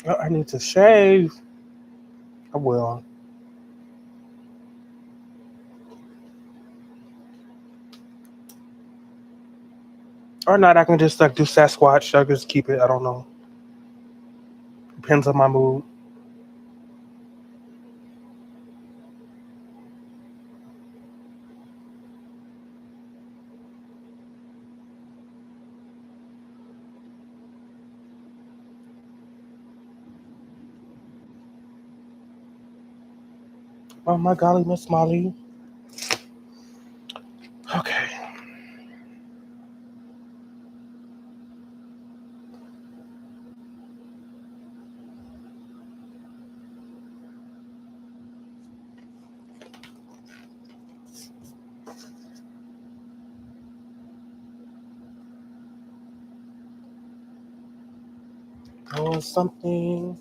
Oh, I need to shave. I will. Or not, I can just like do Sasquatch. I just keep it. I don't know. Depends on my mood. Oh my golly, Miss Molly. Okay. Oh, something.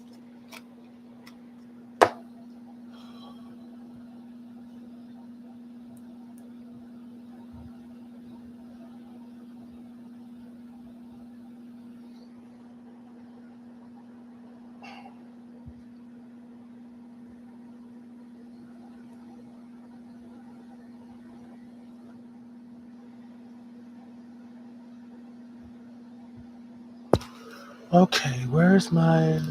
Okay, where's my.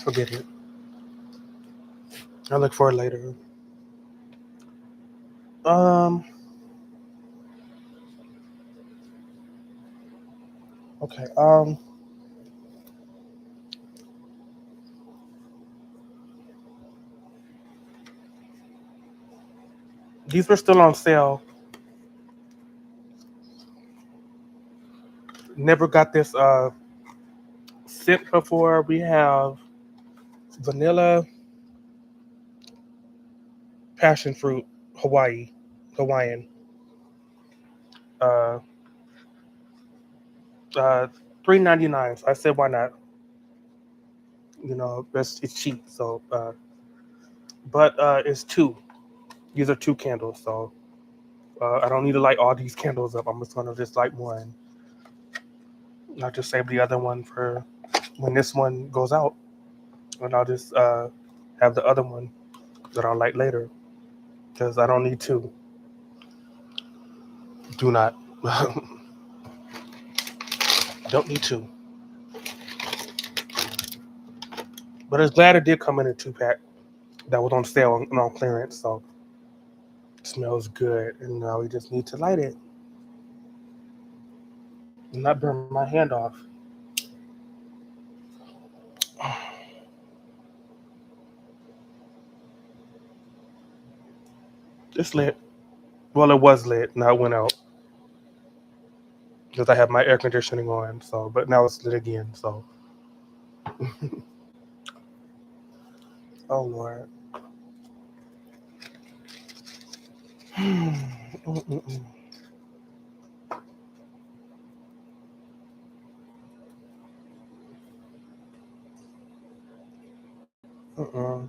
Forget it. I'll look for it later. Um, okay. These were still on sale. Never got this scent before. We have vanilla passion fruit Hawaiian. Uh, 3.99. So I said, why not? It's cheap. So, but it's two. These are two candles. So I don't need to light all these candles up. I'm just gonna just light one. I'll just save the other one for when this one goes out, and I'll just have the other one that I'll light later because I don't need two. Do not. Don't need two. But it's glad it did come in a 2 pack that was on sale and on clearance. So it smells good, and now we just need to light it and not burn my hand off. It's lit. Well, it was lit. Now it went out because I have my air conditioning on. So, but now it's lit again. So, oh Lord. Mm-mm-mm. Mm-mm.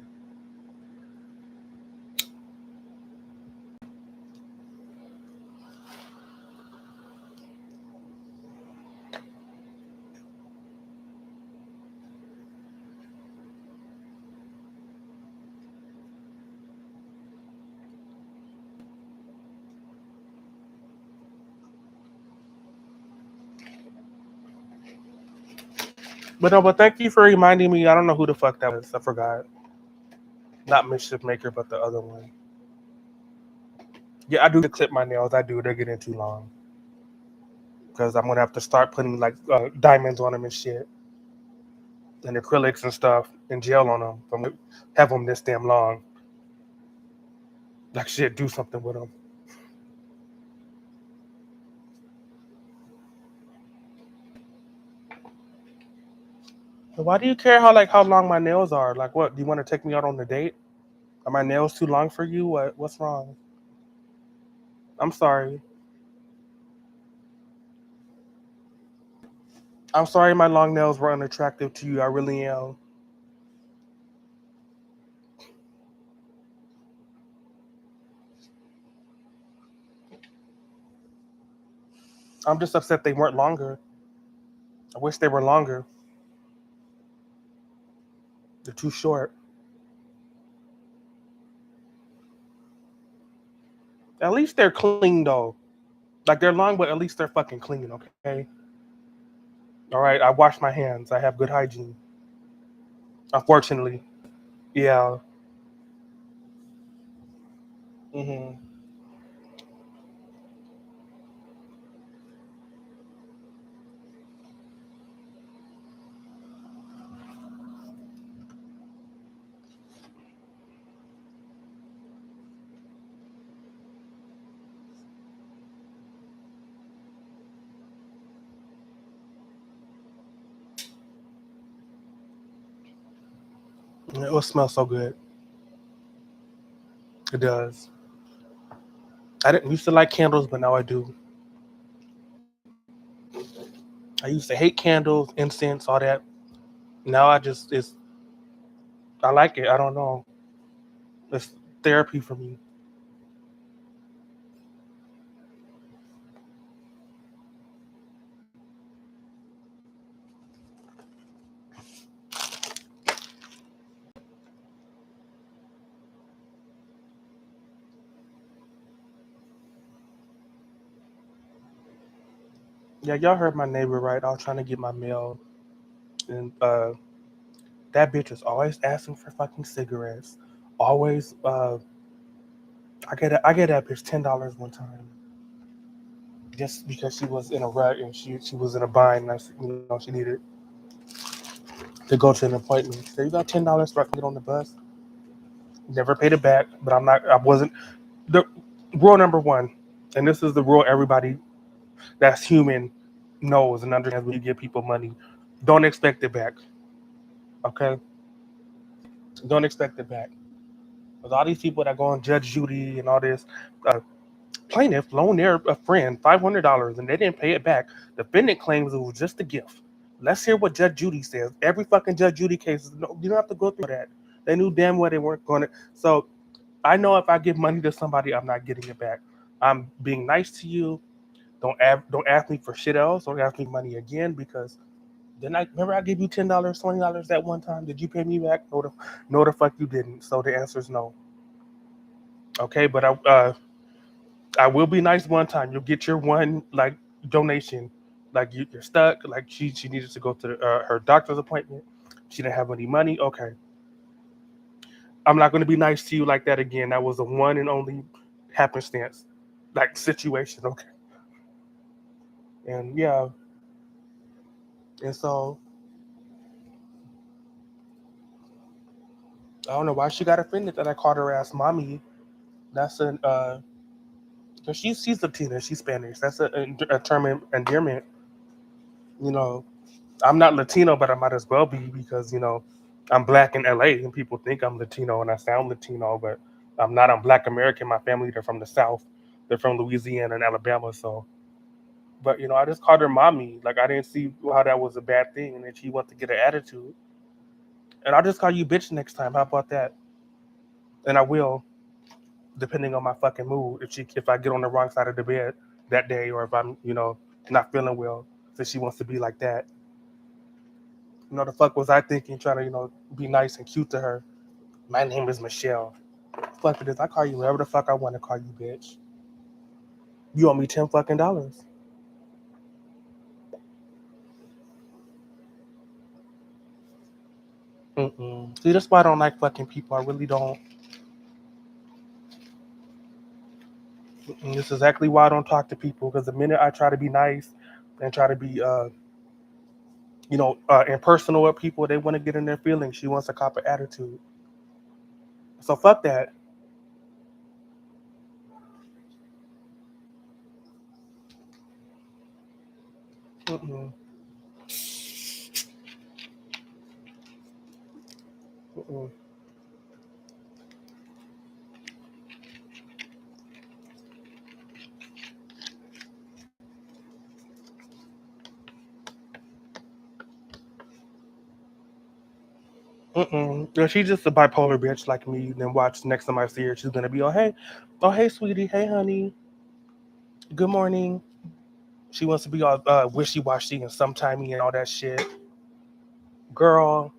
But no, but thank you for reminding me. I don't know who the fuck that was. I forgot. Not Mischief Maker, but the other one. Yeah, I do clip my nails. I do. They're getting too long because I'm gonna have to start putting like diamonds on them and shit, and acrylics and stuff, and gel on them. I'm gonna have them this damn long. Like shit, do something with them. Why do you care how long my nails are? Like, what? Do you want to take me out on a date? Are my nails too long for you? What's wrong? I'm sorry. I'm sorry my long nails were unattractive to you. I really am. I'm just upset they weren't longer. I wish they were longer. They're too short. At least they're clean though. Like they're long, but at least they're fucking clean. Okay. All right. I wash my hands. I have good hygiene. Unfortunately. Yeah. Hmm. It will smell so good. It does. I didn't used to like candles, but now I do. I used to hate candles, incense, all that. Now I like it. I don't know. It's therapy for me. Yeah, y'all heard my neighbor right. I was trying to get my mail, and that bitch is always asking for fucking cigarettes. Always, I get that bitch $10 one time, just because she was in a rut and she was in a bind. And she needed to go to an appointment. So you got $10 so I can get on the bus. Never paid it back, but I wasn't the rule number one, and this is the rule everybody that's human knows and understands when you give people money. Don't expect it back. Okay, don't expect it back. With all these people that go on Judge Judy and all this, uh, plaintiff loaned their a friend $500 and they didn't pay it back. Defendant claims it was just a gift. Let's hear what Judge Judy says. Every fucking Judge Judy case, no, you don't have to go through that. They knew damn well they weren't going to. So I know if I give money to somebody, I'm not getting it back. I'm being nice to you. Don't ask me for shit else. Don't ask me money again because then I remember I gave you $10, $20 that one time. Did you pay me back? No, the fuck you didn't. So the answer is no. Okay, but I will be nice one time. You'll get your one like donation. Like you're stuck. Like she needed to go to her doctor's appointment. She didn't have any money. Okay, I'm not going to be nice to you like that again. That was a one and only happenstance, like situation. Okay, and yeah, and so I don't know why she got offended that I called her ass mommy. That's an cause she's Latina. She's Spanish. That's a term of endearment. You know, I'm not Latino, but I might as well be because I'm black in LA and people think I'm Latino and I sound Latino, but I'm not. I'm Black American. My family they're from the South. They're from Louisiana and Alabama. So, but I just called her mommy. Like I didn't see how that was a bad thing, and then she wants to get an attitude. And I'll just call you bitch next time. How about that? And I will, depending on my fucking mood. If I get on the wrong side of the bed that day, or if I'm not feeling well, so she wants to be like that. The fuck was I thinking, trying to be nice and cute to her? My name is Michelle. Fuck it is. I call you whatever the fuck I want to call you, bitch. You owe me 10 fucking dollars. Mm-mm. See, that's why I don't like fucking people. I really don't. Mm-mm. This is exactly why I don't talk to people. Because the minute I try to be nice and try to be, impersonal with people, they want to get in their feelings. She wants a cop of attitude. So fuck that. Mm-mm. Mm-mm. Mm-mm. Yeah, she's just a bipolar bitch like me. Then watch next time I see her, she's gonna be, oh hey, sweetie, hey honey, good morning. She wants to be all wishy-washy and sometimey and all that shit. Girl,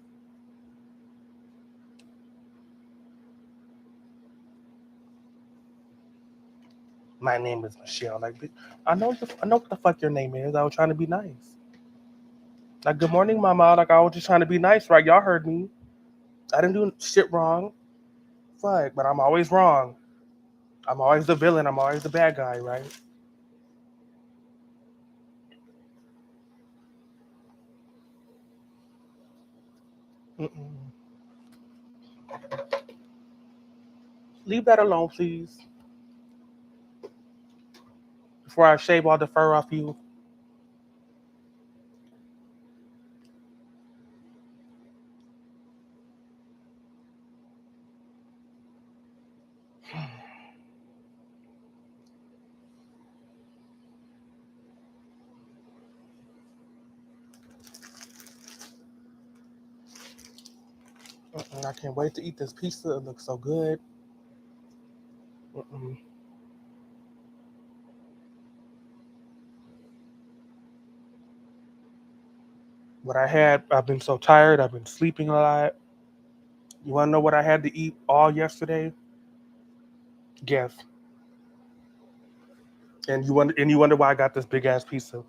my name is Michelle. Like, I know what the fuck your name is. I was trying to be nice. Like, good morning, mama. Like, I was just trying to be nice, right? Y'all heard me. I didn't do shit wrong. Fuck, but I'm always wrong. I'm always the villain. I'm always the bad guy, right? Mm-mm. Leave that alone, please. Before I shave all the fur off you. I can't wait to eat this pizza. It looks so good. Mm-mm. What I had, I've been so tired. I've been sleeping a lot. You want to know what I had to eat all yesterday? Guess. And you wonder why I got this big ass pizza.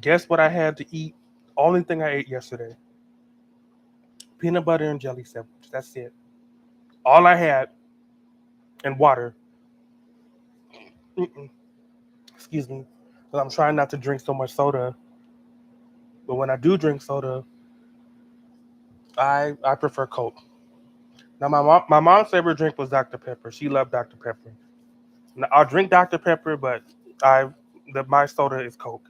Guess what I had to eat? Only thing I ate yesterday: peanut butter and jelly sandwich. That's it. All I had, and water. Mm-mm. Excuse me. 'Cause I'm trying not to drink so much soda. But when I do drink soda, I prefer Coke. Now my mom's favorite drink was Dr Pepper. She loved Dr Pepper. Now, I'll drink Dr Pepper, but I my soda is Coke.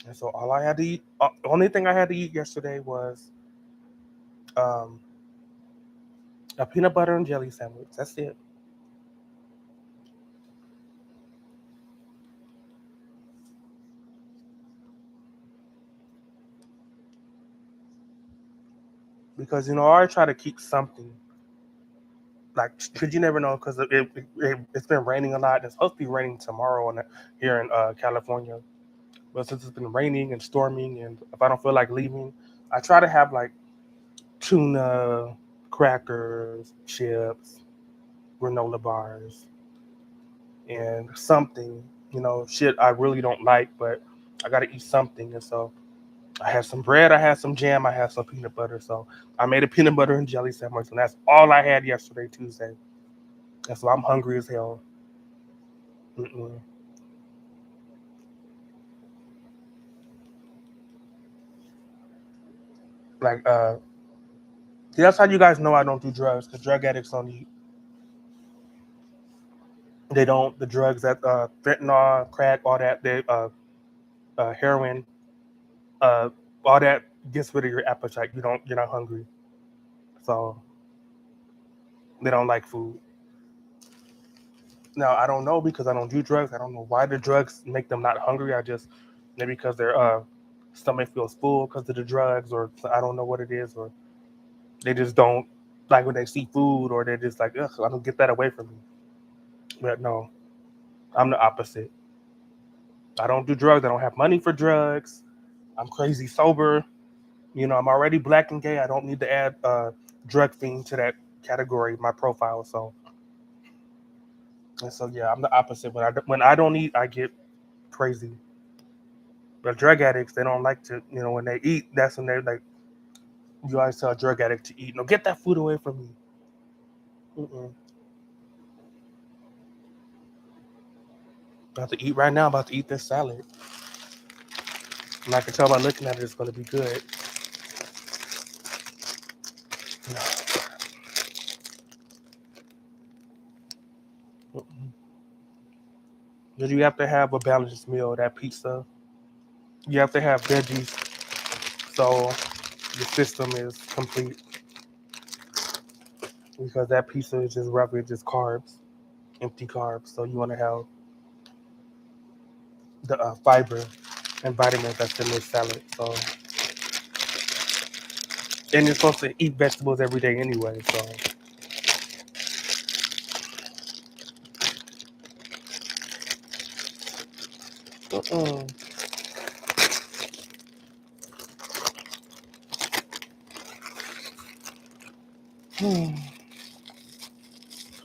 And so all I had to eat, only thing I had to eat yesterday was um, a peanut butter and jelly sandwich. That's it. Because I always try to keep something. Like, cause you never know, because it's been raining a lot. It's supposed to be raining tomorrow here in California. But since it's been raining and storming, and if I don't feel like leaving, I try to have like tuna, crackers, chips, granola bars, and something. Shit I really don't like, but I got to eat something. And so I had some bread, I had some jam, I had some peanut butter. So I made a peanut butter and jelly sandwich, and that's all I had yesterday, Tuesday. And so I'm hungry as hell. Mm-mm. Like, see, that's how you guys know I don't do drugs, because drug addicts don't eat. They don't, the drugs that, fentanyl, crack, all that, heroin, uh, all that gets rid of your appetite. You're not hungry. So they don't like food. Now, I don't know, because I don't do drugs. I don't know why the drugs make them not hungry. I just, maybe because their stomach feels full because of the drugs, or I don't know what it is, or they just don't like when they see food, or they're just like, ugh, I don't get that away from me. But no, I'm the opposite. I don't do drugs. I don't have money for drugs. I'm crazy sober. I'm already black and gay. I don't need to add drug fiend to that category, my profile. So, and so yeah, I'm the opposite. When I don't eat, I get crazy. But drug addicts, they don't like to, when they eat, that's when they're like, you always tell a drug addict to eat. No, get that food away from me. Mm-mm. About to eat right now. About to eat this salad. And I can tell by looking at it, it's going to be good. Mm-mm. But you have to have a balanced meal. That pizza, you have to have veggies, so the system is complete. Because that pizza is just roughly just carbs, empty carbs. So you want to have the fiber and vitamins that's in this salad. So, and you're supposed to eat vegetables every day anyway. So, Mm-mm. Hmm.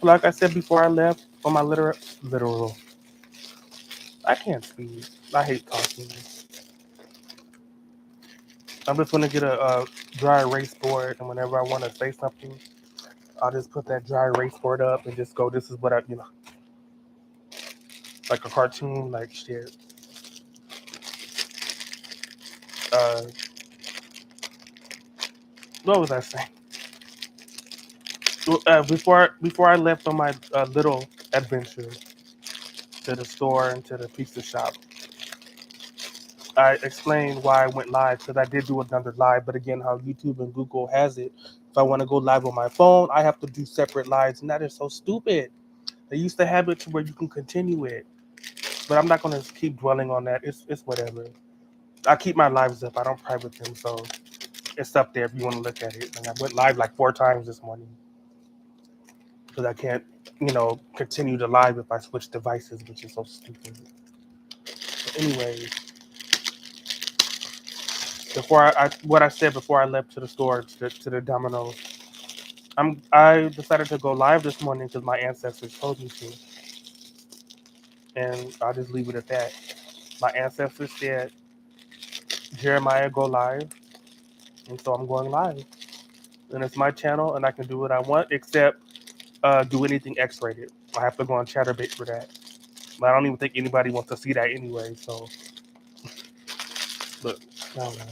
Like I said before I left on my literal. I can't speak. I hate talking. I'm just gonna get a dry erase board, and whenever I want to say something, I'll just put that dry erase board up and just go. This is what like a cartoon, like shit. Uh, what was I saying? Before I left on my little adventure to the store and to the pizza shop, I explained why I went live because I did do another live. But again, how YouTube and Google has it, if I want to go live on my phone, I have to do separate lives, and that is so stupid. They used to have it to where you can continue it, but I'm not gonna keep dwelling on that. It's whatever. I keep my lives up. I don't private them, so it's up there if you want to look at it. And I went live like 4 times this morning because I can't, continue to live if I switch devices, which is so stupid. But anyway, before what I said before I left to the store to the Domino's, I decided to go live this morning because my ancestors told me to, and I'll just leave it at that. My ancestors said Jeremiah go live, and so I'm going live, and it's my channel, and I can do what I want except do anything X-rated. I have to go on ChatterBait for that. But I don't even think anybody wants to see that anyway. So, but I don't know.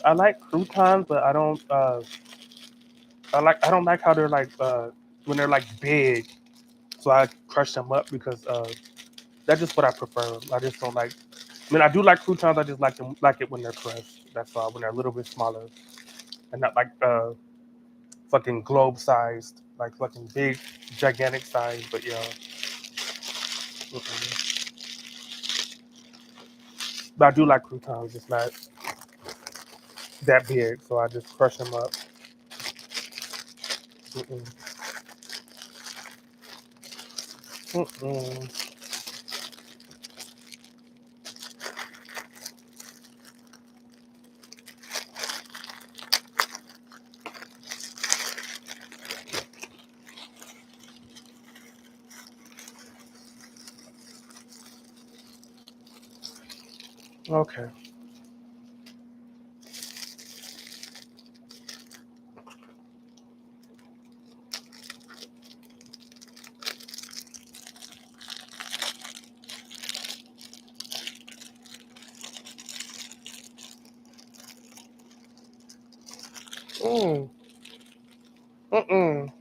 I like croutons, but I don't. I don't like how they're like when they're like big. So I crush them up because that's just what I prefer. I just don't like. I mean, I do like croutons. I just like it when they're crushed. That's all. When they're a little bit smaller and not like fucking globe sized, like fucking big, gigantic size. But yeah, mm-mm. But I do like croutons. It's not that big, so I just crush them up. Mm-mm. Mm-mm. Okay. Mm. Mm-mm.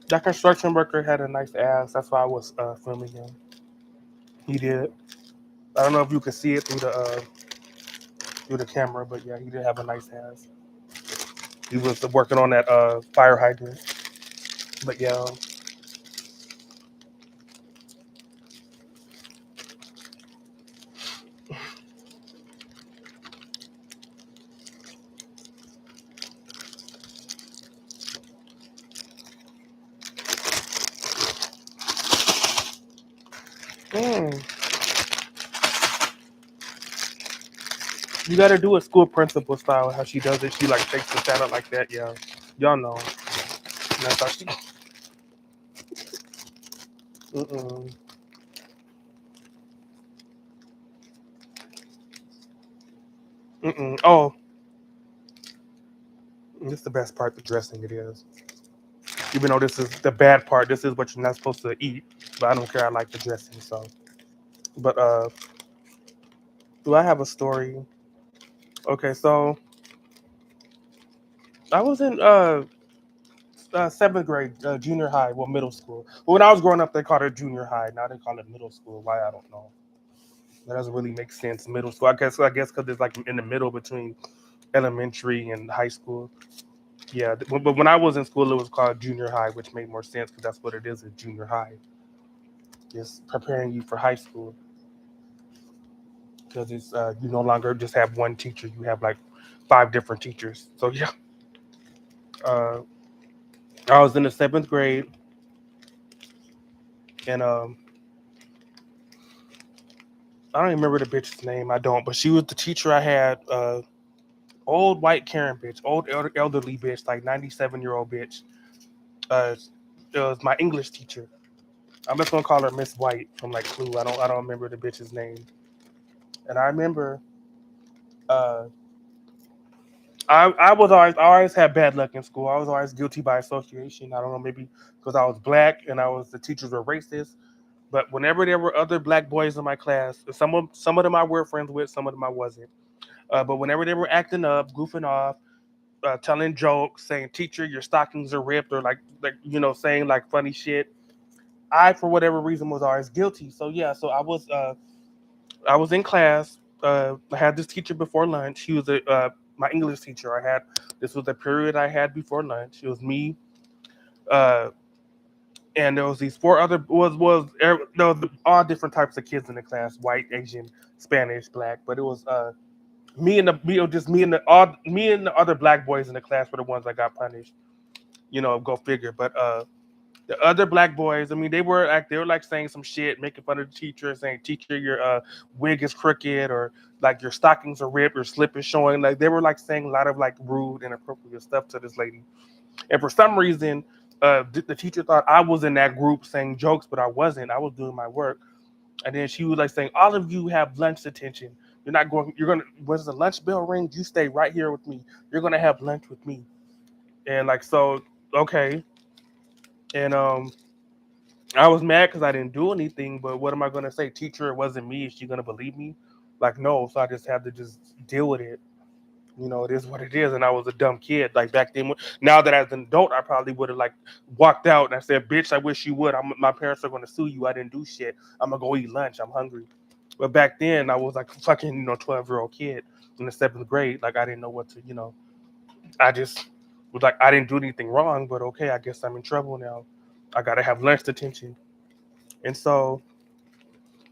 That construction worker had a nice ass. That's why I was filming him. He did. I don't know if you can see it through the camera, but yeah, he did have a nice ass. He was working on that fire hydrant. But yeah. Mm. You gotta do it school principal style. How she does it, she like takes the shadow like that. Yeah, y'all know. And that's how she. Mm-mm. Mm-mm. Oh, this is the best part. The dressing it is. Even though this is the bad part, this is what you're not supposed to eat. But I don't care. I like the dressing. So, but do I have a story? Okay, so I was in 7th grade, junior high, well, middle school. Well, when I was growing up, they called it junior high. Now they call it middle school. Why I don't know. That doesn't really make sense. Middle school. I guess because it's like in the middle between elementary and high school. Yeah, but when I was in school, it was called junior high, which made more sense because that's what it is junior high. It's preparing you for high school because it's you no longer just have one teacher; you have like five different teachers. So yeah, uh, I was in the seventh grade, and I don't even remember the bitch's name. I don't, but she was the teacher I had. Old white Karen bitch, old elderly bitch, like 97-year-old bitch. Uh, it was my English teacher. I'm just gonna call her Miss White from like Clue. I don't remember the bitch's name. And I remember uh, I always had bad luck in school. I was always guilty by association. I don't know, maybe because I was black and the teachers were racist. But whenever there were other black boys in my class, some of them I were friends with, some of them I wasn't. But whenever they were acting up, goofing off, telling jokes, saying "Teacher, your stockings are ripped," or like saying like funny shit, I for whatever reason was always guilty. So yeah, so I was in class. I had this teacher before lunch. He was my English teacher. This was the period I had before lunch. It was me, uh, and there was these four other there was all different types of kids in the class: white, Asian, Spanish, black. But it was me and the other black boys in the class were the ones that got punished. Go figure. But the other black boys, I mean, they were like saying some shit, making fun of the teacher, saying, "Teacher, your wig is crooked," or like your stockings are ripped, your slip is showing. Like they were like saying a lot of like rude, inappropriate stuff to this lady. And for some reason, the teacher thought I was in that group saying jokes, but I wasn't. I was doing my work. And then she was like saying, "All of you have lunch detention. You're not going. You're gonna. Once the lunch bell rings, you stay right here with me. You're gonna have lunch with me." And like so, okay. And I was mad because I didn't do anything. But what am I gonna say? Teacher, it wasn't me. Is she gonna believe me? Like no. So I just had to just deal with it. It is what it is. And I was a dumb kid. Like back then. Now that as an adult, I probably would have like walked out and I said, "Bitch, I wish you would. My parents are gonna sue you. I didn't do shit. I'm gonna go eat lunch. I'm hungry." But back then, I was like a fucking 12-year-old kid in the seventh grade. Like I didn't know what to. I just was like I didn't do anything wrong. But okay, I guess I'm in trouble now. I gotta have lunch detention. And so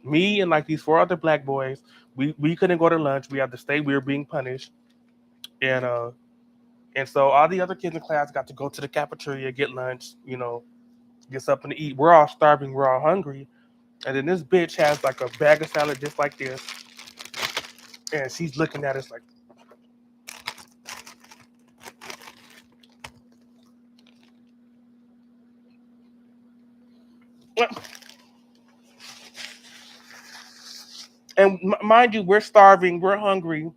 me and like these four other black boys, we couldn't go to lunch. We had to stay. We were being punished. And so all the other kids in class got to go to the cafeteria, get lunch, get something to eat. We're all starving, we're all hungry. And then this bitch has like a bag of salad just like this. And she's looking at us like, and mind you, we're starving, we're hungry,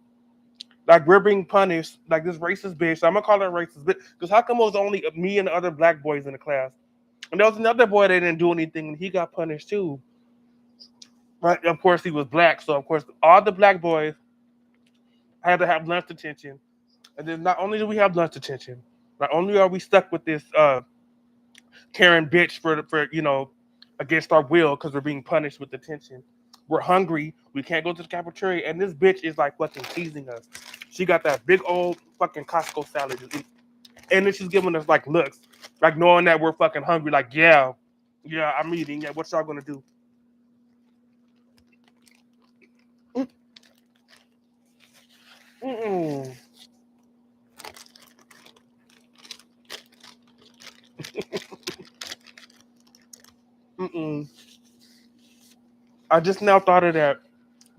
like we're being punished, like this racist bitch. I'm gonna call her racist bitch because how come it was only me and the other black boys in the class? And there was another boy that didn't do anything, and he got punished too. Right? Of course, he was black, so of course, all the black boys had to have lunch detention. And then not only do we have lunch detention, not only are we stuck with this Karen bitch for against our will because we're being punished with detention. We're hungry. We can't go to the cafeteria, and this bitch is like fucking teasing us. She got that big old fucking Costco salad, and then she's giving us like looks, like knowing that we're fucking hungry. Like yeah, yeah, I'm eating. Yeah, what y'all gonna do? Mm-mm. Mm-mm. I just now thought of that.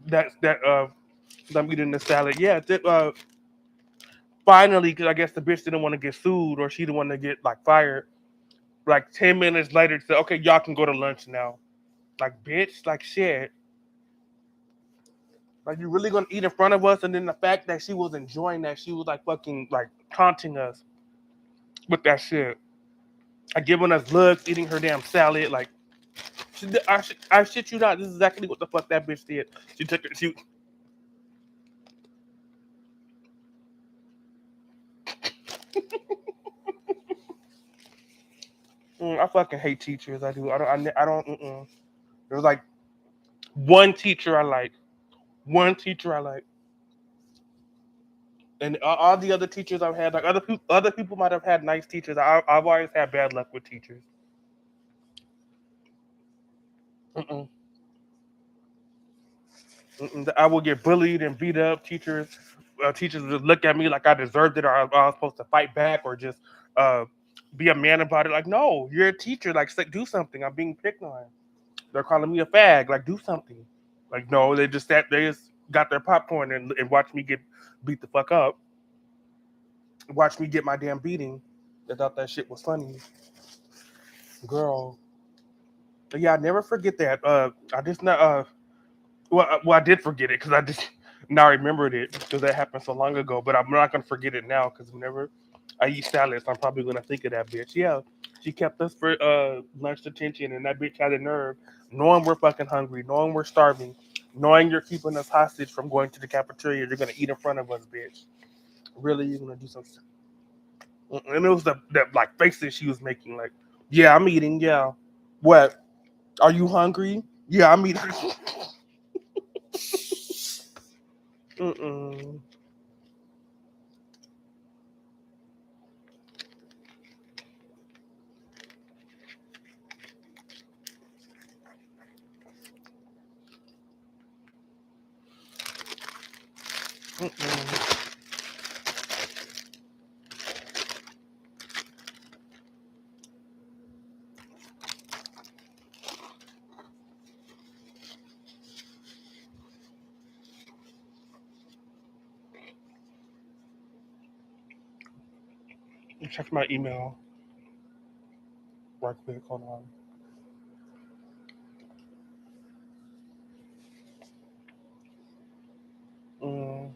That I'm eating the salad. Yeah, finally, because I guess the bitch didn't want to get sued or she didn't want to get like fired. Like 10 minutes later, said, "Okay, y'all can go to lunch now." Like, bitch, like shit. Like, you really gonna eat in front of us? And then the fact that she was enjoying that, she was like fucking like taunting us with that shit, like giving us looks, eating her damn salad. Like, I shit you not. This is exactly what the fuck that bitch did. She took it. I fucking hate teachers. I do. I don't. There was like one teacher I like. One teacher I like. And all the other teachers I've had, like other people might have had nice teachers. I've always had bad luck with teachers. Mm-mm, mm-mm. I would get bullied and beat up. Teachers would look at me like I deserved it, or I was supposed to fight back, or just uh, be a man about it. Like, no, you're a teacher. Like, do something. I'm being picked on. They're calling me a fag. Like, do something. Like, no, they just sat. They just got their popcorn and watched me get beat the fuck up. Watched me get my damn beating. They thought that shit was funny, girl. But yeah, I never forget that. I just not. Well, I did forget it because I just now remembered it because that happened so long ago. But I'm not gonna forget it now because whenever I eat salads, I'm probably gonna think of that bitch. Yeah, she kept us for lunch detention, and that bitch had a nerve, knowing we're fucking hungry, knowing we're starving, knowing you're keeping us hostage from going to the cafeteria. You're gonna eat in front of us, bitch. Really, you're gonna do something? And it was the that like faces she was making, like, yeah, I'm eating. Yeah, what? Are you hungry? Yeah, I'm eating. Mm-mm. Mm-mm. Check my email right quick. Hold on. Mm.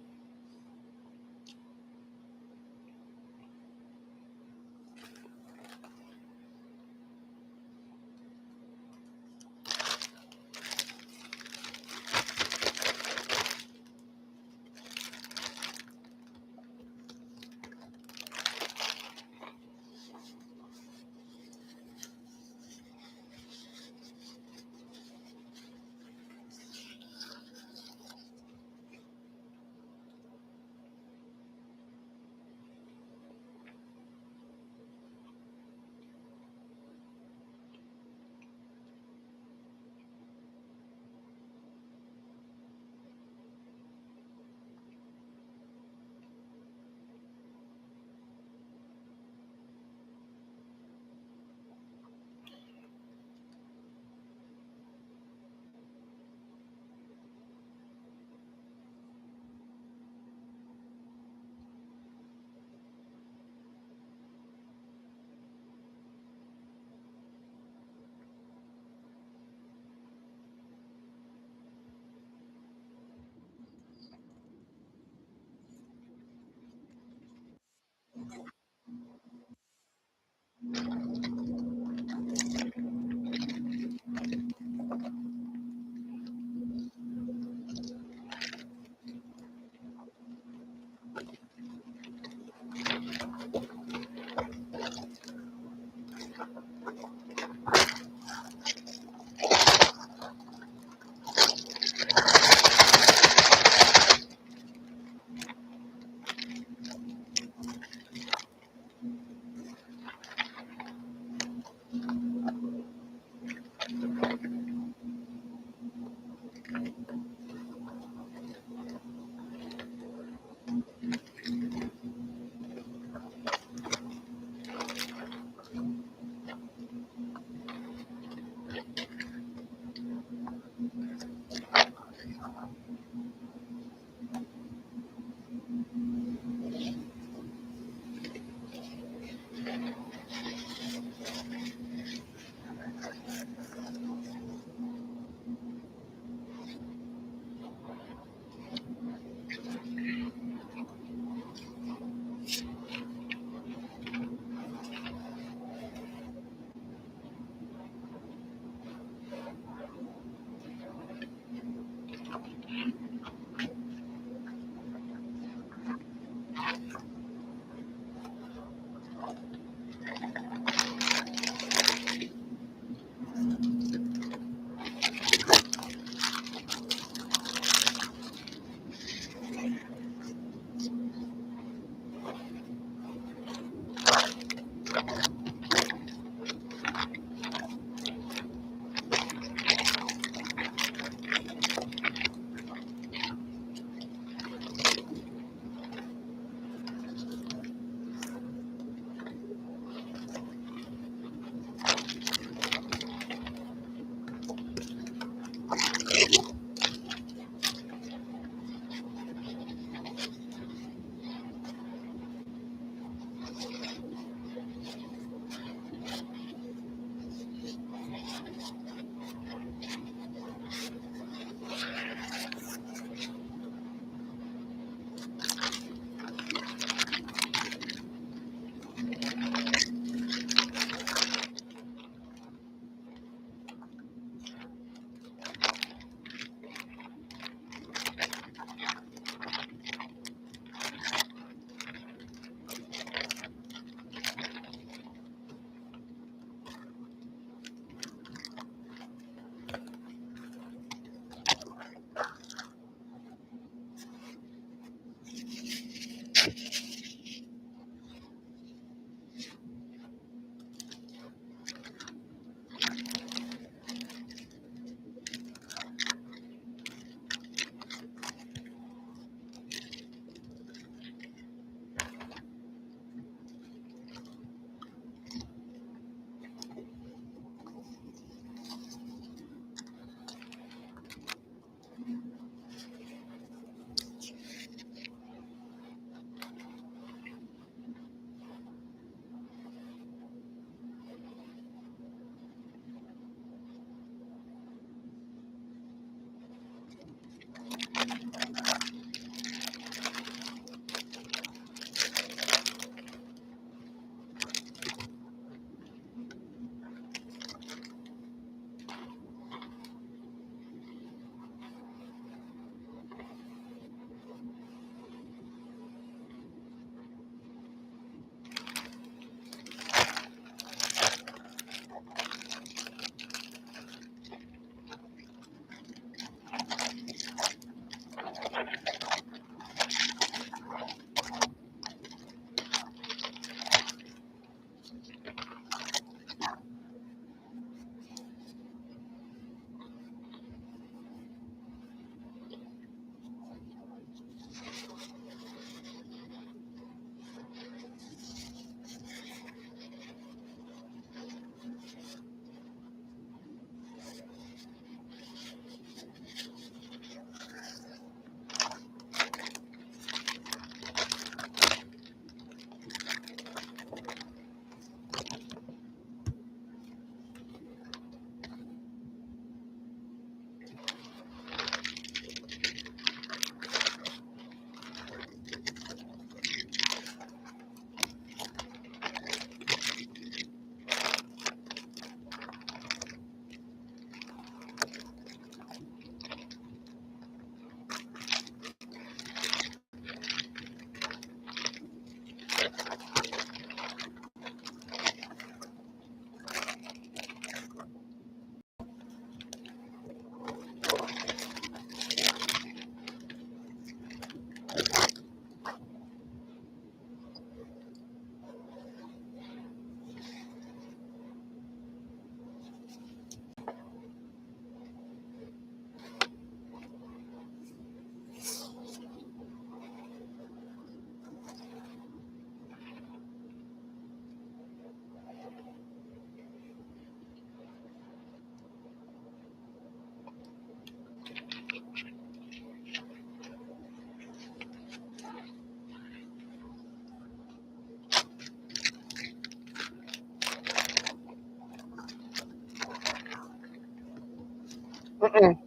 Mm-mm.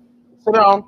Sit down.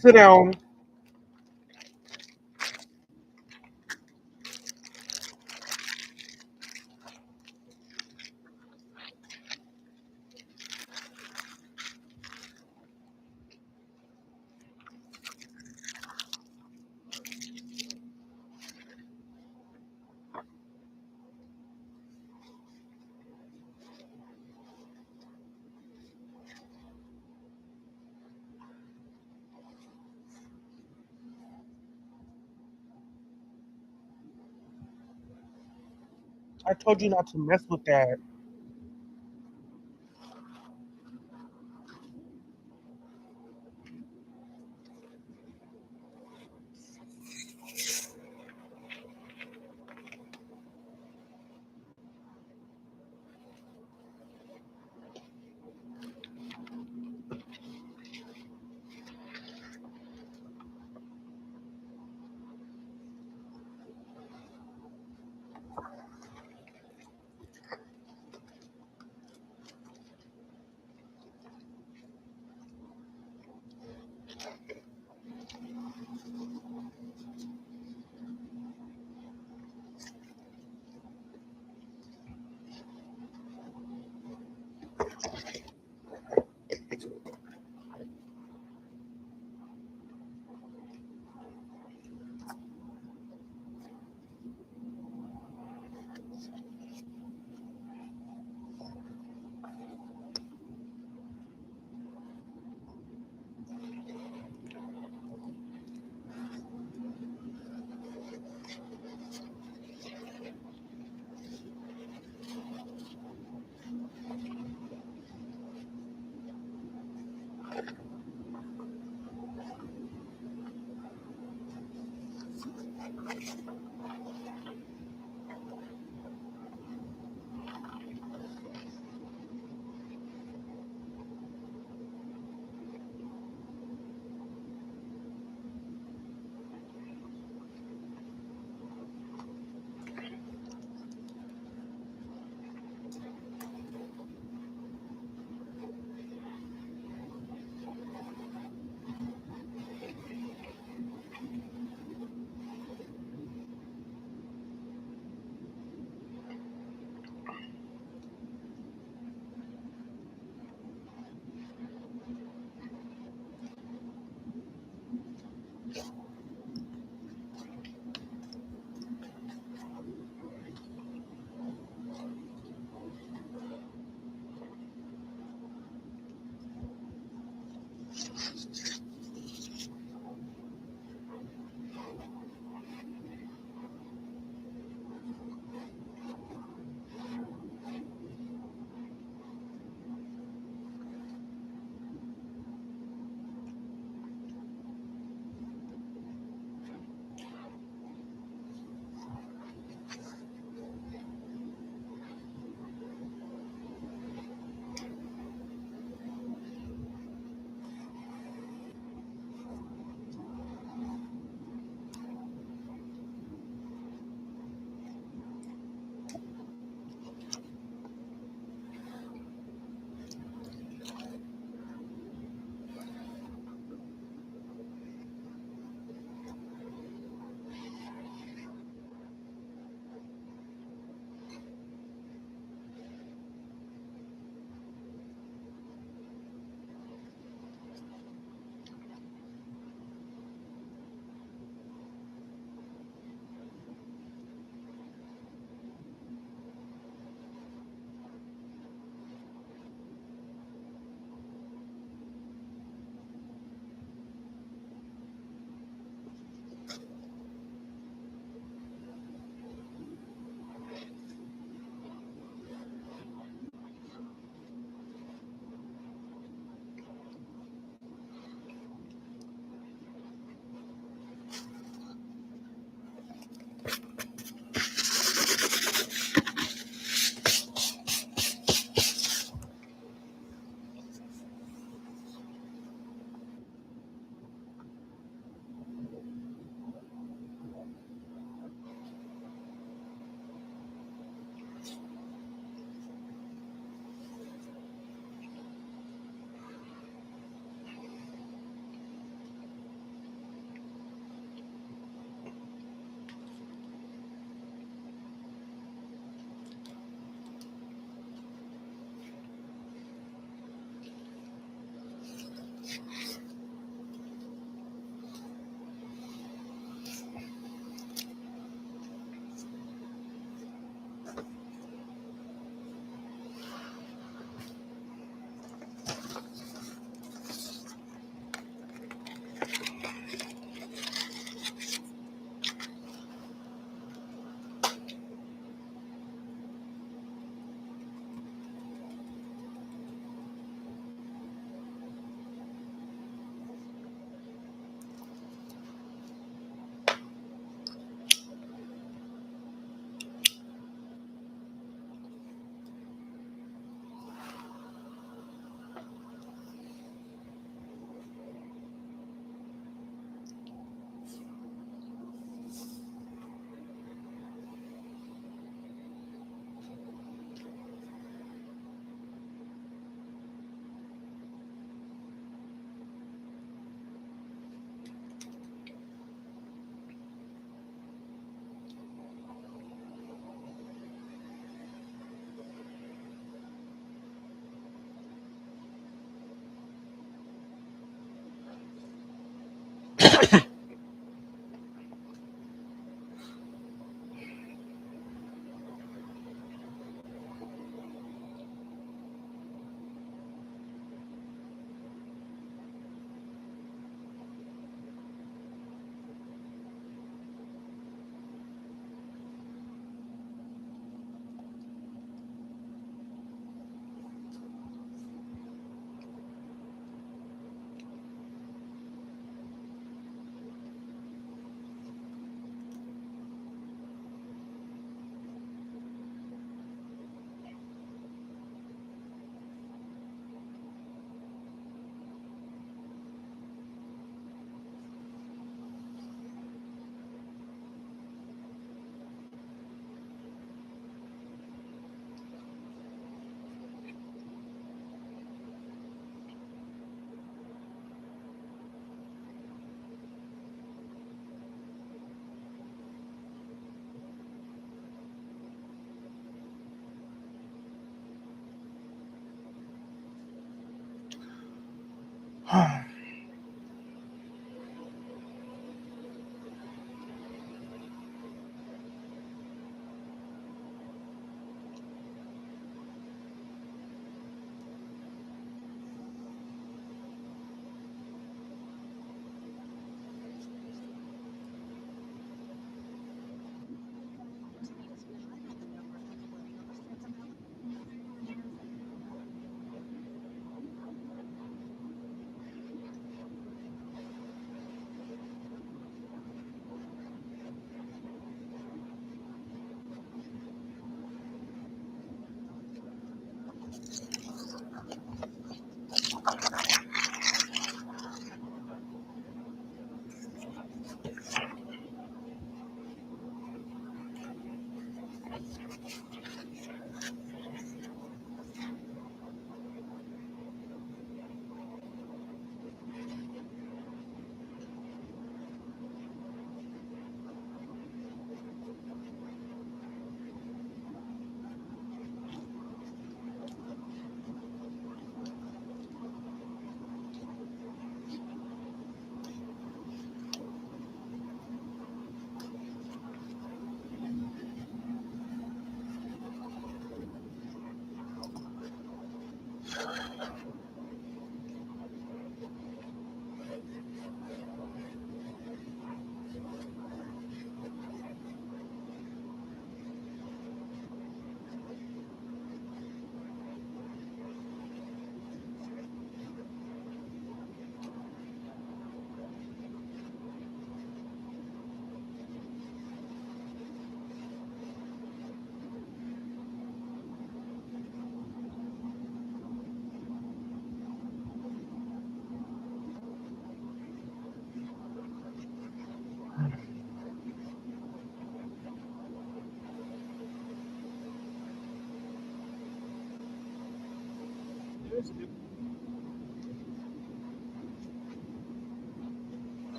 Sit down. I told you not to mess with that.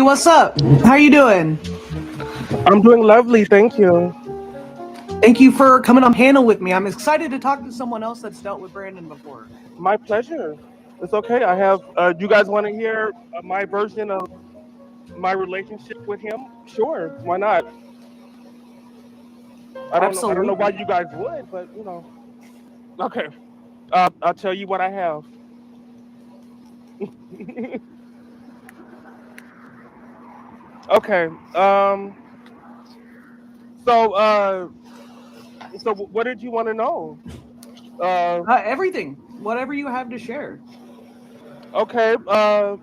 Hey, what's up? How you doing? I'm doing lovely, thank you. Thank you for coming on panel with me. I'm excited to talk to someone else that's dealt with Brandon before. My pleasure. It's okay. I have. You guys want to hear my version of my relationship with him? Sure, why not? I don't know. I don't know why Absolutely. you guys would, but you know. Okay. I'll tell you what I have. Okay. So. What did you want to know? Uh. Everything, whatever you have to share. Okay. Oh,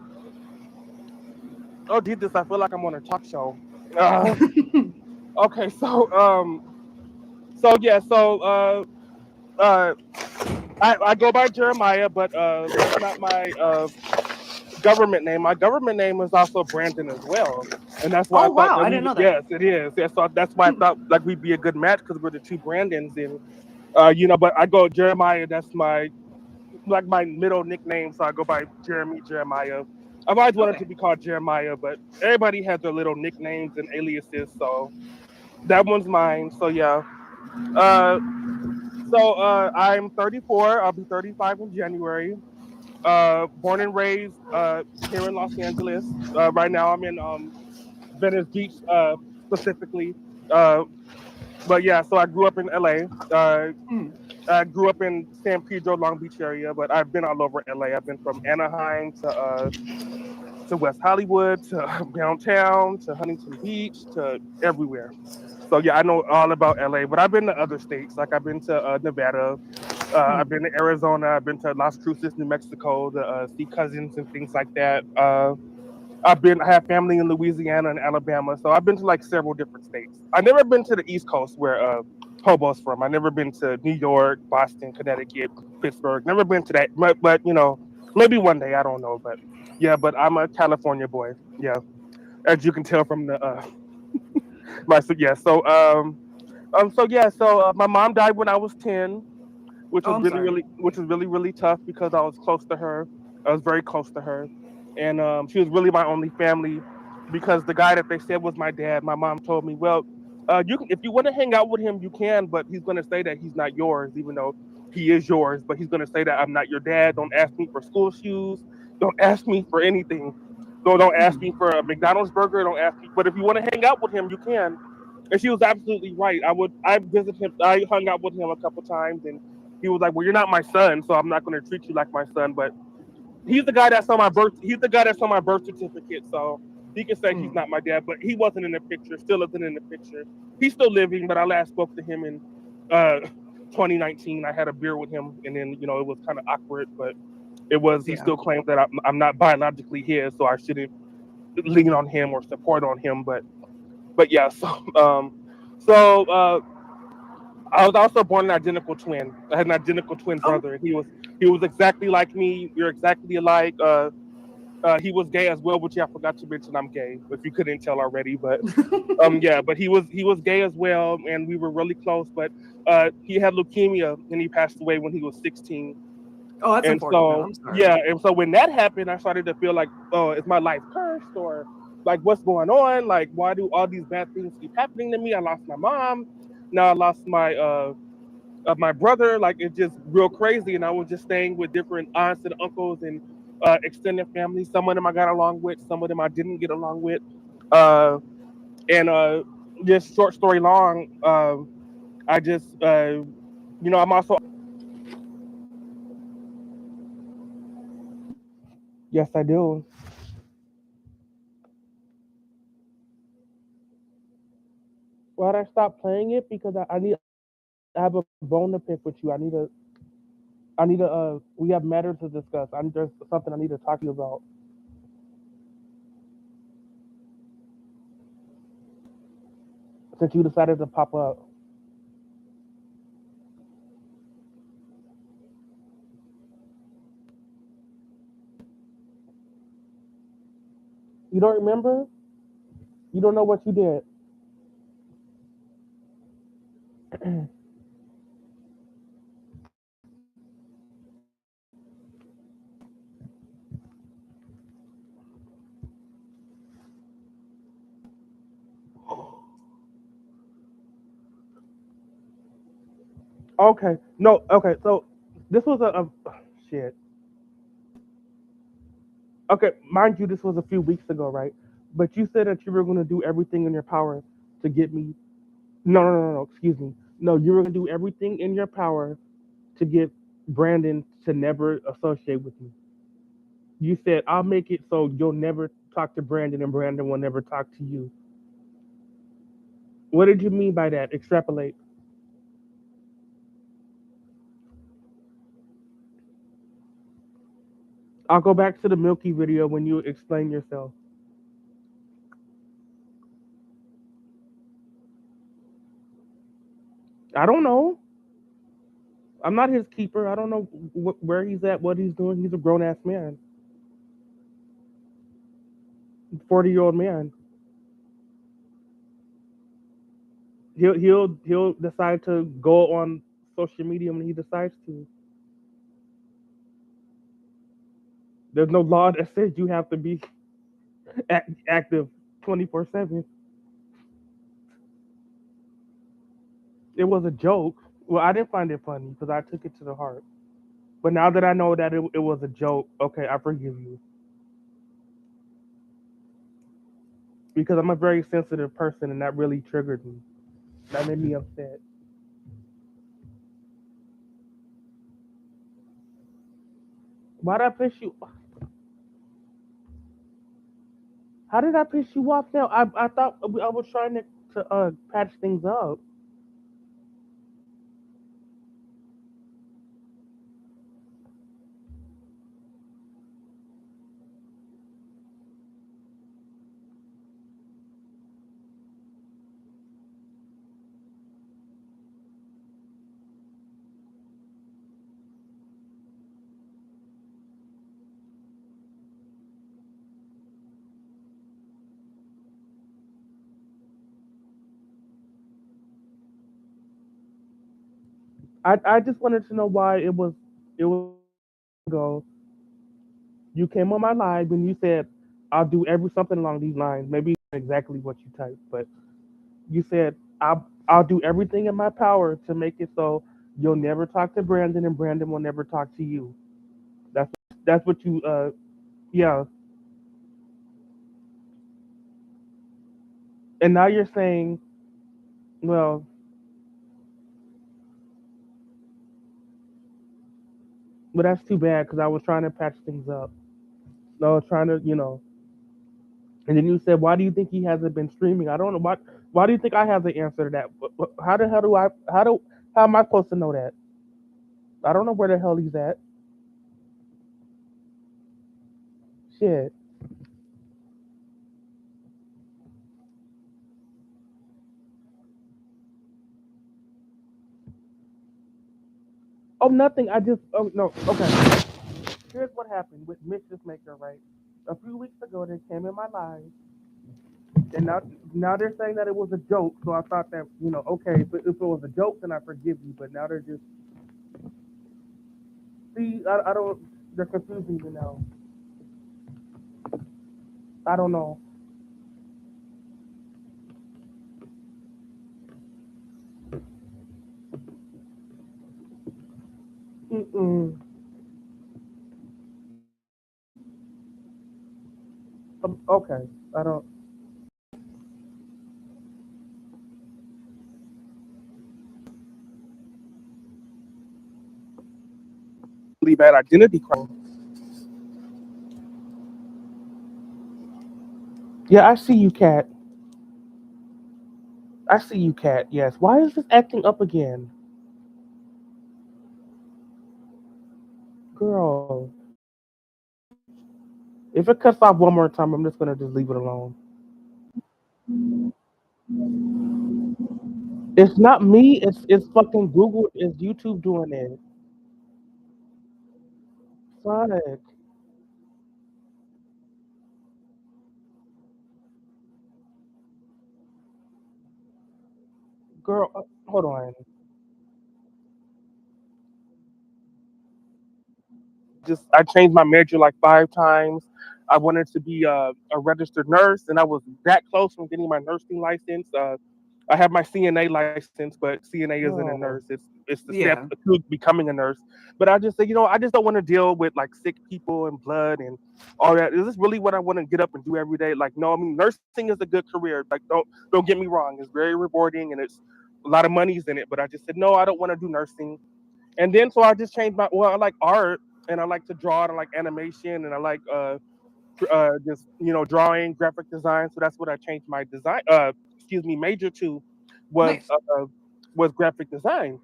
Jesus, I feel like I'm on a talk show. Uh. Okay. So. So yeah. So. Uh. I go by Jeremiah, but that's not my government name. My government name is also Brandon as well, and that's why I Oh thought wow, that I we didn't know that. yes, it is. Yes, so that's why I thought like we'd be a good match because we're the two Brandons, and but I go Jeremiah. That's my like my middle nickname, so I go by Jeremiah. I've always wanted Okay. to be called Jeremiah, but everybody has their little nicknames and aliases, so that one's mine. So yeah. Uh, I'm 34. I'll be 35 in January. Born and raised here in Los Angeles. Right now, I'm in Venice Beach specifically. Uh, but yeah, so I grew up in LA. Hmm. I grew up in San Pedro, Long Beach area, but I've been all over LA. I've been from Anaheim to West Hollywood to downtown to Huntington Beach to everywhere. So yeah, I know all about LA, but I've been to other states. Like I've been to Nevada, I've Hmm. been to Arizona. I've been to Las Cruces, New Mexico, to see cousins and things like that. I have family in Louisiana and Alabama, so I've been to like several different states. I've never been to the East Coast where Hobo's from. I've never been to New York, Boston, Connecticut, Pittsburgh. Never been to that, but maybe one day. I don't know, but yeah. But I'm a California boy. Yeah, as you can tell from the my so yeah. My mom died when I was 10, which Oh, was I'm sorry. really tough because I was close to her. I was very close to her, and she was really my only family. Because the guy that they said was my dad, my mom told me, well, if you want to hang out with him, you can, but he's going to say that he's not yours, even though he is yours. But he's going to say that I'm not your dad. Don't ask me for school shoes. Don't ask me for anything. Don't ask me Hmm. for a McDonald's burger. Don't ask me. But if you want to hang out with him, you can. And she was absolutely right. I visited him. I hung out with him a couple times, and he was like, "Well, you're not my son, so I'm not going to treat you like my son." But he's the guy that's on my birth. He's the guy that's on my birth certificate, so he can say he's Hmm. not my dad. But he wasn't in the picture. Still isn't in the picture. He's still living, but I last spoke to him in uh, 2019. I had a beer with him, and then it was kind of awkward, but it was. He Yeah. still claims that I'm not biologically his, so I shouldn't lean on him or support on him. But yeah. So I was also born an identical twin. I had an identical twin Oh. brother. He was exactly like me. We are exactly alike. He was gay as well, which I forgot to mention. I'm gay, if you couldn't tell already. But yeah, but he was gay as well, and we were really close. But he had leukemia, and he passed away when he was 16. Oh, that's And unfortunate. so I'm sorry. yeah, and so when that happened, I started to feel like, oh, is my life cursed, or like what's going on? Like, why do all these bad things keep happening to me? I lost my mom. Now I lost my brother. Like it's just real crazy. And I was just staying with different aunts and uncles and extended family. Some of them I got along with, some of them I didn't get along with. Uh, and just short story long, I just I'm also yes I do. Why did I stop playing it? Because I have a bone to pick with you. We have matters to discuss. There's something I need to talk to you about. Since you decided to pop up. You don't remember? You don't know what you did. Okay, no, okay. So this was a shit. Okay, mind you, this was a few weeks ago, right? But you said that you were going to do everything in your power to get me. No, no, no, no, no. Excuse me. No, you were going to do everything in your power to get Brandon to never associate with me. You said I'll make it so you'll never talk to Brandon, and Brandon will never talk to you. What did you mean by that? Extrapolate. I'll go back to the Milky video when you explain yourself. I don't know. I'm not his keeper. I don't know where he's at, what he's doing. He's a grown ass man, 40-year-old man. He'll decide to go on social media when he decides to. There's no law that says you have to be active 24/7. It was a joke. Well, I didn't find it funny because I took it to the heart. But now that I know that it was a joke, okay, I forgive you because I'm a very sensitive person, and that really triggered me. That made me upset. Why did I piss you? How did I piss you off now? I thought I was trying to patch things up. I just wanted to know why it was ago. You came on my live and you said I'll do every something along these lines. Maybe exactly what you typed, but you said I'll do everything in my power to make it so you'll never talk to Brandon and Brandon will never talk to you. That's that's what you yeah. And now you're saying, well, but that's too bad because I was trying to patch things up. I was trying to, and then you said, why do you think he hasn't been streaming? I don't know what. Why do you think I have the answer to that? How the hell do I? How am I supposed to know that? I don't know where the hell he's at. Shit. Oh, nothing. I just. Oh no. Okay. Here's what happened with Mischief Maker. Right. A few weeks ago, they came in my live, and now they're saying that it was a joke. So I thought that okay, if it was a joke, then I forgive you. But now they're just see. I don't. They're confusing me now. I don't know. Mm-mm. Okay. I don't. Really bad identity crime. Yeah, I see you, Cat. I see you, Cat. Yes. Why is this acting up again, girl? If it cuts off one more time, I'm just gonna just leave it alone. It's not me. It's fucking Google. It's YouTube doing it. Fuck, girl. Hold on. Just I changed my major like 5 times. I wanted to be a registered nurse, and I was that close from getting my nursing license. I have my CNA license, but CNA isn't a nurse. Oh, It's the step Yeah. to becoming a nurse. But I just said, I just don't want to deal with like sick people and blood and all that. Is this really what I want to get up and do every day? Like, no, I mean, nursing is a good career. Like, don't get me wrong. It's very rewarding and it's a lot of money's in it. But I just said, no, I don't want to do nursing. And then so I just changed my. Well, I like art and I like to draw and I like animation and I like just drawing, graphic design. So that's what I changed my design. Excuse me, major to was Nice. was graphic design,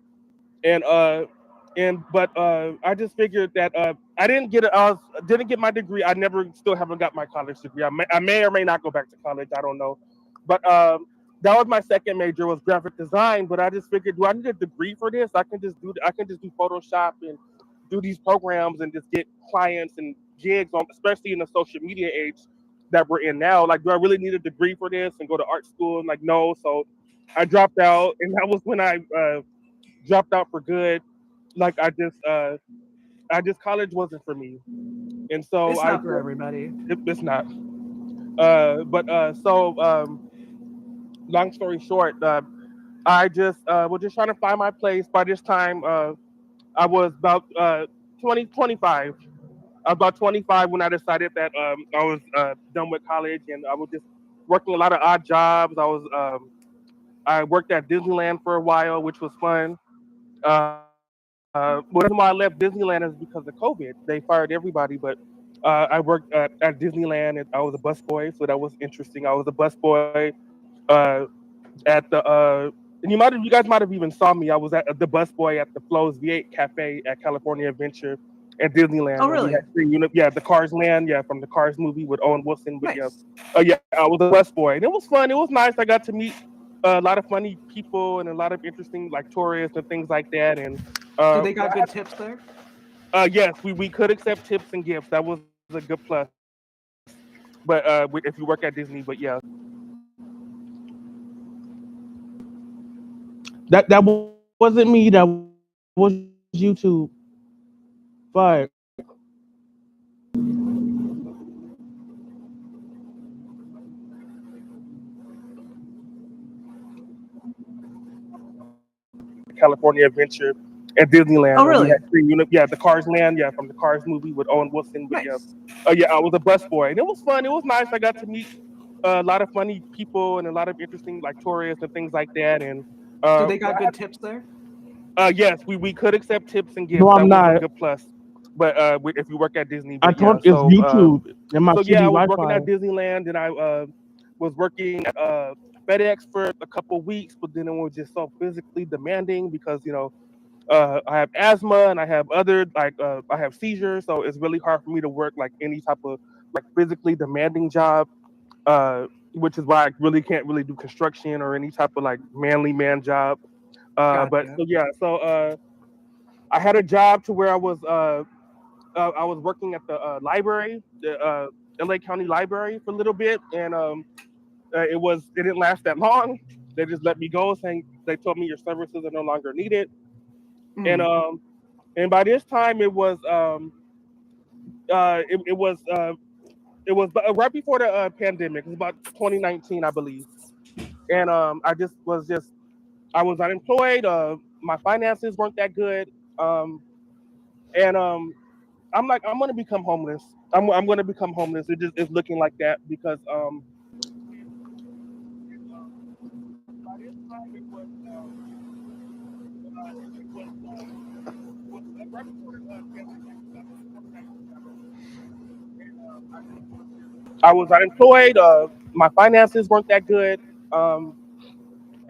and but I just figured that I didn't get it. Didn't get my degree. I never still haven't got my college degree. I may or may not go back to college. I don't know, but that was my second major was graphic design. But I just figured, do I need a degree for this? I can just do Photoshop and do these programs and just get clients and gigs on, especially in the social media age that we're in now. Like, do I really need a degree for this and go to art school? And like, no. So I dropped out, and that was when I dropped out for good. Like I just college wasn't for me, and so It's not for everybody. it's not. But so long story short, I just was just trying to find my place. By this time, I was about 20, 25. I was about 25 when I decided that I was done with college, and I was just working a lot of odd jobs. I worked at Disneyland for a while, which was fun. Well, the reason why I left Disneyland is because of COVID. They fired everybody, but I worked at Disneyland. And I was a busboy, so that was interesting. I was a busboy uh, at the. And you guys might have even saw me. I was at the busboy at the Flo's V8 Cafe at California Adventure at Oh, Disneyland, and we really? had free unit. Yeah, the Cars Land. Yeah, from the Cars movie with Owen Wilson. But yeah, Nice. yeah, I was a busboy, and it was fun. It was nice. I got to meet a lot of funny people and a lot of interesting like tourists and things like that. And Do they got good tips there? yes, we could accept tips and gifts. That was a good plus. But if you work at Disney, but yeah, that wasn't me. That was YouTube. But California Adventure at Disneyland, Oh, and we really? had free unit. Yeah, the Cars Land. Yeah, from the Cars movie with Owen Wilson. But yeah, Nice. yeah, I was a busboy, and it was fun. It was nice. I got to meet a lot of funny people and a lot of interesting like tourists and things like that. And Do uh, they got good tips there? yes, we could accept tips and no, gifts. That I'm was a not. good plus. But if you work at Disney, I but yeah, told it's YouTube and my so city yeah, I was working Wi-Fi. at Disneyland, and I was working at FedEx for a couple weeks, but then it was just so physically demanding because I have asthma and I have other I have seizures, so it's really hard for me to work like any type of like physically demanding job. Which is why I really can't really do construction or any type of like manly man job. But Gotcha. so yeah, so I had a job to where I was working at the library, the LA County Library for a little bit, and it didn't last that long. They just let me go, saying they told me your services are no longer needed, and Mm. um and by this time it was right before the pandemic. It was about 2019, I believe, and I was unemployed. My finances weren't that good, and I'm like, I'm gonna become homeless. I'm gonna become homeless. It just is looking like that because by this time it was right before the pandemic. That was 2019, I believe. And I was unemployed. My finances weren't that good. Um,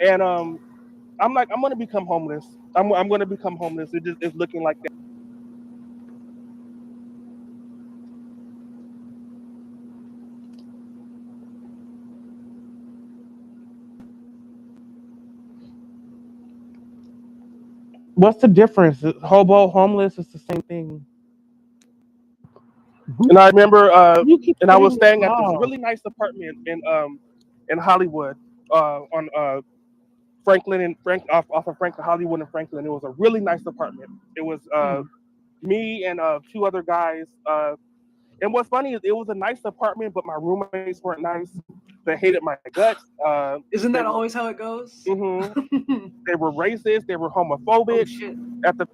and I'm like, I'm gonna become homeless. I'm gonna become homeless. It just is looking like that. What's the difference? Hobo, homeless, it's the same thing. And I remember, You keep and I was saying it staying at this loud. really nice apartment in Hollywood, on Franklin and off of Franklin, Hollywood and Franklin. It was a really nice apartment. It was Mm. me and two other guys. And what's funny is it was a nice apartment, but my roommates weren't nice. They hated my guts. Isn't They that were, always how it goes? they were racist. They were homophobic. Oh shit. At the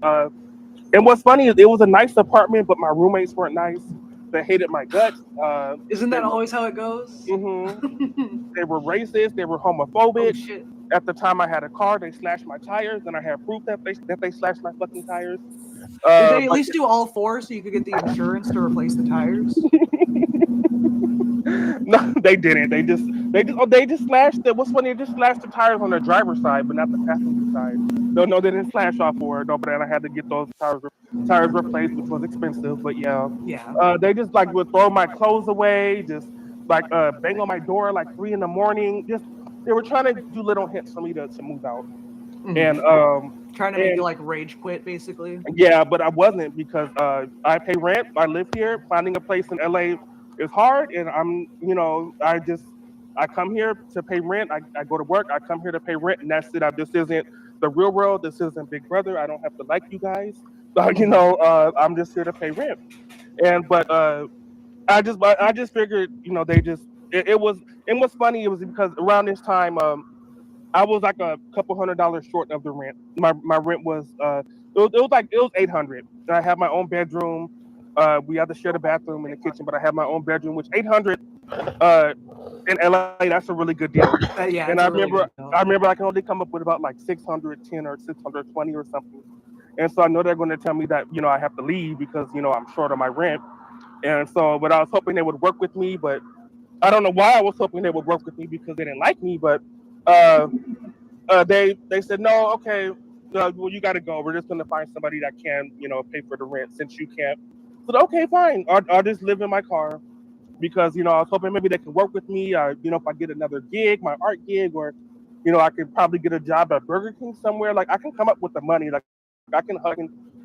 uh, and what's funny is it was a nice apartment, but my roommates weren't nice. They hated my guts. Isn't They that were, always how it goes? they were racist. They were Oh homophobic. shit. At the time, I had a car. They slashed my tires, and I had proof that they slashed my fucking tires. Did they at But least do all four so you could get the insurance to replace the tires? no, they didn't. They just slashed the. What's funny? They just slashed the tires on the driver's side, but not the passenger side. No, they didn't slash off for it. No, but then I had to get those tires replaced, which was expensive. But yeah, Yeah. they just like would throw my clothes away, just like bang on my door like 3 in the morning. Just they were trying to do little hints for me to move out, and Trying to make you like rage quit, basically. yeah, but I wasn't because I pay rent. I live here. Finding a place in LA is hard, and I come here to pay rent. I go to work. I come here to pay rent, and that's it. This isn't the real world. This isn't Big Brother. I don't have to like you guys. I'm just here to pay rent. And but I just figured, they just it was. And what's funny, it was because around this time, I was like a couple $100 short of the rent. My rent was it was 800. I have my own bedroom. We had to share the bathroom and the kitchen, but I have my own bedroom, which 800 uh, in LA, that's a really good deal. Yeah, And it's a really good deal. I remember I can only come up with about like 610 or 620 or something. And so I know they're going to tell me that I have to leave because I'm short on my rent. And so, but I was hoping they would work with me, but I don't know why I was hoping they would work with me because they didn't like me, but uh, they said no, okay, well you got to go. We're just going to find somebody that can pay for the rent since you can't. I said okay, fine. I'll just live in my car because I was hoping maybe they could work with me. If I get another gig, my art gig, or I could probably get a job at Burger King somewhere. Like I can come up with the money. Like I can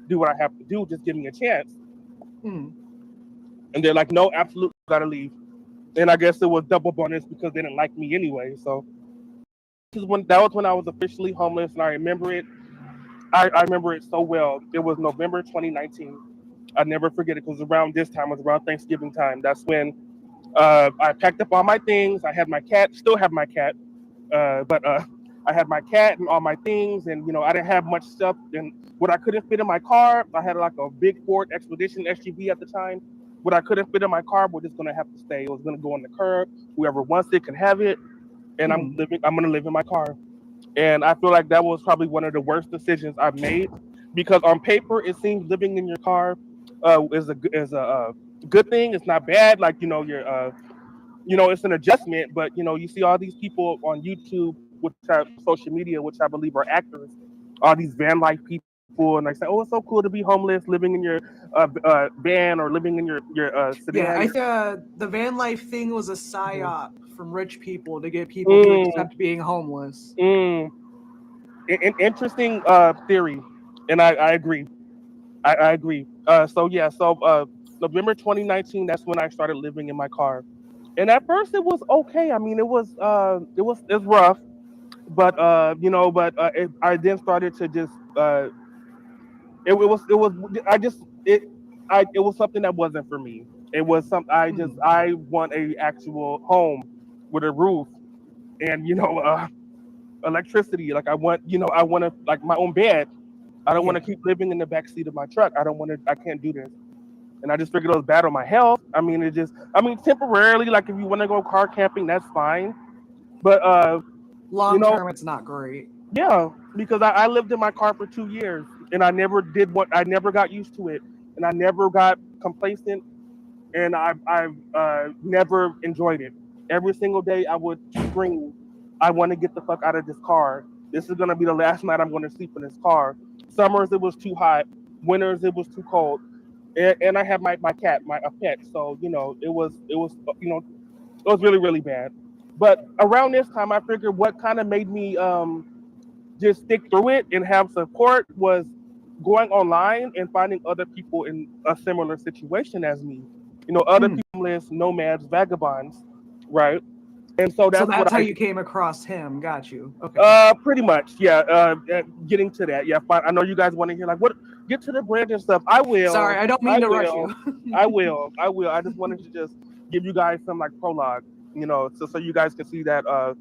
do what I have to do. Just give me a chance. Mm. And they're like, no, absolutely, gotta leave. And I guess it was double bonus because they didn't like me anyway. So that was when I was officially homeless, and I remember it. I remember it so well. It was November 2019. I never forget it because around this time, it was around Thanksgiving time. That's when I packed up all my things. I had my cat, still have my cat, but I had my cat and all my things, and I didn't have much stuff. And what I couldn't fit in my car, I had like a big Ford Expedition SUV at the time. What I couldn't fit in my car was just gonna have to stay. It was gonna go on the curb. Whoever wants it can have it, and I'm gonna live in my car. And I feel like that was probably one of the worst decisions I've made because on paper it seems living in your car is a good thing. It's not bad. Like you're it's an adjustment. But you see all these people on YouTube, which are social media, which I believe are actors, all these van life people, and they say, "Oh, it's so cool to be homeless, living in your van or living in your sedan." Yeah, I think the van life thing was a psyop from rich people to get people to Mm, accept being homeless. an interesting theory, and I agree. I agree. So yeah, November 2019, that's when I started living in my car, and at first it was okay. I mean, it was rough, but I then started to just it was I just it was something that wasn't for me. It was some I want a actual home with a roof and electricity. Like I want to like my own bed. I don't want to keep living in the back seat of my truck. I can't do this. And I just figured it was bad on my health. Temporarily, like if you want to go car camping, that's fine. But Long term, it's not great. yeah, because I lived in my car for 2 years and I never got used to it and I never got complacent and I've never enjoyed it. Every single day I would scream, I want to get the fuck out of this car. This is gonna be the last night I'm gonna sleep in this car. Summers it was too hot, winters it was too cold, and I have my cat, a pet. So it was really really bad. But around this time, I figured what kind of made me just stick through it and have support was going online and finding other people in a similar situation as me. Other people, homeless, nomads, vagabonds, right? And so So that's what that's how you came across him. Got you. Okay. pretty much, yeah. Getting to that, yeah. Fine. I know you guys want to hear like what get to the brand and stuff. I will. Sorry, I don't mean to rush you. I will. I will. I just wanted to just give you guys some like prologue, so you guys can see that how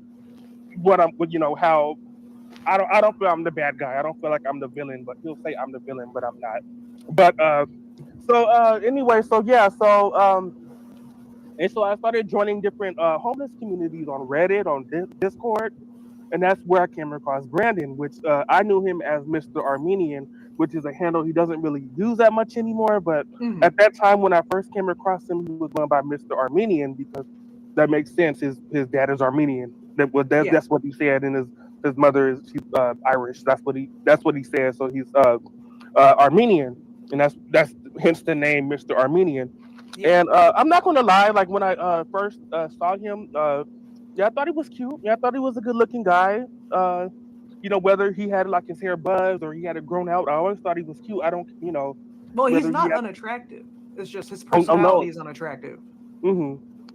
I don't feel I'm the bad guy. I don't feel like I'm the villain, but he'll say I'm the villain, but I'm not. But anyway, so yeah, and so I started joining different homeless communities on Reddit, on Discord, and that's where I came across Brandon, which I knew him as Mr. Armenian, which is a handle he doesn't really use that much anymore. But at that time, when I first came across him, he was going by Mr. Armenian because that makes sense. His dad is Armenian. That's what he said, and his mother is she's Irish. That's what he said. So he's Armenian, and that's hence the name Mr. Armenian. And I'm not gonna lie, like when I first saw him, yeah, I thought he was cute. Yeah, I thought he was a good-looking guy. Whether he had like his hair buzzed or he had it grown out, I always thought he was cute. I don't, Well, he's whether not unattractive. It's just his personality is unattractive.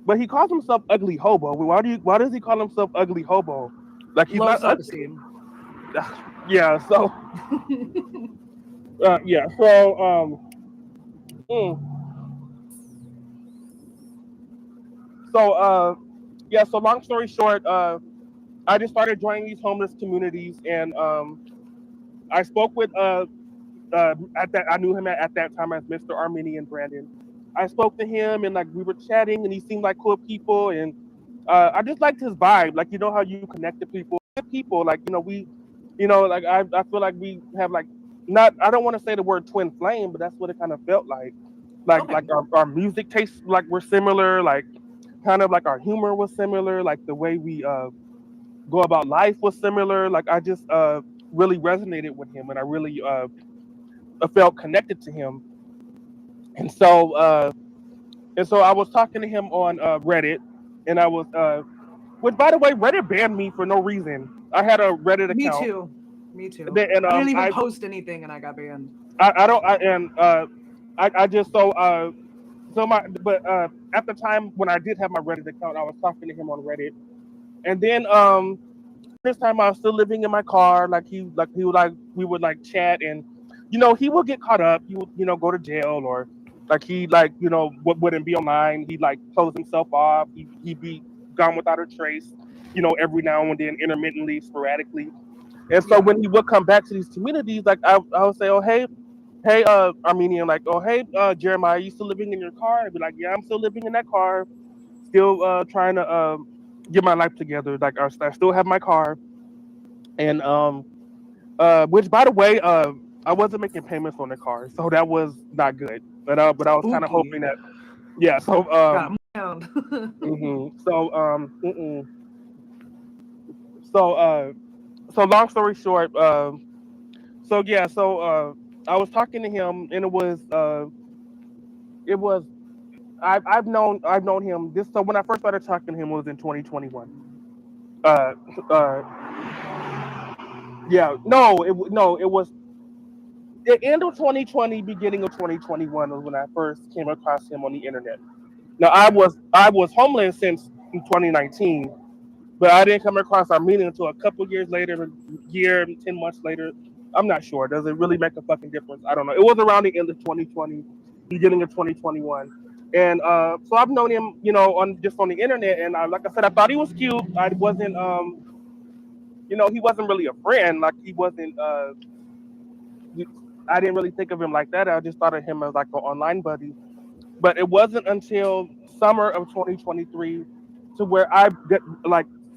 But he calls himself Ugly Hobo. Why does he call himself Ugly Hobo? Like he's Low not self-esteem. Yeah. So. Yeah. So. Yeah. So long story short, I just started joining these homeless communities, and I spoke with at that I knew him at that time as Mr. Armenian Brandon. I spoke to him, and like we were chatting, and he seemed like cool people, and I just liked his vibe. Like how you connect to people, good people. Like we, like I feel like we have like not I don't want to say the word twin flame, but that's what it kind of felt like. Like our music tastes like we're similar, like kind of like our humor was similar, like the way we go about life was similar. Like I just really resonated with him, and I really felt connected to him. And so I was talking to him on Reddit, and I was which by the way, Reddit banned me for no reason. I had a Reddit account. Me too. And I didn't even post anything, and I got banned. I just at the time when I did have my Reddit account, I was talking to him on Reddit, and then this time I was still living in my car. We would like chat, and he would get caught up. He would go to jail, or like he wouldn't be online. He'd like close himself off. He'd be gone without a trace. Every now and then, intermittently, sporadically. And so when he would come back to these communities, like I would say, oh hey, Armenian, like, oh hey, Jeremiah, are you still living in your car? I'd be like, yeah, I'm still living in that car, still trying to get my life together. Like I still have my car, and which by the way, I wasn't making payments on the car, so that was not good. But I was kind of hoping that, yeah. So so long story short, I was talking to him, and it was I've known him this. So when I first started talking to him, it was in 2021. Yeah, no, it was the end of 2020, beginning of 2021 was when I first came across him on the internet. Now I was homeless since 2019, but I didn't come across Armenia until a couple years later, a year, 10 months later. I'm not sure. Does it really make a fucking difference? I don't know. It was around the end of 2020, beginning of 2021. And so I've known him, on the internet. And like I said, I thought he was cute. I wasn't, he wasn't really a friend. Like he wasn't, I didn't really think of him like that. I just thought of him as like an online buddy. But it wasn't until summer of 2023 to where I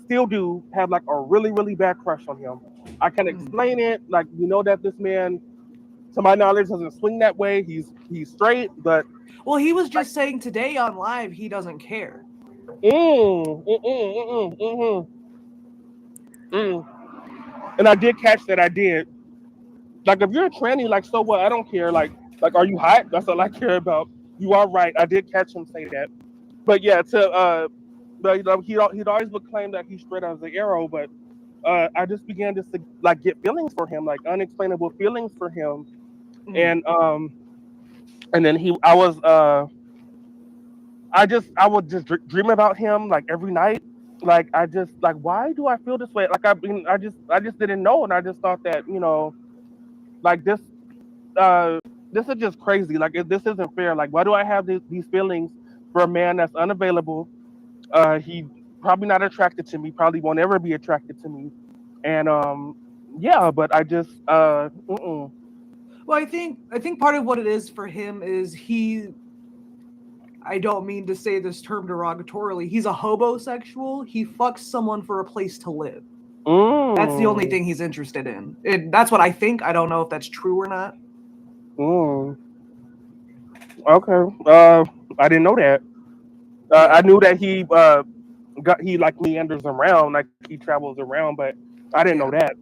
still do have like a really, really bad crush on him. I can explain it. Like, that this man, to my knowledge, doesn't swing that way. He's straight, but well, he was just saying today on live he doesn't care. And I did catch that. I did. Like, if you're a tranny, like, so what? I don't care. Like, are you hot? That's all I care about. You are right. I did catch him say that. But yeah, but he'd always would claim that he's straight as an arrow. But I just began to like get feelings for him, like unexplainable feelings for him. and then I would just dream about him like every night. Like I just like, why do I feel this way? Like I just didn't know, and I just thought that like uh this is just crazy. Like this isn't fair. Like why do I have these feelings for a man that's unavailable? He probably not attracted to me. Probably won't ever be attracted to me. And yeah, but I just mm-mm. Well, I think part of what it is for him is I don't mean to say this term derogatorily. He's a hobosexual. He fucks someone for a place to live. That's the only Mm, thing he's interested in. That's what I think. I don't know if that's true or not. mm. Okay. I didn't know that. I Yeah. knew that he like meanders around, like he travels around, but I didn't know Yeah. that.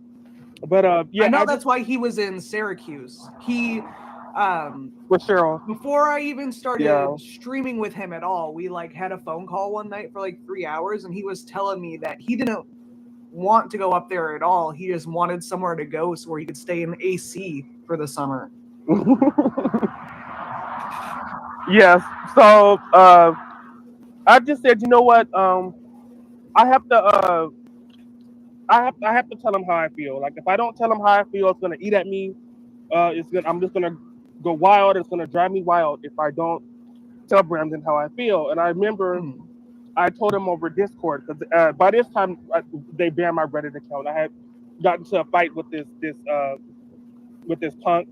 But I yeah, know I that's just why he was in Syracuse. with Cheryl. Before I even Yeah. started streaming with him at all, we like had a phone call one night for like 3 hours, and he was telling me that he didn't want to go up there at all. He just wanted somewhere to go so where he could stay in AC for the summer. Yes. So I just said, you know what? I have to I have to tell him how I feel. Like if I don't tell him how I feel, it's gonna eat at me. I'm just gonna go wild. It's gonna drive me wild if I don't tell Brandon how I feel. And I remember Mm. I told him over Discord because by this time they banned my Reddit account. I had gotten into a fight with this punk,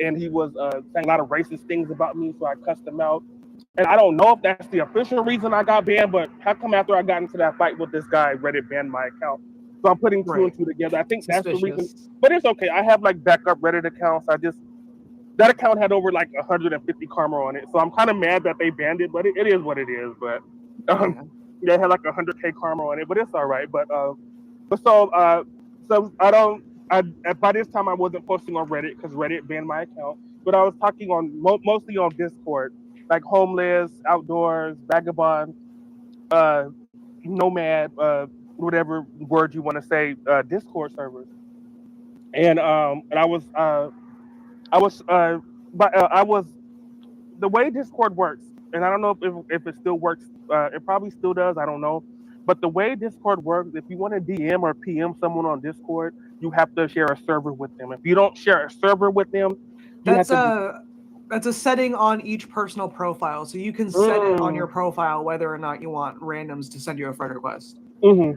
and he was saying a lot of racist things about me, so I cussed him out. And I don't know if that's the official reason I got banned, but how come after I got into that fight with this guy, Reddit banned my account? So I'm putting two and Right. two together. I think that's the reason, Suspicious. but it's okay. I have like backup Reddit accounts. That account had over like 150 karma on it, so I'm kind of mad that they banned it, but it is what it is. But um, Yeah. yeah, it had like 100K karma on it, but it's all right. But so I don't. By this time I wasn't posting on Reddit because Reddit banned my account, but I was talking on mostly on Discord, like homeless, outdoors, vagabond, uh, nomad, whatever word you want to say, Discord servers, and I was but I was the way Discord works, and I don't know if it still works. It probably still does. I don't know. But the way Discord works, if you want to DM or PM someone on Discord, you have to share a server with them. If you don't share a server with them, you have That's to. a that's a setting on each personal profile, so you can set it on your Mm, profile whether or not you want randoms to send you a friend request. hmm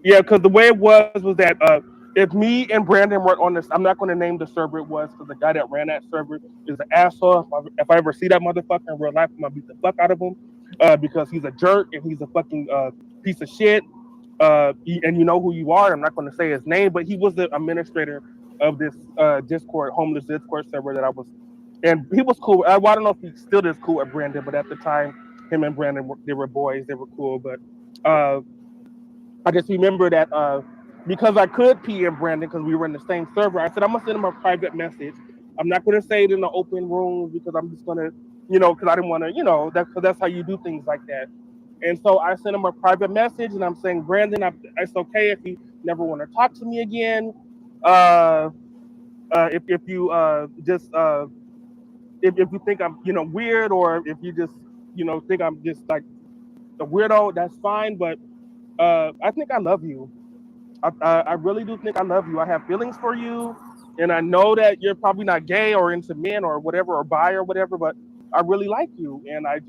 Yeah, because the way it was that if me and Brandon were on this, I'm not going to name the server it was because the guy that ran that server is an asshole. If I ever see that motherfucker in real life, I'm gonna beat the fuck out of him because he's a jerk and he's a fucking piece of shit. And you know who you are. I'm not going to say his name, but he was the administrator of this Discord, homeless Discord server that I was, and he was cool. Well, I don't know if he still is cool with Brandon, but at the time, him and Brandon they were boys. They were cool, but. Uh, I just remember that because I could PM Brandon because we were in the same server. I said I'm gonna send him a private message. I'm not gonna say it in the open rooms because I'm just gonna, because I didn't want to, because that's how you do things like that. And so I sent him a private message, and I'm saying, Brandon, it's okay if you never want to talk to me again. Uh, if you just if you think I'm weird, or if you just think I'm just like a weirdo, that's fine. But I think I love you. I really do think I love you. I have feelings for you, and I know that you're probably not gay or into men or whatever or bi or whatever, but I really like you, and I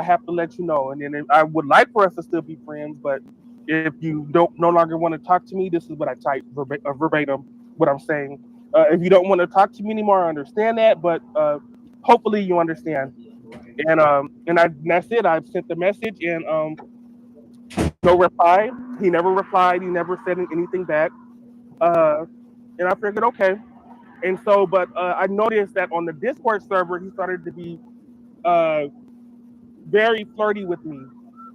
have to let you know. And then I would like for us to still be friends, but if you don't no longer want to talk to me, this is what I type verbatim what I'm saying. If you don't want to talk to me anymore, I understand that, but hopefully you understand. And that's it. I've sent the message, and no reply. He never replied. He never said anything back. Uh, and I figured, okay. And so, but I noticed that on the Discord server, he started to be uh, very flirty with me,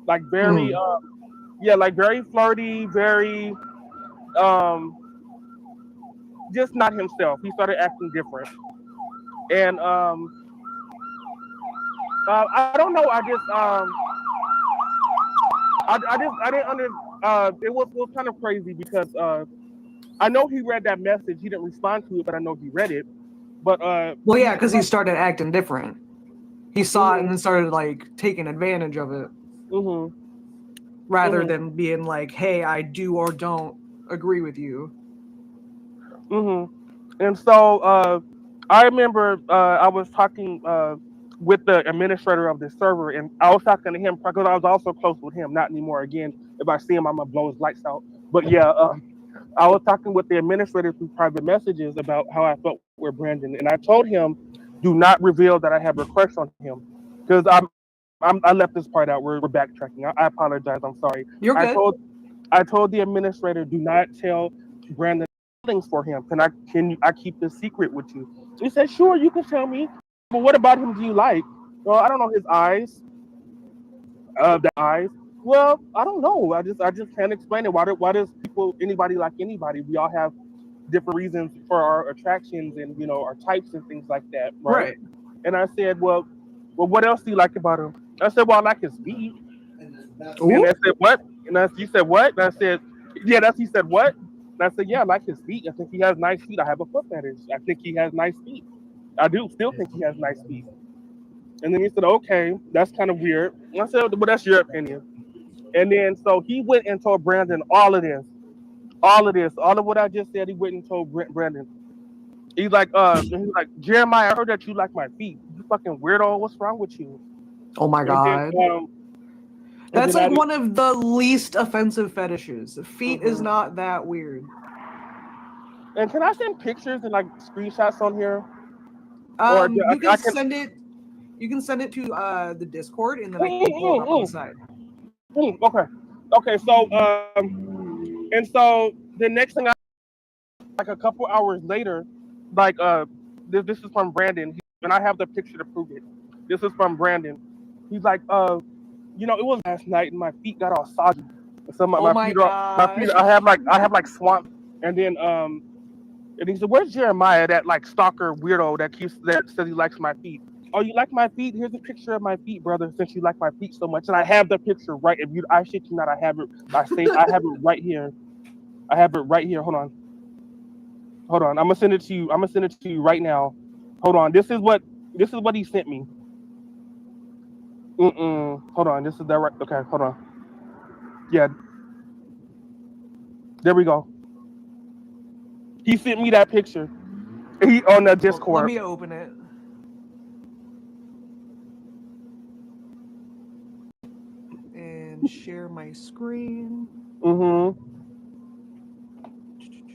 like very, Mm. yeah, like very flirty, very, um, just not himself. He started acting different, and I don't know. I didn't under. It was kind of crazy because I know he read that message. He didn't respond to it, but I know he read it. But Well, yeah, because he started acting different. He saw it and Mhm. then started like taking advantage of it Mhm. rather Mhm. than being like, "Hey, I do or don't agree with you." Mhm. And so I remember I was talking with the administrator of the server, and I was talking to him because I was also close with him. Not anymore. Again, if I see him, I'm gonna blow his lights out. But yeah, I was talking with the administrator through private messages about how I felt with Brandon, and I told him, "Do not reveal that I have a crush on him," because I left this part out. We're backtracking. I apologize. I'm sorry. You're I good. told I told the administrator, "Do not tell Brandon feelings for him. I keep this secret with you?" He said, "Sure, you can tell me. But what about him do you like?" Well, I don't know his eyes. The eyes. Well, I don't know. I just can't explain it. Why does anybody like anybody? We all have different reasons for our attractions and our types and things like that, right? Right. And I said, well, what else do you like about him? I said, well, I like his feet. And Ooh. I said, what? You said what? And I said, yeah, he said what? And I said, yeah, I like his feet. I think he has nice feet. I have a foot fetish. I think he has nice feet. I do still think he has nice feet. And then he said, okay, that's kind of weird. And I said, well, that's your opinion. And then so he went and told Brandon all of what I just said. He went and told Brandon. He's like, Jeremiah, I heard that you like my feet. You fucking weirdo. What's wrong with you? Oh my And then, god. and That's then like I, one of the least offensive fetishes. Feet is mhm. not that weird. And can I send pictures and like screenshots on here? Or You can I can. send it. You can send it to the Discord, and then I Mm, can pull it mm, up on the mm, side. Okay. Okay. So and so the next thing like a couple hours later, like this is from Brandon, and I have the picture to prove it. This is from Brandon. He's like, it was last night, and my feet got all soggy. So Oh my my feet are my god. feet. I have like swamp. And then and he said, "Where's Jeremiah, that like stalker weirdo that says he likes my feet? Oh, you like my feet? Here's a picture of my feet, brother. Since you like my feet so much, and I have the picture right. If you, I shit you not, I have it. I have it right here. I have it right here. Hold on. I'm gonna send it to you. I'm gonna send it to you right now. Hold on. This is what he sent me. Hold on. This is that right? Okay. Hold on. Yeah. There we go. He sent me that picture. He on the Well, let Discord. me open it. And share my screen. Mm-hmm.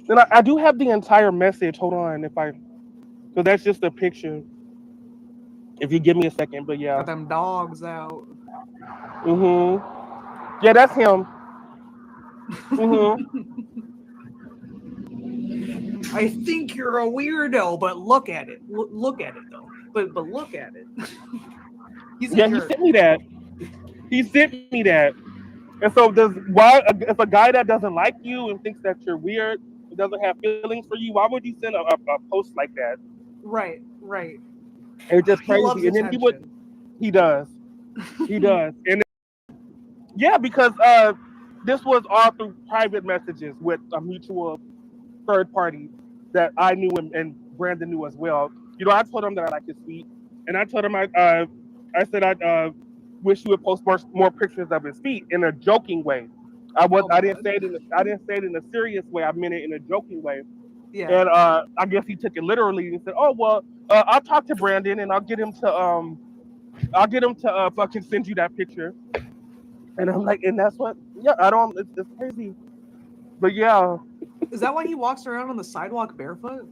Then I do have the entire message. Hold on, because that's just a picture. If you give me a second, but yeah. Got them dogs out. Mm-hmm. Yeah, that's him. Mm-hmm. I think you're a weirdo, but look at it. Look at it though. But look at it. He's a Yeah, he jerk. sent me that. He sent me that. And so if a guy that doesn't like you and thinks that you're weird, doesn't have feelings for you, why would you send a post like that? Right, right. It's just He loves crazy. And then attention. he does. He does. And yeah, because this was all through private messages with a mutual third party that I knew and Brandon knew as well. I told him that I like his feet, and I told him I said I wish he would post more pictures of his feet in a joking way. Oh my I didn't god. say it in a serious way. I meant it in a joking way. Yeah. And I guess he took it literally and said, "Oh well, I'll talk to Brandon and I'll get him to fucking send you that picture." And I'm like, and that's what, yeah, I don't, it's crazy, but yeah, Is that why he walks around on the sidewalk barefoot?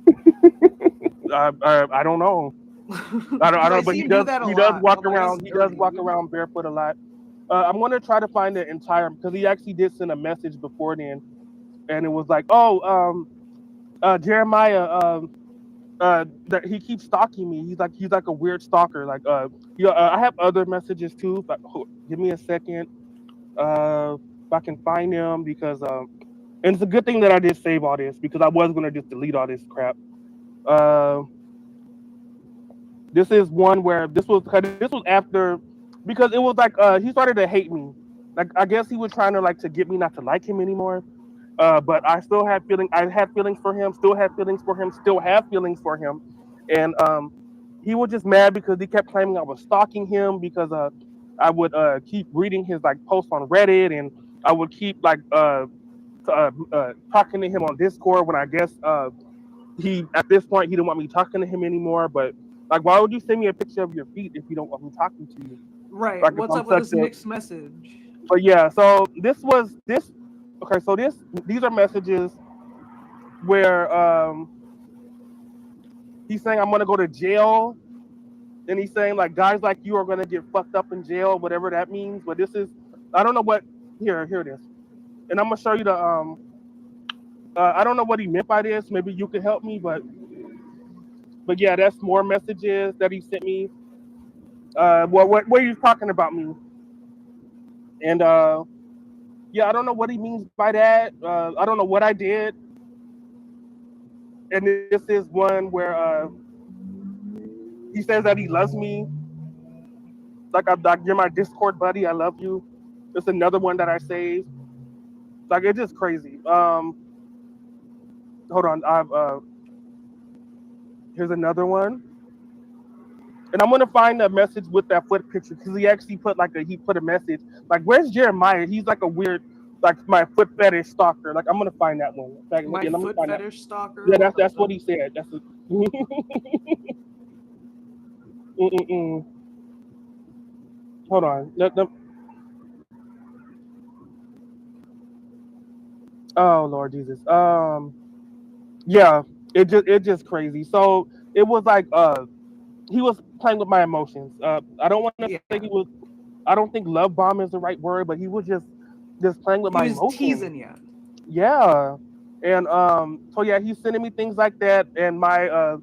I don't know. I Because I don't. But see him do that a lot. I'm like, that's He does dirty. walk around barefoot a lot. I'm gonna try to find the entire because he actually did send a message before then, and it was like, oh, Jeremiah, that he keeps stalking me. He's like a weird stalker. Like, yeah, I have other messages too. But give me a second, if I can find them because and it's a good thing that I did save all this because I was gonna just delete all this crap. Uh, this is one where this was after because it was like he started to hate me. Like I guess he was trying to like to get me not to like him anymore. But I still had feeling. I had feelings for him. Still had feelings for him. Still have feelings for him. and he was just mad because he kept claiming I was stalking him because I would keep reading his like posts on Reddit, and I would keep like talking to him on Discord when I guess he at this point he didn't want me talking to him anymore. But like, why would you send me a picture of your feet if you don't want me talking to you? Right. Like, if What's I'm up with such this a mixed message? but yeah, so this was this okay, so these are messages where he's saying I'm gonna go to jail, and he's saying like guys like you are gonna get fucked up in jail, whatever that means. But this is I don't know what here it is. And I'm gonna show you the I don't know what he meant by this. Maybe you could help me, but yeah, that's more messages that he sent me. What he's talking about me. And yeah, I don't know what he means by that. I don't know what I did. And this is one where he says that he loves me. Like you're my Discord buddy. I love you. It's another one that I saved. Like it's just crazy. Hold on. I've Here's another one. And I'm gonna find a message with that foot picture because he actually put he put a message like, "Where's Jeremiah? He's like a weird like my foot fetish stalker." Like I'm gonna find that one. In fact, My yeah, let me foot find that. fetish stalker. Yeah, What the that's fuck? what he said. That's a, Mm-mm-mm. Hold on. Oh Lord Jesus. Yeah, it just crazy. So it was like he was playing with my emotions. I don't want to say Yeah. I don't think love bomb is the right word, but he was just playing with He my was emotions. teasing you. Yeah. And so yeah, he's sending me things like that, and my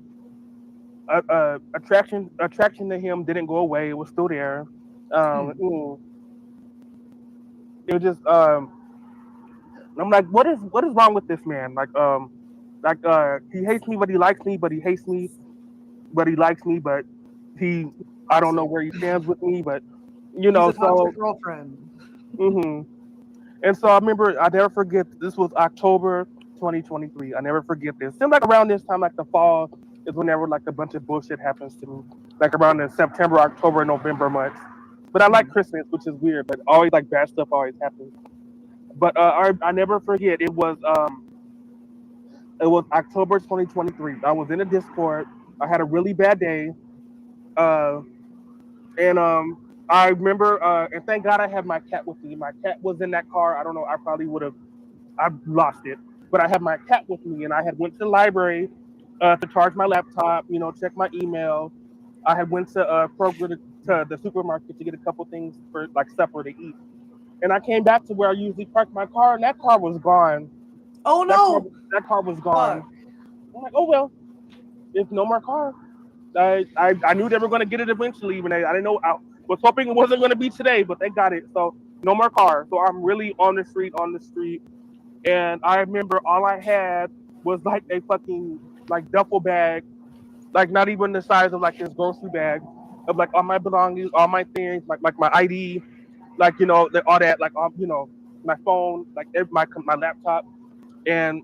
attraction to him didn't go away. It was still there. Hmm. It was just I'm like, what is wrong with this man? He hates me, but he likes me, but he hates me, but he likes me, but he I don't know Toxic. where he stands with me, but He's a so toxic girlfriend. hmm and so I remember I never forget this was October 2023. I never forget this. Seemed like around this time, like the fall, is whenever like a bunch of bullshit happens to me. Like around the September, October, November months. But I like Hmm. Christmas, which is weird, but always like bad stuff always happens. But I never forget it was October 2023. I was in a Discord. I had a really bad day. Uh, and I remember, and thank God I had my cat with me. My cat was in that car. I don't know. I probably would have I lost it. But I had my cat with me, and I had went to the library to charge my laptop. Check my email. I had went to Kroger to the supermarket to get a couple things for like supper to eat. And I came back to where I usually park my car, and that car was gone. Oh That car, no! that car was Fuck. gone. I'm like, oh well, it's no more car. I knew they were going to get it eventually, even I didn't know. I was hoping it wasn't going to be today, but they got it. So no more car. So I'm really on the street. And I remember all I had was like a fucking like duffel bag, like not even the size of like this grocery bag, of like all my belongings, all my things, like my ID, like all that, like my phone, like my laptop, and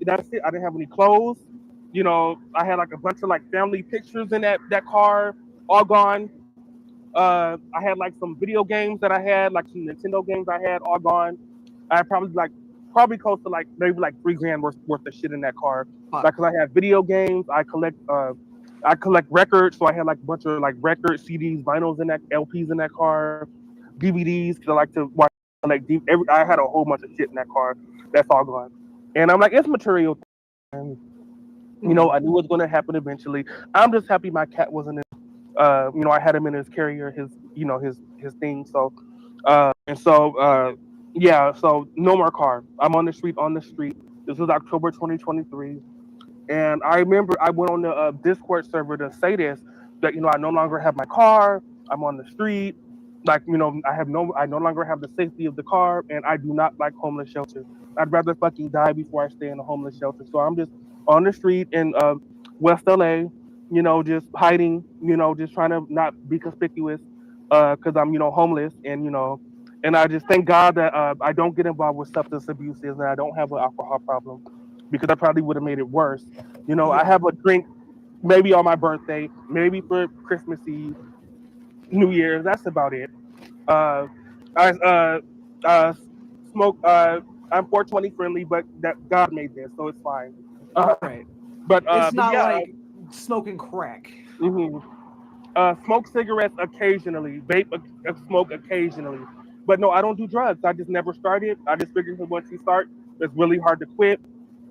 that's it. I didn't have any clothes. I had like a bunch of like family pictures in that car, all gone. I had like some video games that I had, like some Nintendo games I had, all gone. I had probably close to like maybe like 3 grand worth of shit in that car. Fuck. Like, 'cause I have video games. I collect records, so I had like a bunch of like records, CDs, vinyls in that, LPs in that car, DVDs, because I like to watch like I had a whole bunch of shit in that car. That's all gone. And I'm like, it's material. And, Hmm. I knew it was going to happen eventually. I'm just happy my cat wasn't in. I had him in his carrier, his thing. So, yeah. So no more car. I'm on the street. On the street. This was October 2023, and I remember I went on the Discord server to say this, that I no longer have my car. I'm on the street. Like I no longer have the safety of the car, and I do not like homeless shelters. I'd rather fucking die before I stay in a homeless shelter. So I'm just on the street in West LA, just hiding, just trying to not be conspicuous, because I'm homeless, and I just thank God that I don't get involved with substance abuses, and I don't have an alcohol problem, because I probably would have made it worse. I Yeah. have a drink maybe on my birthday, maybe for Christmas Eve, New Year's. That's about it. Uh, I uh, smoke. I'm 420 friendly, but that God made this, so it's fine. Uh, Right. It's but not yeah. like smoking crack. Mhm. Smoke cigarettes occasionally, vape, smoke occasionally. But no, I don't do drugs. I just never started. I just figured that once you start, it's really hard to quit.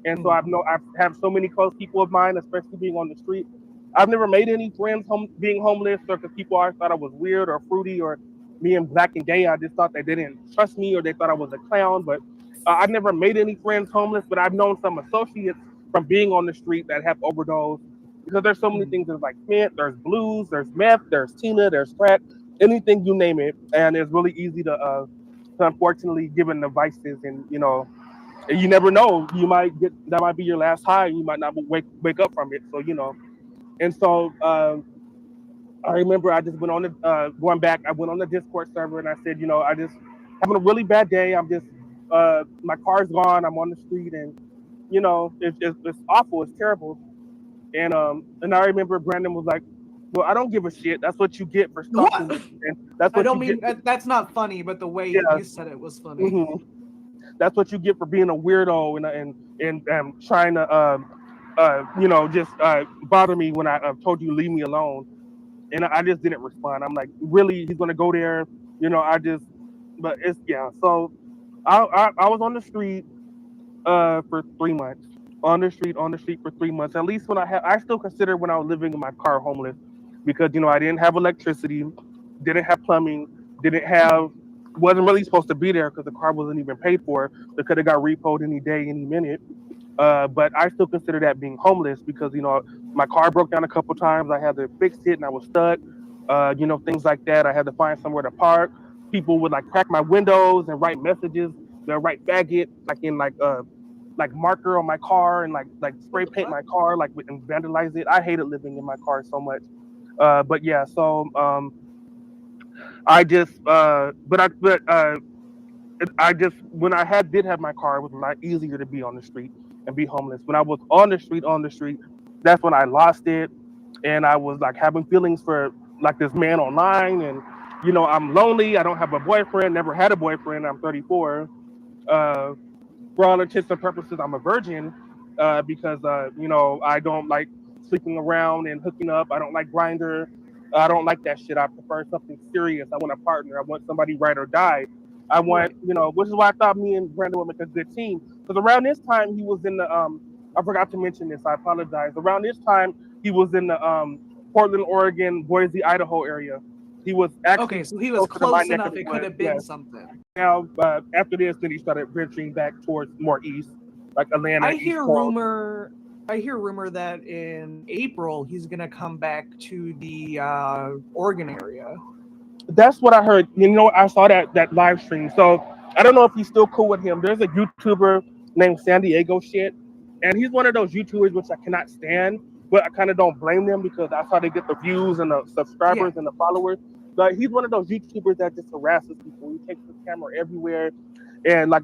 And so Mm. I have so many close people of mine, especially being on the street. I've never made any friends being homeless, or because people always thought I was weird or fruity or being black and gay. I just thought they didn't trust me or they thought I was a clown. But I've never made any friends homeless. But I've known some associates from being on the street that have overdosed because there's so many Mm. things. There's like mint, there's blues, there's meth, there's tina, there's crack, anything you name it, and it's really easy to unfortunately given the vices and you never know. You might get that might be your last high. And you might not wake up from it. So and so I remember I just went on the going back. I went on the Discord server and I said, I just having a really bad day. I'm just my car's gone. I'm on the street and it's awful. It's terrible. And I remember Brandon was like, "Well, I don't give a shit. That's what you get for stalking What? me, and that's I what don't you get. mean that's not funny, but the way Yeah, you said it was funny. hmm that's what you get for being a weirdo and trying to just bother me when I told you leave me alone." And I just didn't respond. I'm like, really? He's gonna go there? I just, but it's yeah. So I was on the street for 3 months. On the street for 3 months. At least I still consider when I was living in my car homeless because I didn't have electricity, didn't have plumbing, didn't have wasn't really supposed to be there because the car wasn't even paid for. It could have got repoed any day, any minute. But I still consider that being homeless because my car broke down a couple times. I had to fix it and I was stuck. Things like that. I had to find somewhere to park. People would like crack my windows and write messages. They'll write faggot like in like marker on my car and like What spray the paint fuck? my car like and vandalize it. I hated living in my car so much. But yeah, so I just but I just when I did have my car, it was a lot easier to be on the street and be homeless. When I was on the street, that's when I lost it, and I was like having feelings for like this man online, and I'm lonely. I don't have a boyfriend. Never had a boyfriend. I'm 34. Uh, for all intents and purposes, I'm a virgin because I don't like sleeping around and hooking up. I don't like grinder. I don't like that shit. I prefer something serious. I want a partner. I want somebody ride or die. I want Right. which is why I thought me and Brandon would make a good team. Because around this time he was in the I forgot to mention this. I apologize. Around this time he was in the Portland, Oregon, Boise, Idaho area. He was Okay, actually so he was closer to my close neck of enough the it could woods. have been Yes. something. Now after this, then he started venturing back towards more east, like Atlanta, I East hear Coast. rumor I hear rumor that in April he's gonna come back to the Oregon area. That's what I heard. I saw that live stream. So I don't know if he's still cool with him. There's a YouTuber named San Diego shit, and he's one of those YouTubers which I cannot stand, but I kind of don't blame them because that's how they get the views and the Yeah. subscribers and the followers. But he's one of those YouTubers that just harasses people. He takes his camera everywhere, and like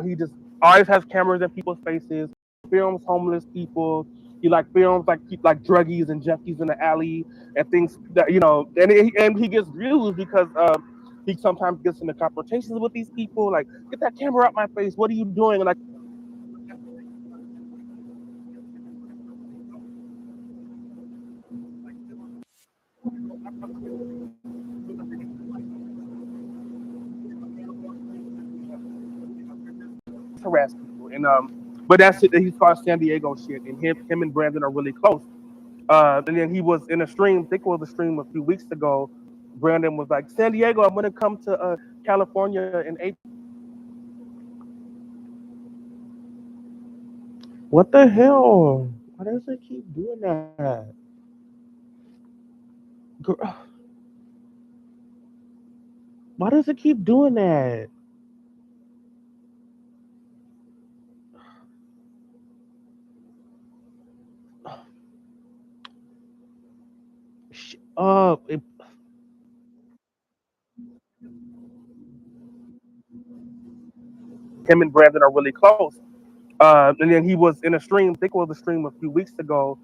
he just always has cameras in people's faces. Films homeless people. He like films like people like druggies and junkies in the alley and things that and he gets views because he sometimes gets into confrontations with these people like get that camera out my face, what are you doing, and like harass people but that's it. He's called San Diego shit, and him and Brandon are really close. And then he was in a stream, I think it was a stream a few weeks ago. Brandon was like, San Diego, I'm gonna come to California in April. What the hell? Why does it keep doing that? Why does it keep doing that? It, him and Brandon are really close. And then he was in a stream, I think it was a stream a few weeks ago.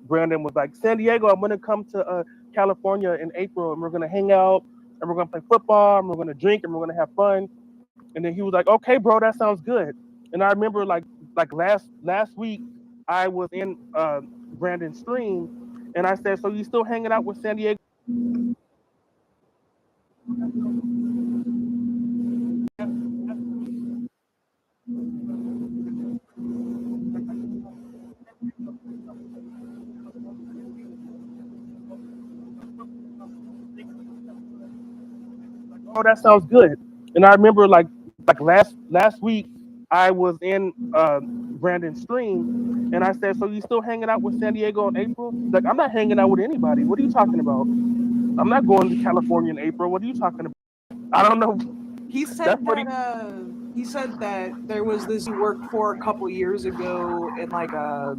Brandon was like, San Diego, I'm gonna come to California in April, and we're gonna hang out, and we're gonna play football, and we're gonna drink, and we're gonna have fun. And then he was like, okay, bro, that sounds good. And I remember like last week, I was in Brandon's stream, and I said, so you still hanging out with San Diego? Oh, that sounds good. And I remember like last week, I was in Brandon's stream, and I said, so you still hanging out with San Diego in April? He's like, I'm not hanging out with anybody. What are you talking about? I'm not going to California in April. What are you talking about? I don't know. He said That's pretty. that there was this he worked for a couple years ago in like a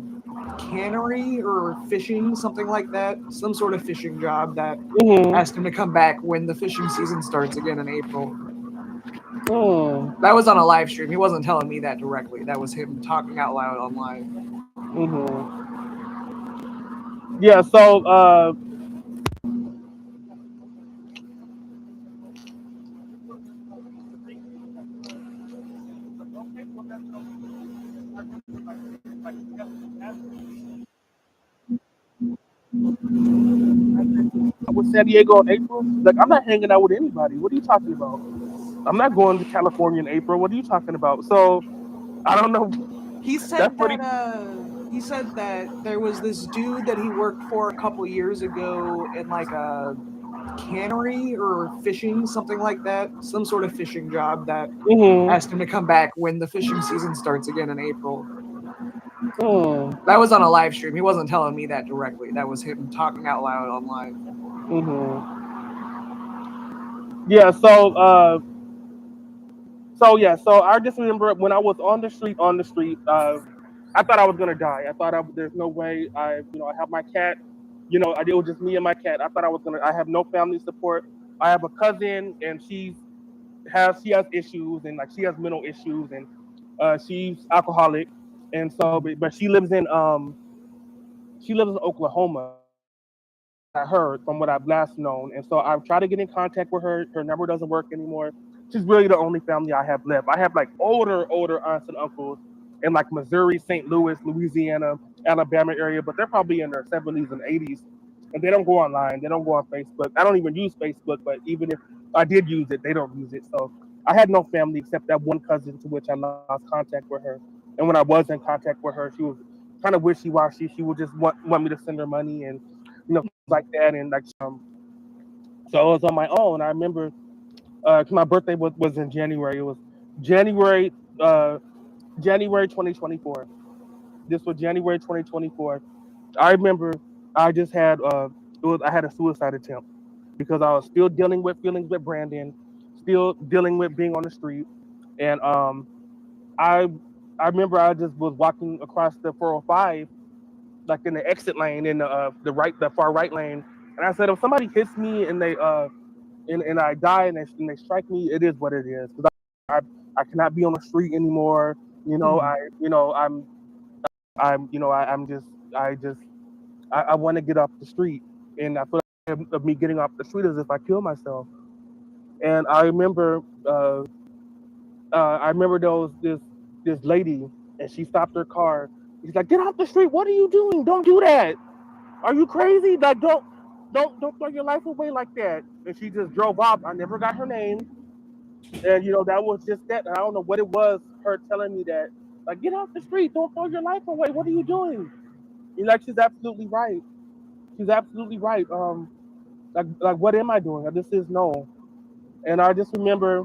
cannery or fishing, something like that, some sort of fishing job that Mhm. asked him to come back when the fishing season starts again in April. Mm. That was on a live stream. He wasn't telling me that directly. That was him talking out loud online. Mhm. Yeah. So. With San Diego in April, like I'm not hanging out with anybody. What are you talking about? I'm not going to California in April. What are you talking about? So I don't know. He That's said pretty. that there was this dude that he worked for a couple years ago in like a cannery or fishing, something like that, some sort of fishing job that Mhm. asked him to come back when the fishing season starts again in April. Mm. That was on a live stream. He wasn't telling me that directly. That was him talking out loud online. Mhm. Yeah. So I just remember when I was on the street. I thought I was gonna die. There's no way. I have my cat. It was just me and my cat. I thought I was gonna. I have no family support. I have a cousin, and she has issues, and like she has mental issues, and she's alcoholic, and so but she lives in Oklahoma. I heard from what I've last known, and so I've tried to get in contact with her. Her number doesn't work anymore. She's really the only family I have left. I have like older aunts and uncles in like Missouri, St. Louis, Louisiana, Alabama area, but they're probably in their 70s and 80s, and they don't go online. They don't go on Facebook. I don't even use Facebook, but even if I did use it, they don't use it. So I had no family except that one cousin to which I lost contact with her. And when I was in contact with her, she was kind of wishy washy. She would just want me to send her money and things like that. And like so I was on my own. I remember 'cause my birthday was in January. It was January uh January 2024. This was January 2024. I remember I just had I had a suicide attempt because I was still dealing with feelings with Brandon, still dealing with being on the street, and I I remember I just was walking across the 405 like in the exit lane in the far right lane, and I said if somebody hits me and and I die and they strike me, it is what it is because I cannot be on the street anymore. You know I you know I'm you know I'm just I want to get off the street, and I feel like of me getting off the street is if I kill myself. And I remember there was this lady, and she stopped her car. She's like, "Get off the street! What are you doing? Don't do that! Are you crazy? Like, don't throw your life away like that." And she just drove off. I never got her name, and that was just that. I don't know what it was. Her telling me that, like, get off the street! Don't throw your life away! What are you doing? Like, she's absolutely right. She's absolutely right. Like what am I doing? This is no. And I just remember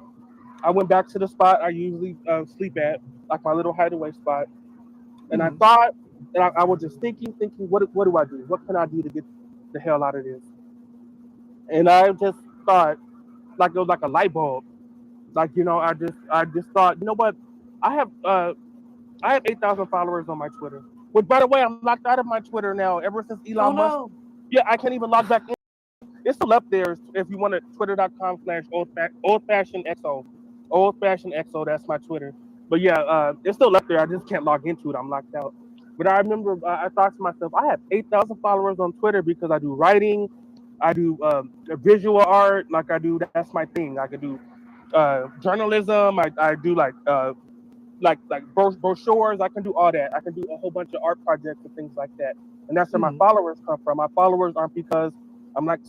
I went back to the spot I usually sleep at, like my little hideaway spot. And I thought, and I was just thinking, what do I do? What can I do to get the hell out of this? And I just thought, like it was like a light bulb. Like I just thought, you know what? I have uh, I have 8,000 followers on my Twitter. Which, by the way, I'm locked out of my Twitter now. Ever since Oh Elon Musk, no. yeah, I can't even log back in. It's still up there if you want to. Twitter.com/old fashioned XO. Old fashioned XO. That's my Twitter. But yeah, it's still up there. I just can't log into it. I'm locked out. But I remember I thought to myself, I have 8,000 followers on Twitter because I do writing, I do visual art, like I do. That's my thing. I can do journalism. I do like brochures. I can do all that. I can do a whole bunch of art projects and things like that. And that's where my followers come from. My followers aren't because I'm like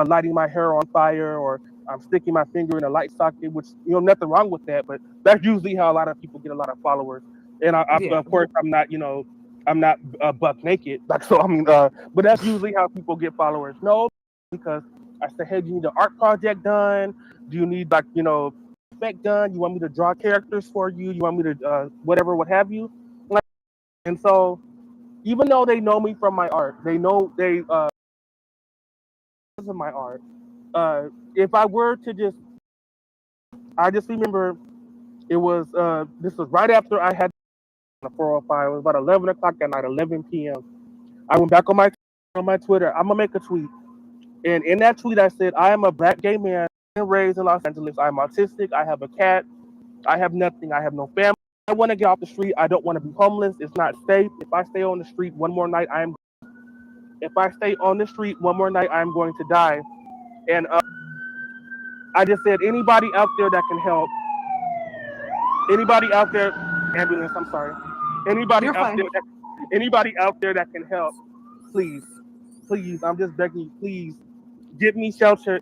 lighting my hair on fire or I'm sticking my finger in a light socket, which nothing wrong with that. But that's usually how a lot of people get a lot of followers. And Yeah. of course I'm not buck naked. Like so I mean but that's usually how people get followers. No, because I said, hey, do you need an art project done? Do you need effect done? You want me to draw characters for you? You want me to whatever, what have you? And so, even though they know me from my art, they know they because of my art. If I were to I just remember it was this was right after I had the 405. It was about 11 o'clock at night, 11 p.m. I went back on my Twitter. I'm gonna make a tweet, and in that tweet I said, I am a black gay man raised in Los Angeles. I'm autistic. I have a cat. I have nothing. I have no family. I want to get off the street. I don't want to be homeless. It's not safe. If I stay on the street one more night, If I stay on the street one more night, I'm going to die. And I just said, anybody out there that can help. Anybody out there, ambulance. I'm sorry. Anybody You're out fine. there anybody out there that can help, please, please. I'm just begging you, please, get me shelter.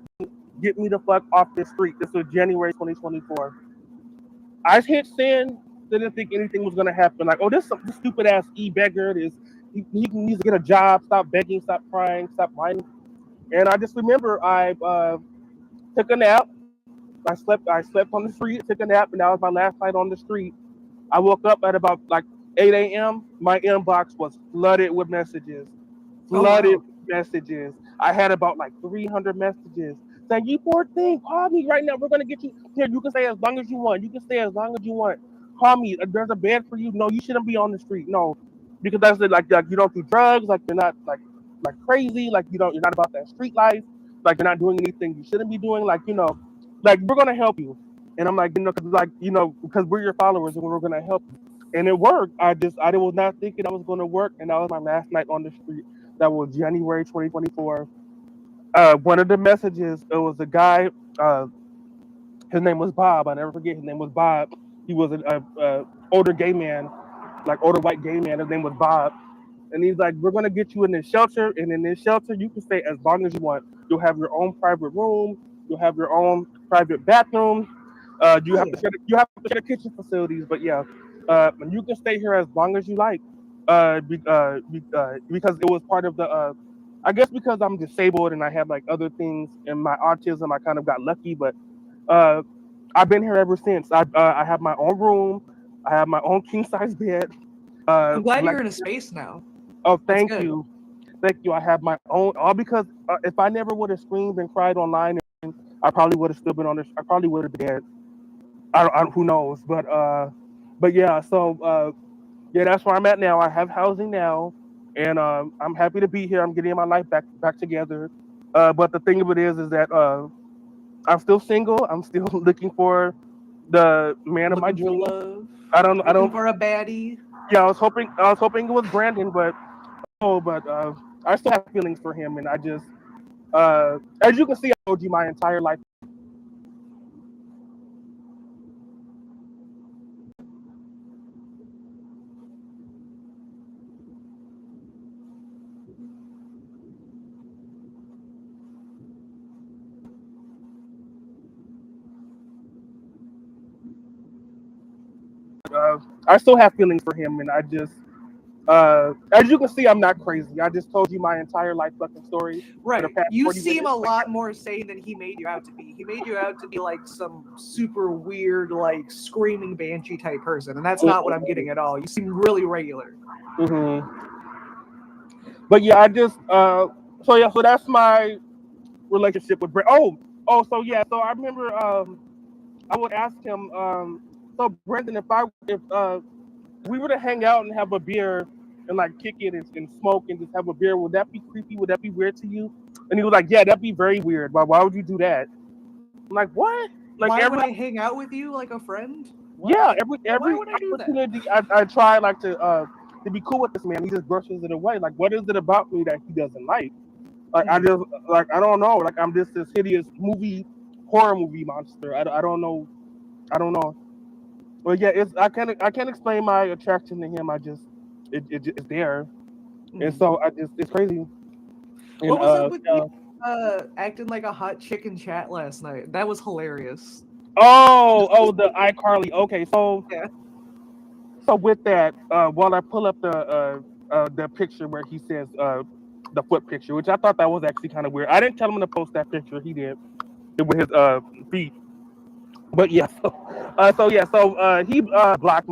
Get me the fuck off this street. This was January 2024. I hit send, didn't think anything was gonna happen. Like, oh, this stupid ass beggar. He needs to get a job. Stop begging. Stop crying. Stop whining. And I just remember I took a nap. I slept on the street. Took a nap, and that was my last night on the street. I woke up at about like 8 a.m. My inbox was flooded with messages. Oh, wow. Flooded messages. I had about like 300 messages saying, "You poor thing, call me right now. We're gonna get you here. You can stay as long as you want. You can stay as long as you want. Call me. There's a bed for you. No, you shouldn't be on the street. No, because that's it. Like you don't do drugs. Like you're not like crazy. Like you're not about that street life. Like you're not doing anything you shouldn't be doing. Like like we're gonna help you." And I'm like, because we're your followers and we're gonna help you. And it worked. I was not thinking I was gonna work, and that was my last night on the street. That was January 2024. One of the messages, it was a guy. His name was Bob. I never forget. His name was Bob. He was an older gay man, like older white gay man. His name was Bob, and he's like, "We're gonna get you in this shelter, and in this shelter, you can stay as long as you want. You'll have your own private room. You'll have your own private bathroom. You have to share kitchen facilities, but yeah, and you can stay here as long as you like. Because it was part of the. I guess because I'm disabled and I have like other things in my autism, I kind of got lucky, but uh, I've been here ever since. I have my own room. I have my own king size bed. I'm glad like, you're in a space now. oh, thank good. you. Thank you. I have my own, all because if I never would have screamed and cried online, I probably would have still been on this. I probably would have been dead. Who knows? But yeah. So yeah, that's where I'm at now. I have housing now, and I'm happy to be here. I'm getting my life back together. But the thing of it is that I'm still single. I'm still looking for the man of my Looking for dreams. love. I Looking don't. for a baddie. Yeah, I was hoping it was Brandon, but I still have feelings for him, and I just, as you can see, I told you my entire life. I still have feelings for him, and I just, as you can see, I'm not crazy. I just told you my entire life fucking story. Right. For the past You 40 seem minutes. a lot more sane than he made you out to be. He made you out to be like some super weird, like screaming banshee type person, and that's not what I'm getting at all. You seem really regular. Mm-hmm. But yeah, I just, so that's my relationship with Brent. So yeah, so I remember, I would ask him, so Brendan, if we were to hang out and have a beer and like kick it and smoke and just have a beer, would that be creepy? Would that be weird to you? And he was like, yeah, that'd be very weird. Why would you do that? I'm like, what? Like why would I hang out with you like a friend? What? Yeah, every Why would I do that? opportunity I try like to to be cool with this man. He just brushes it away. Like, what is it about me that he doesn't like? Like, I just, like, I don't know. Like, I'm just this hideous horror movie monster. I don't know. I don't know. But yeah, I can't explain my attraction to him. It's there, and so it's crazy. And What was up with you acting like a hot chick in chat last night? That was hilarious. the iCarly. Okay, so Yeah. so with that, while I pull up the picture where he says the foot picture, which I thought that was actually kind of weird. I didn't tell him to post that picture. He did it with his feet. But yeah, so he blocked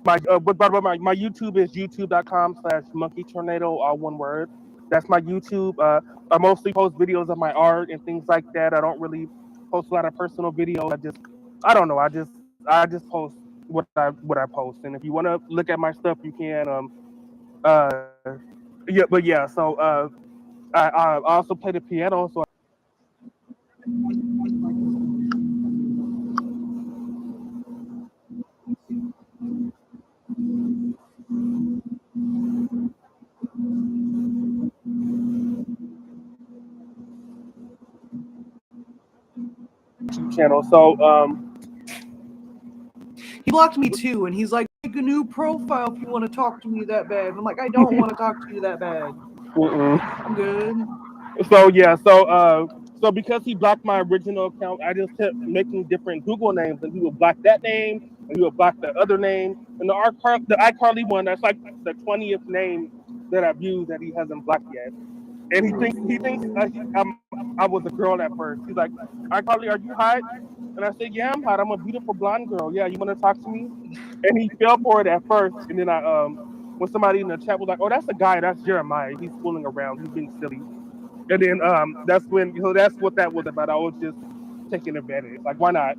but by the way, my YouTube is youtube.com/monkey tornado, all one word. That's my YouTube. I mostly post videos of my art and things like that. I don't really post a lot of personal videos. I don't know. I just post what I post. And if you want to look at my stuff, you can. Uh, yeah, but yeah. So I also play the piano. So YouTube channel. So He blocked me too, and he's like, make a new profile if you want to talk to me that bad. And I'm like, I don't want to talk to you that bad. I'm good. So yeah, so because he blocked my original account, I just kept making different Google names, and he would block that name, and he would block the other name, and the iCarly one. That's like the 20th name that I've used that he hasn't blocked yet. And he thinks I was a girl at first. He's like, iCarly, are you hot? And I said, yeah, I'm hot. I'm a beautiful blonde girl. Yeah, you want to talk to me? And he fell for it at first, and then when somebody in the chat was like, oh, that's a guy. That's Jeremiah. He's fooling around. He's being silly. And then that's what that was about. I was just taking advantage. Like, why not?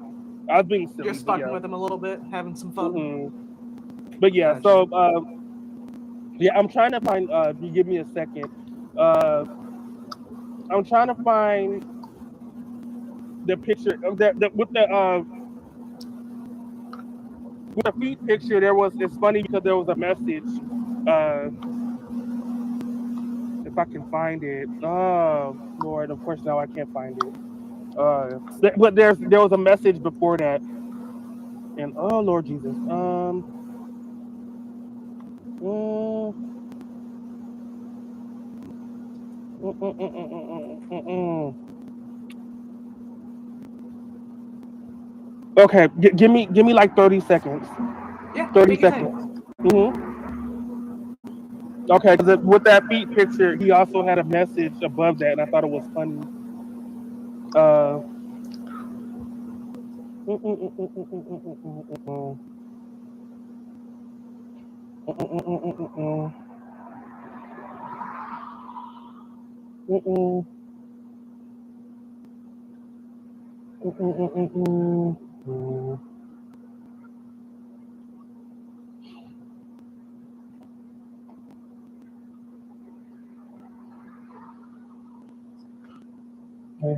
I was being silly. Just fucking with him a little bit, having some fun. Mm-hmm. But yeah, Gotcha. so yeah, I'm trying to find. If you give me a second, I'm trying to find the picture of with the feet picture. It's funny because there was a message. If I can find it. Oh Lord, of course now I can't find it. But there was a message before that, and oh Lord Jesus. Okay, give me like 30 seconds. Yeah, 30 seconds. Okay, because with that feet picture, he also had a message above that, and I thought it was funny. I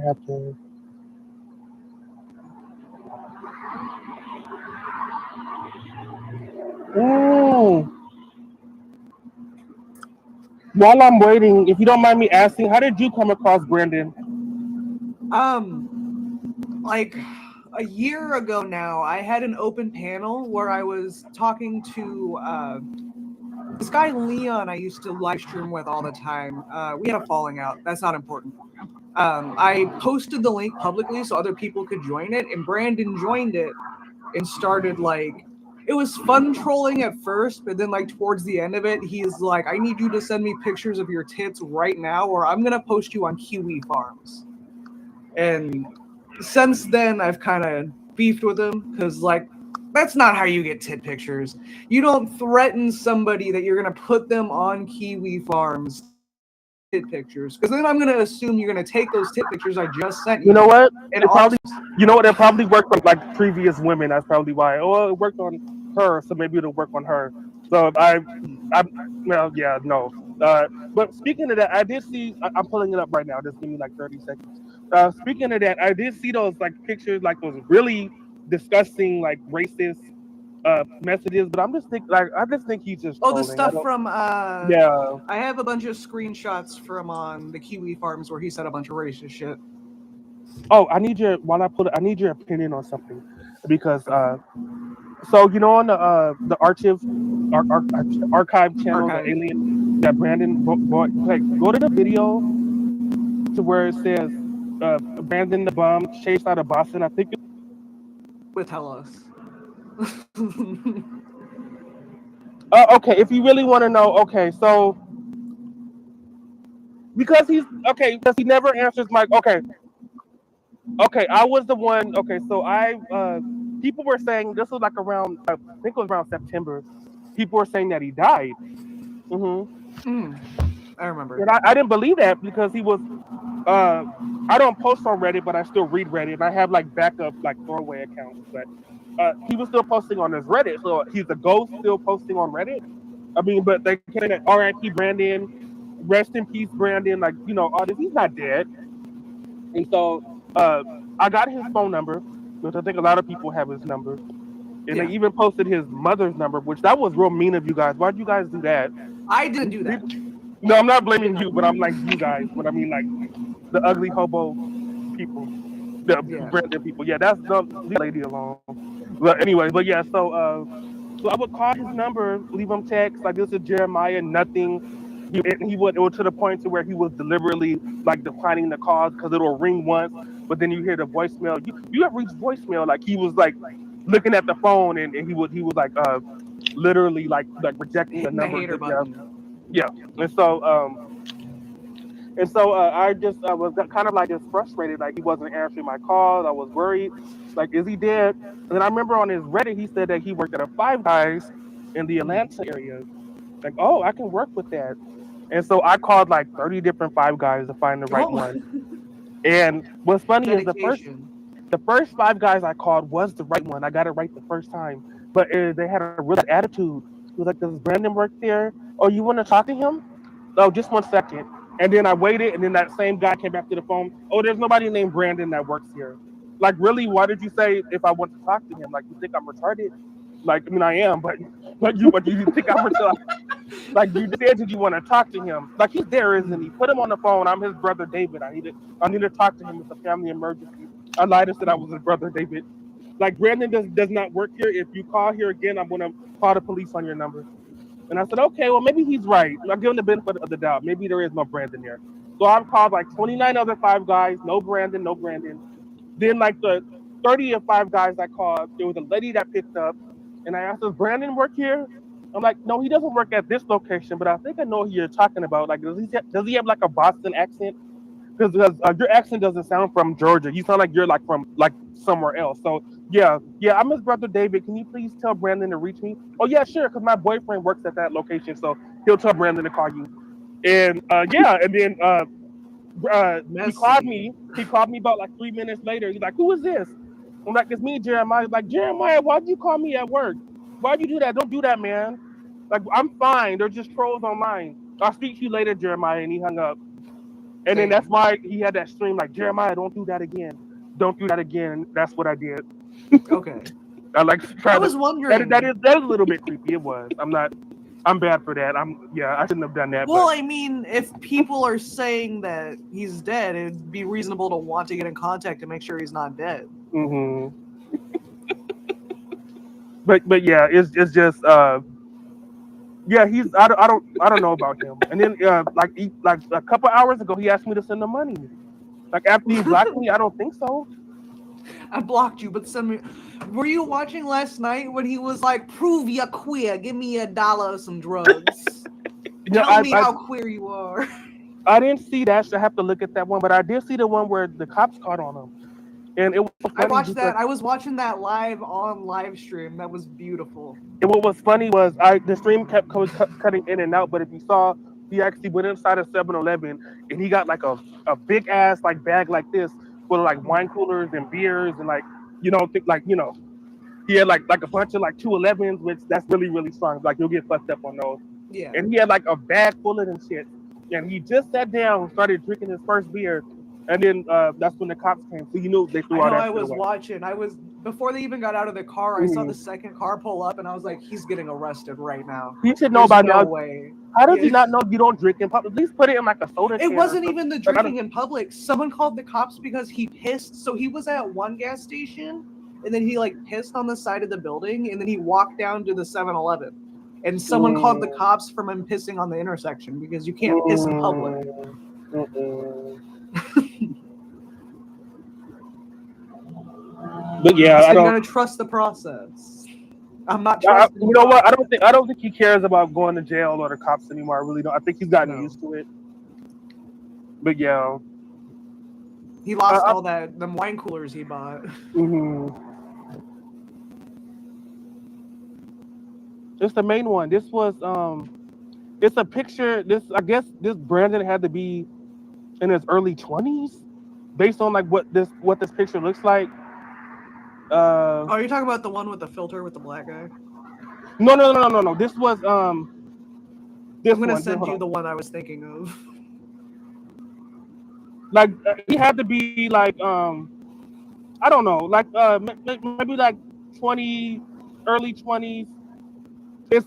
have to. While I'm waiting, if you don't mind me asking, how did you come across Brandon? Like a year ago now, I had an open panel where I was talking to this guy Leon I used to live stream with all the time. We had a falling out. That's not important. I posted the link publicly so other people could join it, and Brandon joined it and started like, it was fun trolling at first, but then like towards the end of it, he's like, I need you to send me pictures of your tits right now, or I'm gonna post you on Kiwi Farms. And since then, I've kind of beefed with him because like, that's not how you get tit pictures. You don't threaten somebody that you're gonna put them on Kiwi Farms tit pictures, because then I'm gonna assume you're gonna take those tit pictures I just sent you. You know what? And It probably worked on like previous women. That's probably why. Oh, it worked on her, so maybe it'll work on her. So well, yeah, no. But speaking of that, I did see. I'm pulling it up right now. Just give me like 30 seconds. Speaking of that, I did see those like pictures, like those really disgusting, like racist messages, but I just think he's just Oh, trolling. the stuff from Yeah. I have a bunch of screenshots from on the Kiwi farms where he said a bunch of racist shit. Oh, I need your opinion on something, because so on the archive channel, the Archive. alien that Brandon like, go to the video to where it says Brandon the bum chased out of Boston. I think. With tell us. Okay, if you really want to know, okay, so because he never answers my okay, I was the one. Okay, so people were saying this was like around, I think it was around September. People were saying that he died. I remember. And I didn't believe that because he was. I don't post on Reddit, but I still read Reddit, and I have like backup like throwaway accounts. But he was still posting on his Reddit, so he's a ghost still posting on Reddit. I mean, but they came at R.I.P. Brandon, rest in peace, Brandon. Like all this, he's not dead. And so I got his phone number, which I think a lot of people have his number. And they even posted his mother's number, which that was real mean of you guys. Why'd you guys do that? I didn't do that. No, I'm not blaming you, but I'm like you guys. But I mean, like the ugly hobo people, the Brandon people. Yeah, that's the lady alone. But anyway, but yeah, so I would call his number, leave him text like, this is Jeremiah, nothing. It was to the point to where he was deliberately like declining the calls because it'll ring once, but then you hear the voicemail. You have reached voicemail. Like he was like looking at the phone, and he was like literally like rejecting the number. Hater button. Yeah, and so I just was kind of like just frustrated, like he wasn't answering my calls. I was worried, like, is he dead? And then I remember on his Reddit he said that he worked at a Five Guys in the Atlanta area. Like, oh, I can work with that. And so I called like 30 different Five Guys to find the right one. And what's funny is the first Five Guys I called was the right one. I got it right the first time, but they had a real attitude. He was like, does Brandon work there? Oh, you want to talk to him? Oh, just 1 second. And then I waited, and then that same guy came back to the phone. Oh, there's nobody named Brandon that works here. Like, really? Why did you say if I want to talk to him? Like, you think I'm retarded? Like, I mean, I am, but you think I'm retarded? Like, you said, did you want to talk to him? Like, he's there, isn't he? Put him on the phone. I'm his brother David. I need to talk to him. It's a family emergency. I lied and said I was his brother David. Like, Brandon does not work here. If you call here again, I'm gonna call the police on your number. And I said, okay, well, maybe he's right. I'll give him the benefit of the doubt. Maybe there is no Brandon there. So I've called like 29 other Five Guys. No Brandon. Then like the 30th Five Guys I called, there was a lady that picked up. And I asked, does Brandon work here? I'm like, no, he doesn't work at this location, but I think I know who you're talking about. Like, does he have like a Boston accent? Because your accent doesn't sound from Georgia. You sound like you're like from like somewhere else. So yeah, I'm his brother David. Can you please tell Brandon to reach me? Oh yeah, sure. Because my boyfriend works at that location, so he'll tell Brandon to call you. And and then he called me. He called me about like 3 minutes later. He's like, "Who is this?" I'm like, "It's me, Jeremiah." He's like, "Jeremiah, why'd you call me at work? Why'd you do that? Don't do that, man. Like, I'm fine. They're just trolls online. I'll speak to you later, Jeremiah." And he hung up. And then that's why he had that stream like, "Jeremiah, don't do that again. Don't do that again." And that's what I did. Okay. I was wondering. That is a little bit creepy. It was. I'm bad for that. I shouldn't have done that. Well, but. I mean, if people are saying that he's dead, it'd be reasonable to want to get in contact to make sure he's not dead. Mm-hmm. but yeah, it's just he's I don't know about him. And then like a couple hours ago, he asked me to send him money. Like after he blocked me, I don't think so. I blocked you, but send me. Were you watching last night when he was like, "Prove you're queer. Give me $1 or some drugs. Tell me how queer you are." I didn't see that. So I have to look at that one, but I did see the one where the cops caught on him, and it was. I watched that. I was watching that live stream. That was beautiful. And what was funny was the stream kept cutting in and out, but if you saw, he actually went inside a 7-Eleven and he got like a big ass like bag like this full of like wine coolers and beers and he had like a bunch of like 211s, which that's really, really strong. Like you'll get fucked up on those. Yeah. And he had like a bag full of them shit. And he just sat down, started drinking his first beer, And then that's when the cops came. So you knew they threw I all know that I shit was away. watching. Before they even got out of the car, I saw Mhm. the second car pull up, and I was like, he's getting arrested right now. He should know There's by no now. way. How does he Yeah. not know you don't drink in public? At least put it in like a soda It can or wasn't something. even the Like, I drinking in public. Someone called the cops because he pissed. So he was at one gas station, and then he like pissed on the side of the building, and then he walked down to the 7-Eleven. And someone called the cops from him pissing on the intersection because you can't piss in public. But yeah, So I you don't. gotta trust the process. I'm not trusting. You know what? I don't think he cares about going to jail or the cops anymore. I really don't. I think he's gotten No. used to it. But yeah, He lost all them wine coolers he bought. It's the main one. This was it's a picture. I guess this Brandon had to be in his early 20s, based on like what this picture looks like. Oh, you're talking about the one with the filter with the black guy? No. This was this I'm gonna one. send Hold you on. the one I was thinking of. Like he had to be like I don't know, like maybe like 20, early 20s. This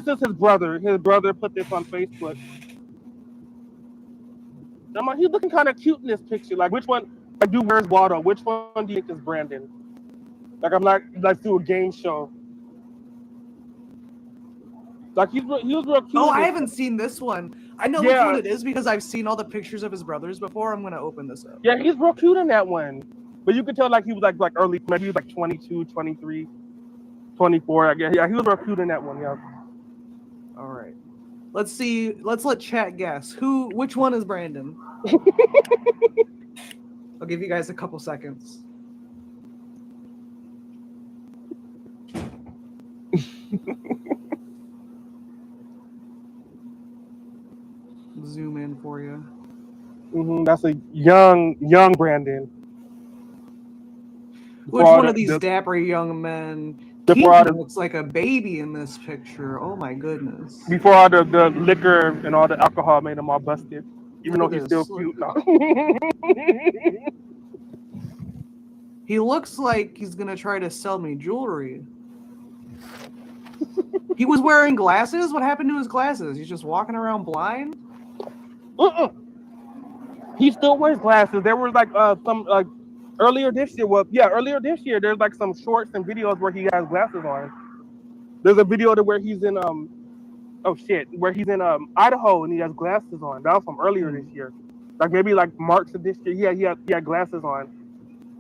is his brother. His brother put this on Facebook. I'm like, he's looking kind of cute in this picture. Like, which one? Like, where's Waldo? Which one do you think is Brandon? Like, I'm like through a game show. Like he was real cute. Oh, I haven't seen this one. I know which one it is because I've seen all the pictures of his brothers before. I'm gonna open this up. Yeah, he's real cute in that one. But you could tell like he was like early, maybe he was like 22, 23, 24. I guess. Yeah, he was real cute in that one. Yeah. All right. Let's see. Let's let chat guess which one is Brandon. I'll give you guys a couple seconds. Zoom in for you. That's a young Brandon. Which one of these dapper young men? Keaton looks like a baby in this picture. Oh my goodness. Before all the liquor and all the alcohol made him all busted. Even though he's still cute. No. He looks like he's gonna try to sell me jewelry. He was wearing glasses? What happened to his glasses? He's just walking around blind? He still wears glasses. There was like some earlier this year. Well, yeah, earlier this year there's like some shorts and videos where he has glasses on. There's a video where he's in where he's in Idaho and he has glasses on. That was from earlier this year. Like maybe like March of this year. Yeah, he had glasses on.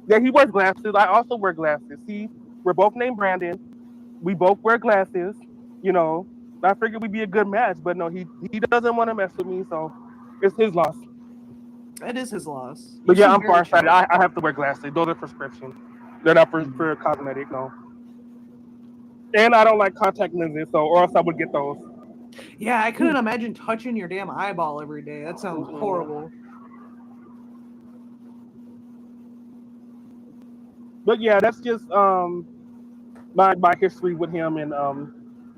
Yeah, he wears glasses. I also wear glasses. See, we're both named Brandon. We both wear glasses. You know, I figured we'd be a good match, but no, he doesn't want to mess with me, so it's his loss. It is his loss. But yeah, I'm farsighted. I have to wear glasses. Those are prescription. They're not for cosmetic, no. And I don't like contact lenses, or else I would get those. Yeah, I couldn't imagine touching your damn eyeball every day. That sounds horrible. But yeah, that's just my history with him, and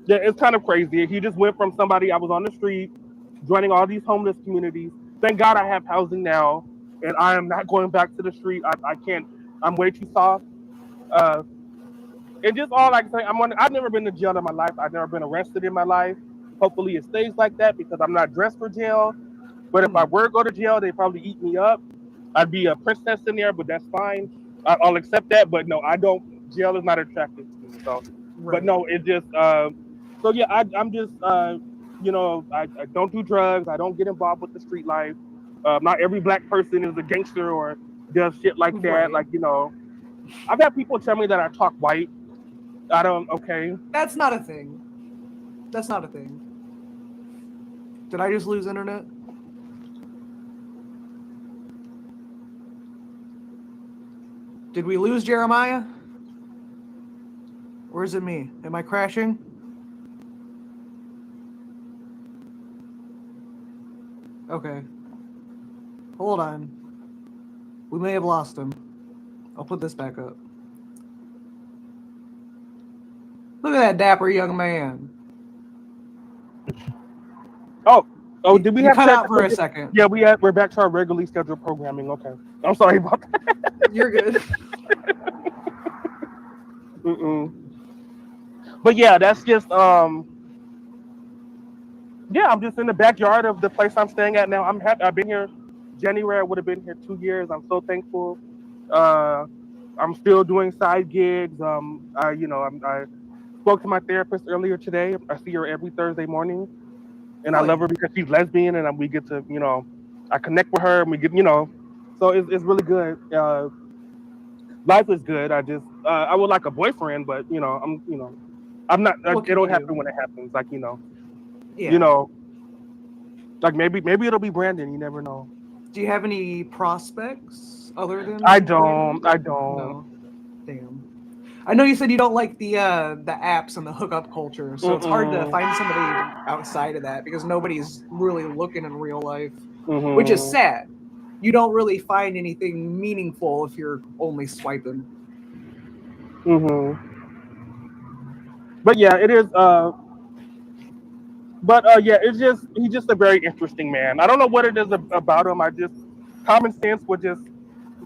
yeah, it's kind of crazy. He just went from somebody I was on the street, joining all these homeless communities. Thank God I have housing now, and I am not going back to the street. I can't. I'm way too soft. And just all I can say, I've never been to jail in my life. I've never been arrested in my life. Hopefully it stays like that because I'm not dressed for jail. But if I were to go to jail, they'd probably eat me up. I'd be a princess in there, but that's fine. I'll accept that. But no, I don't. Jail is not attractive to me. So, but no, it just. So yeah, I'm just. You know, I don't do drugs. I don't get involved with the street life. Not every black person is a gangster or does shit like that. Right. Like, you know, I've had people tell me that I talk white. I don't. Okay. That's not a thing. That's not a thing. Did I just lose internet? Did we lose Jeremiah? Or is it me? Am I crashing? Okay. Hold on. We may have lost him. I'll put this back up. Look at that dapper young man. Oh, Oh, did we You have cut out technical for a di- second. Yeah, we're back to our regularly scheduled programming. Okay, I'm sorry about that. You're good. Mm-mm. But yeah, that's just yeah, I'm just in the backyard of the place I'm staying at now. I'm happy. I've been here January. I would have been here 2 years. I'm so thankful. Uh, I'm still doing side gigs. I spoke to my therapist earlier today. I see her every Thursday morning, and I Oh, love yeah. her because she's lesbian, and we get to, I connect with her, and we get. So it's really good. Life is good. I would like a boyfriend, but I'm not. What It can don't you happen do? when it happens. Like you Yeah. know, like maybe it'll be Brandon. You never know. Do you have any prospects other I than don't. Brandon? I don't. No. Damn. I know you said you don't like the apps and the hookup culture, so it's hard to Mm-mm. find somebody outside of that because nobody's really looking in real life, which is Mm-hmm. sad. You don't really find anything meaningful if you're only swiping. Mm-hmm. But yeah, it is. Yeah, he's just a very interesting man. I don't know what it is about him. I just common sense would just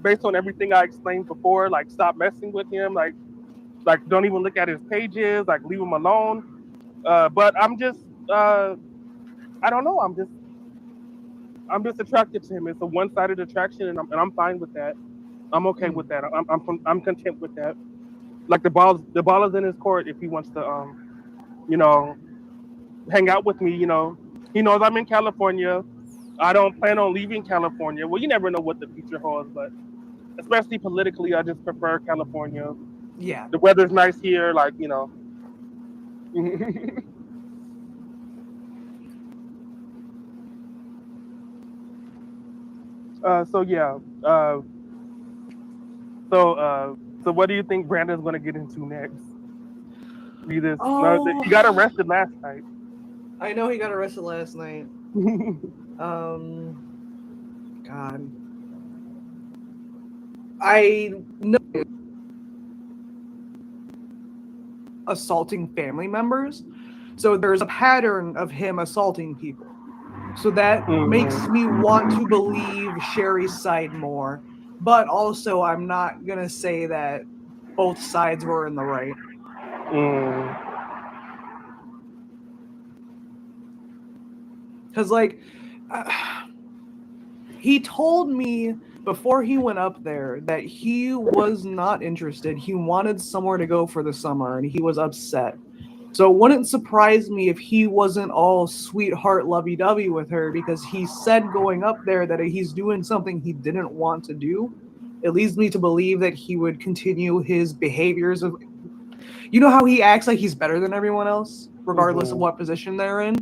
based on everything I explained before, like stop messing with him, like don't even look at his pages, like leave him alone. But I'm just I don't know. I'm just attracted to him. It's a one-sided attraction, and I'm fine with that. I'm okay with that. I'm content with that. Like the ball is in his court if he wants to you know hang out with me. He knows I'm in California. I don't plan on leaving California. Well, you never know what the future holds, but especially politically, I just prefer California. Yeah. The weather's nice here, so yeah. So what do you think Brandon's gonna get into next? Oh, He got arrested last night. I know he got arrested last night. God. I know assaulting family members. So there's a pattern of him assaulting people. So that makes me want to believe Sherry's side more. But also, I'm not going to say that both sides were in the right. Mm. Because, he told me before he went up there that he was not interested. He wanted somewhere to go for the summer, and he was upset. So it wouldn't surprise me if he wasn't all sweetheart lovey-dovey with her, because he said going up there that he's doing something he didn't want to do. It leads me to believe that he would continue his behaviors of, you know how he acts like he's better than everyone else, regardless of what position they're in?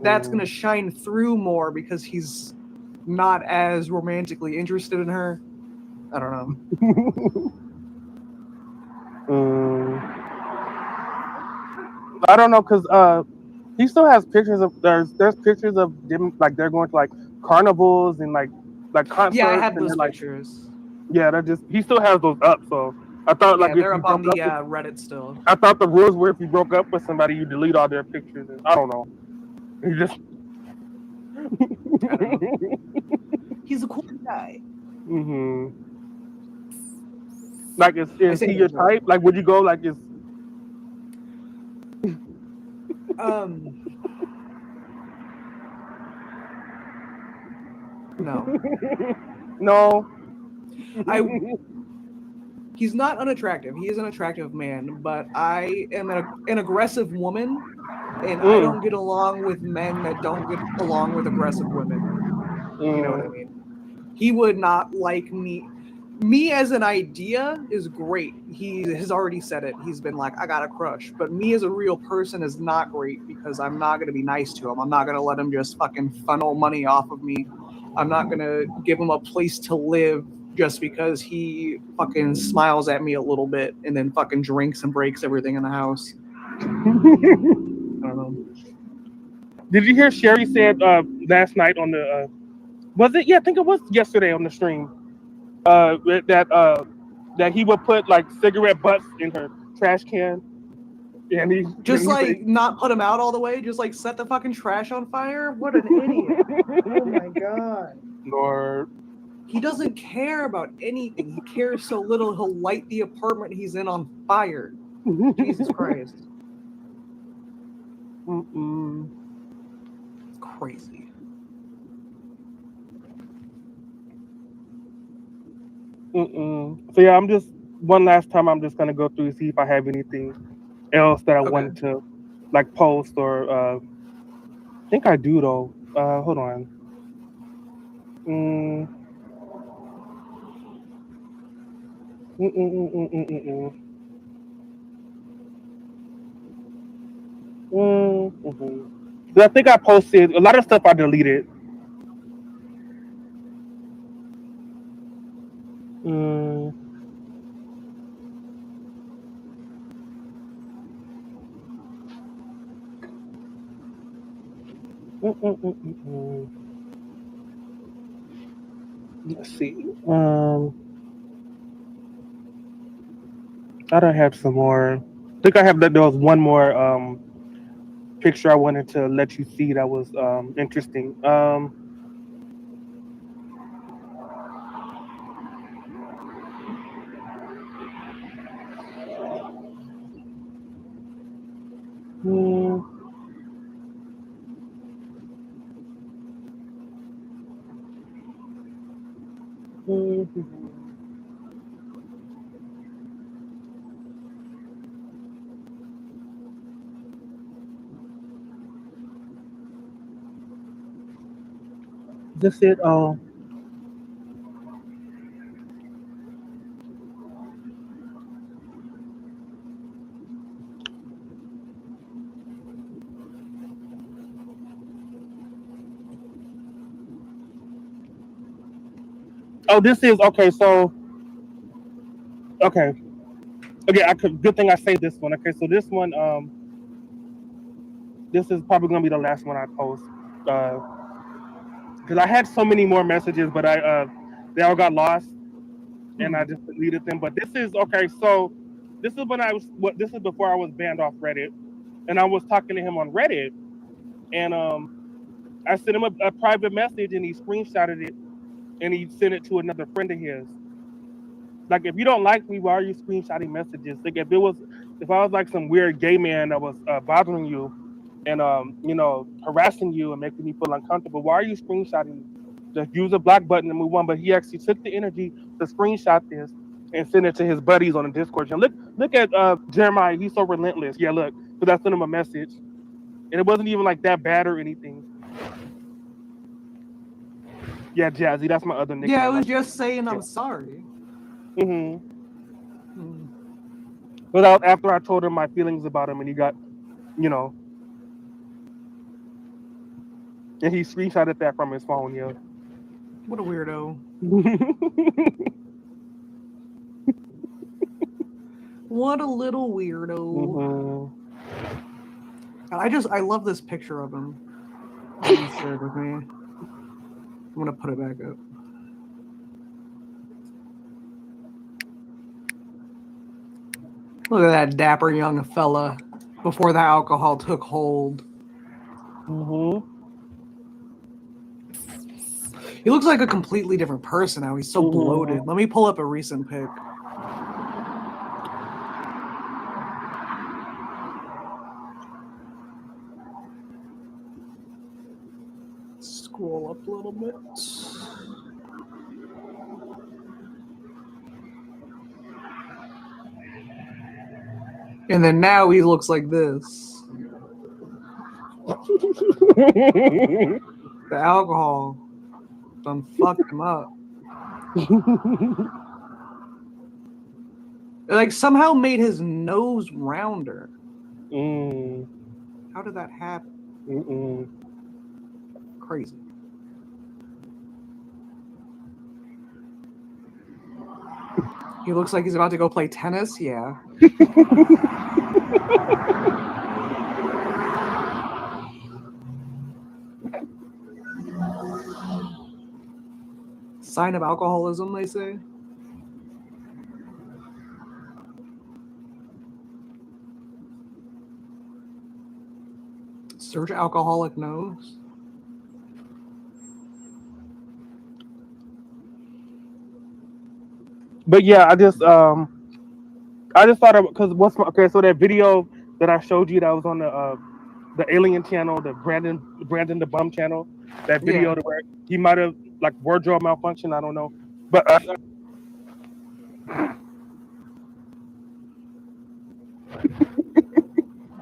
That's going to shine through more because he's not as romantically interested in her. I don't know. I don't know because he still has pictures of there's pictures of them, like they're going to like carnivals and like concerts. Yeah, I have and those they're, like, pictures. yeah, he still has those up. So I thought Yeah, like if they're you up on broke the up, Reddit still. I thought the rules were if you broke up with somebody, you delete all their pictures. And I don't know. He just I don't know. He's a cool guy. Like is he your type? Like would you go like is No. No. He's not unattractive. He is an attractive man, but I am an aggressive woman, and I don't get along with men that don't get along with aggressive women. You know what I mean? He would not like me. Me as an idea is great. He has already said it. He's been like, I got a crush. But me as a real person is not great because I'm not going to be nice to him. I'm not going to let him just fucking funnel money off of me. I'm not going to give him a place to live just because he fucking smiles at me a little bit and then fucking drinks and breaks everything in the house. I don't know. Did you hear Sherry said last night on the was it? Yeah, I think it was yesterday on the stream. That he would put like cigarette butts in her trash can. And he Just and like not put him out all the way, just like set the fucking trash on fire. What an idiot! Oh my god. Lord. He doesn't care about anything. He cares so little he'll light the apartment he's in on fire. Jesus Christ. Mm-mm. Crazy. Mm-mm. So yeah, I'm just one last time. I'm just gonna go through and see if I have anything else that I Okay. wanted to like post or. I think I do though. Hold on. Mm. Mm-mm-mm-mm-mm-mm. Mm-hmm. I think I posted a lot of stuff I deleted. Mm. Mm-mm-mm-mm-mm. Let's see. I don't have some more. I think I have that. There was one more picture I wanted to let you see that was interesting. Mm, mm, is this it? Oh, this is okay. So okay, okay. I could. Good thing I saved this one. Okay, so this one, this is probably gonna be the last one I post. Because I had so many more messages, but they all got lost, and I just deleted them. But this is okay. So this is when I was. What this is before I was banned off Reddit, and I was talking to him on Reddit, and I sent him a private message, and he screenshotted it, and he sent it to another friend of his. Like, if you don't like me, why are you screenshotting messages? Like, if I was like some weird gay man that was bothering you and harassing you and making me feel uncomfortable, why are you screenshotting? Just use a block button and move on. But he actually took the energy to screenshot this and send it to his buddies on the Discord. And look at Jeremiah. He's so relentless. Yeah, look, because I sent him a message, and it wasn't even like that bad or anything. Yeah, Jazzy, that's my other Yeah, I nickname. was just saying I'm sorry. Mm-hmm. Hmm. But after I told him my feelings about him, and he got, you know, and he screenshotted that from his phone. Yeah. What a weirdo. What a little weirdo. Mm-hmm. I love this picture of him that you shared with me. I'm gonna put it back up. Look at that dapper young fella before the alcohol took hold. Mm-hmm. He looks like a completely different person now. He's so Mm-hmm. bloated. Let me pull up a recent pic. Scroll up a little bit. And then now he looks like this. The alcohol done fucked him up. It, like, somehow made his nose rounder. Mm. How did that happen? Mm-mm. Crazy. He looks like he's about to go play tennis. Yeah. Sign of alcoholism, they say. Search alcoholic nose. But yeah, I just thought of because okay, so that video that I showed you that was on the Alien channel, the Brandon the Bum channel, that video Yeah. to where he might have like wardrobe malfunction, I don't know, but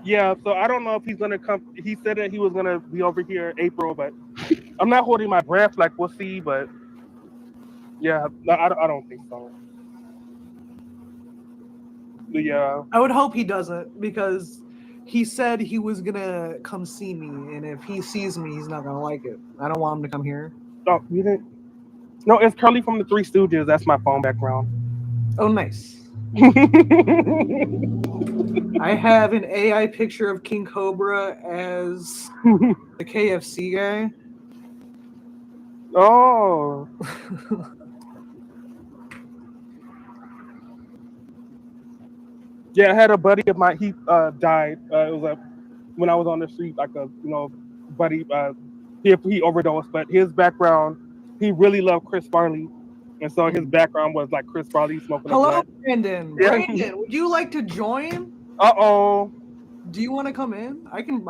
yeah, so I don't know if he's gonna come. He said that he was gonna be over here April, but I'm not holding my breath. Like we'll see, but yeah, no, I don't think so. But yeah, I would hope he doesn't because he said he was gonna come see me, and if he sees me, he's not gonna like it. I don't want him to come here. oh, you didn't. No, it's Curly from the Three Stooges. That's my phone background. Oh, nice. I have an AI picture of King Cobra as the KFC guy. Oh, yeah, I had a buddy of mine. He died. It was when I was on the street, like a buddy. He overdosed, but his background, he really loved Chris Farley, and so his background was like Chris Farley smoking a Hello, blunt. Brandon. Yeah. Brandon, would you like to join? Uh-oh. Do you want to come in? I can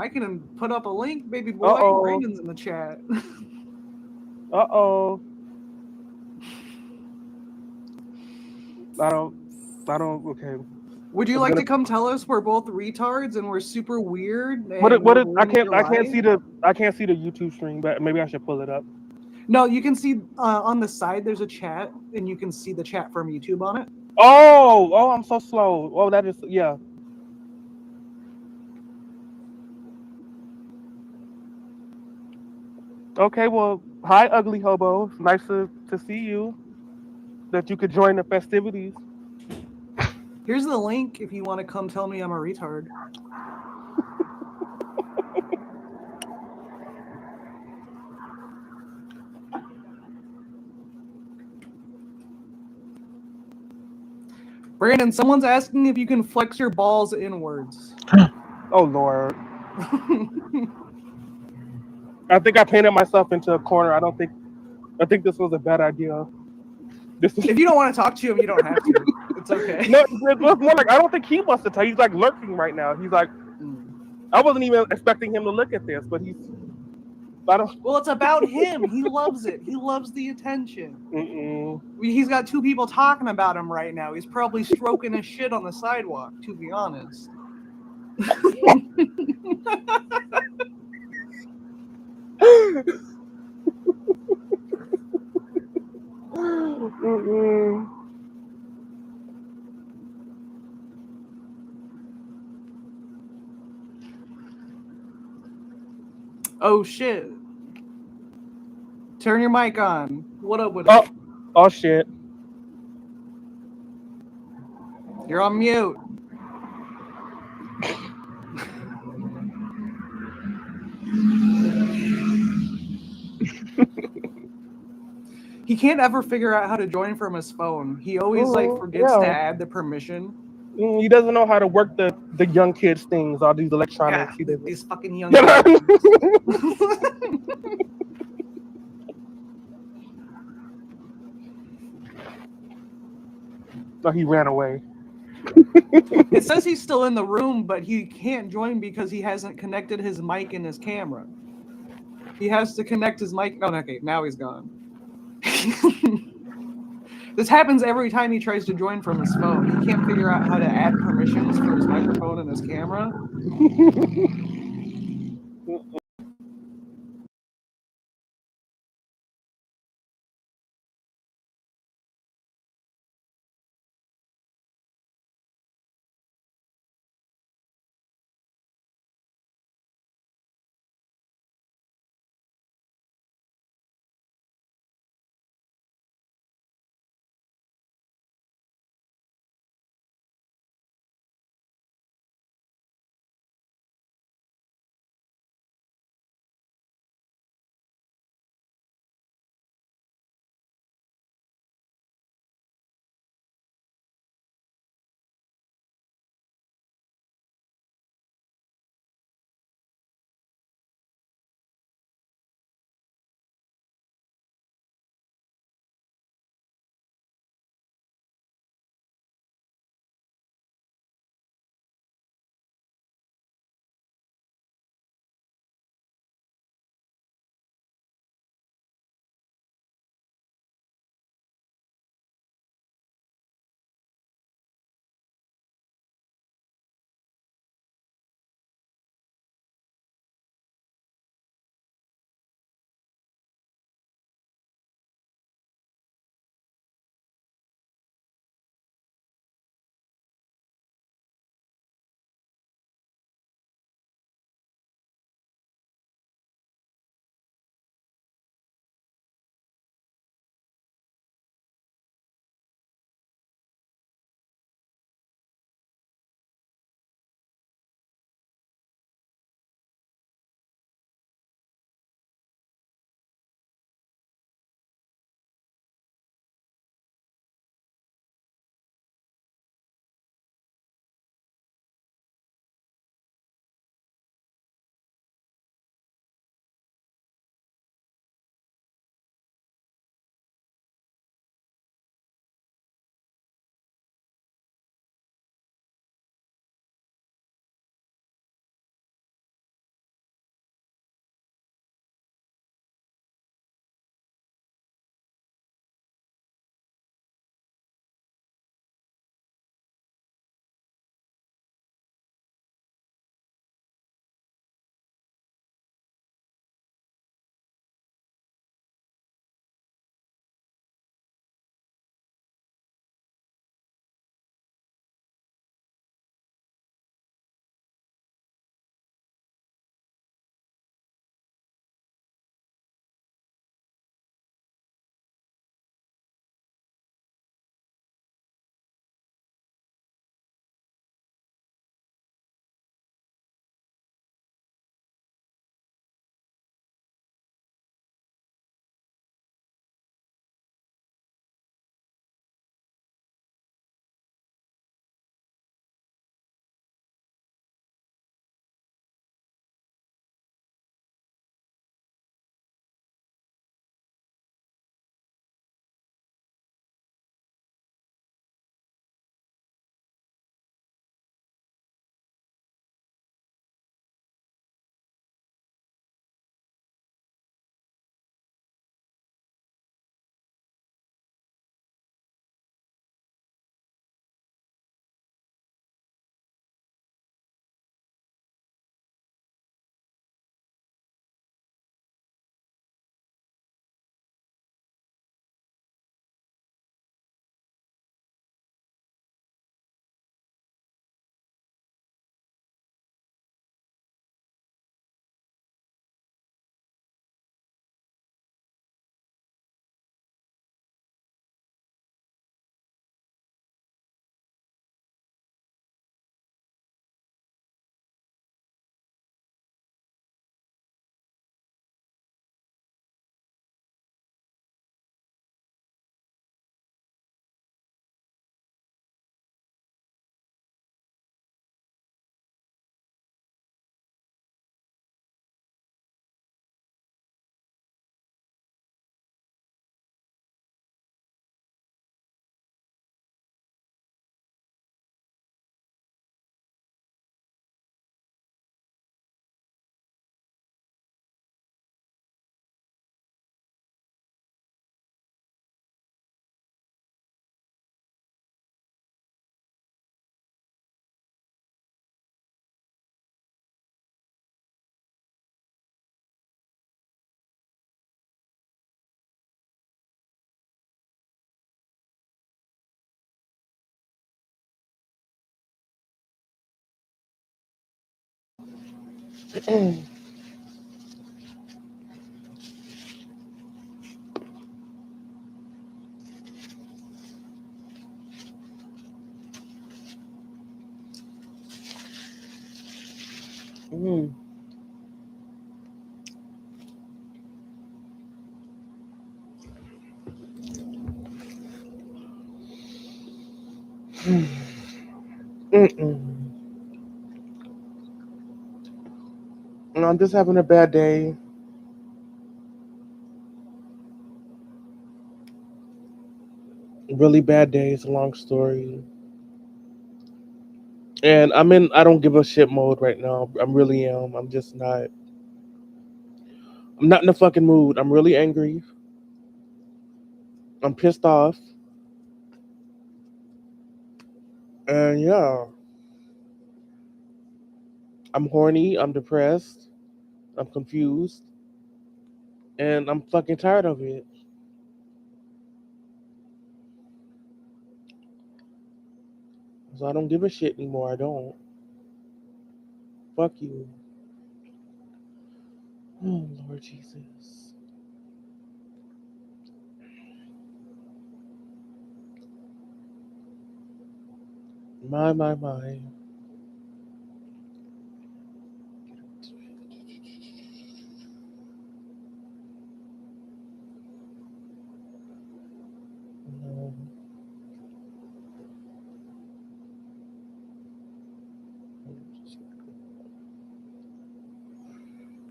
put up a link, baby boy. Uh-oh. Brandon's in the chat. Uh-oh. I don't, okay. Would you It's like gonna- to come tell us we're both retards and we're super weird? And What we're is, I ruining your can't life? see the YouTube stream, but maybe I should pull it up. No, you can see on the side there's a chat, and you can see the chat from YouTube on it. Oh, I'm so slow. Oh, that is, yeah. Okay, well, hi, ugly hobo. Nice to see you. That you could join the festivities. Here's the link if you want to come tell me I'm a retard. Brandon, someone's asking if you can flex your balls inwards. Oh Lord. I think I painted myself into a corner. I think this was a bad idea. If you don't want to talk to him, you don't have to. It's okay. No, it was more like I don't think he wants to tell. He's like lurking right now. He's like, I wasn't even expecting him to look at this, but Well, it's about him. He loves it. He loves the attention. He's got two people talking about him right now. He's probably stroking his shit on the sidewalk, to be honest. Oh shit. Turn your mic on. What up with it? Oh shit. You're on mute. He can't ever figure out how to join from his phone. He always forgets to add the permission. He doesn't know how to work the young kids things, all these electronics. Yeah, these fucking young kids. So he ran away. It says he's still in the room, but he can't join because he hasn't connected his mic and his camera. He has to connect his mic. Oh, okay, now he's gone. This happens every time he tries to join from his phone. He can't figure out how to add permissions for his microphone and his camera. Mm. Mm-mm. I'm just having a bad day. Really bad day. It's a long story. And I'm in I don't give a shit mode right now. I'm really am. I'm just not. I'm not in a fucking mood. I'm really angry. I'm pissed off. And yeah, I'm horny. I'm depressed. I'm confused. And I'm fucking tired of it. So I don't give a shit anymore. I don't. Fuck you. Oh, Lord Jesus. My. Um,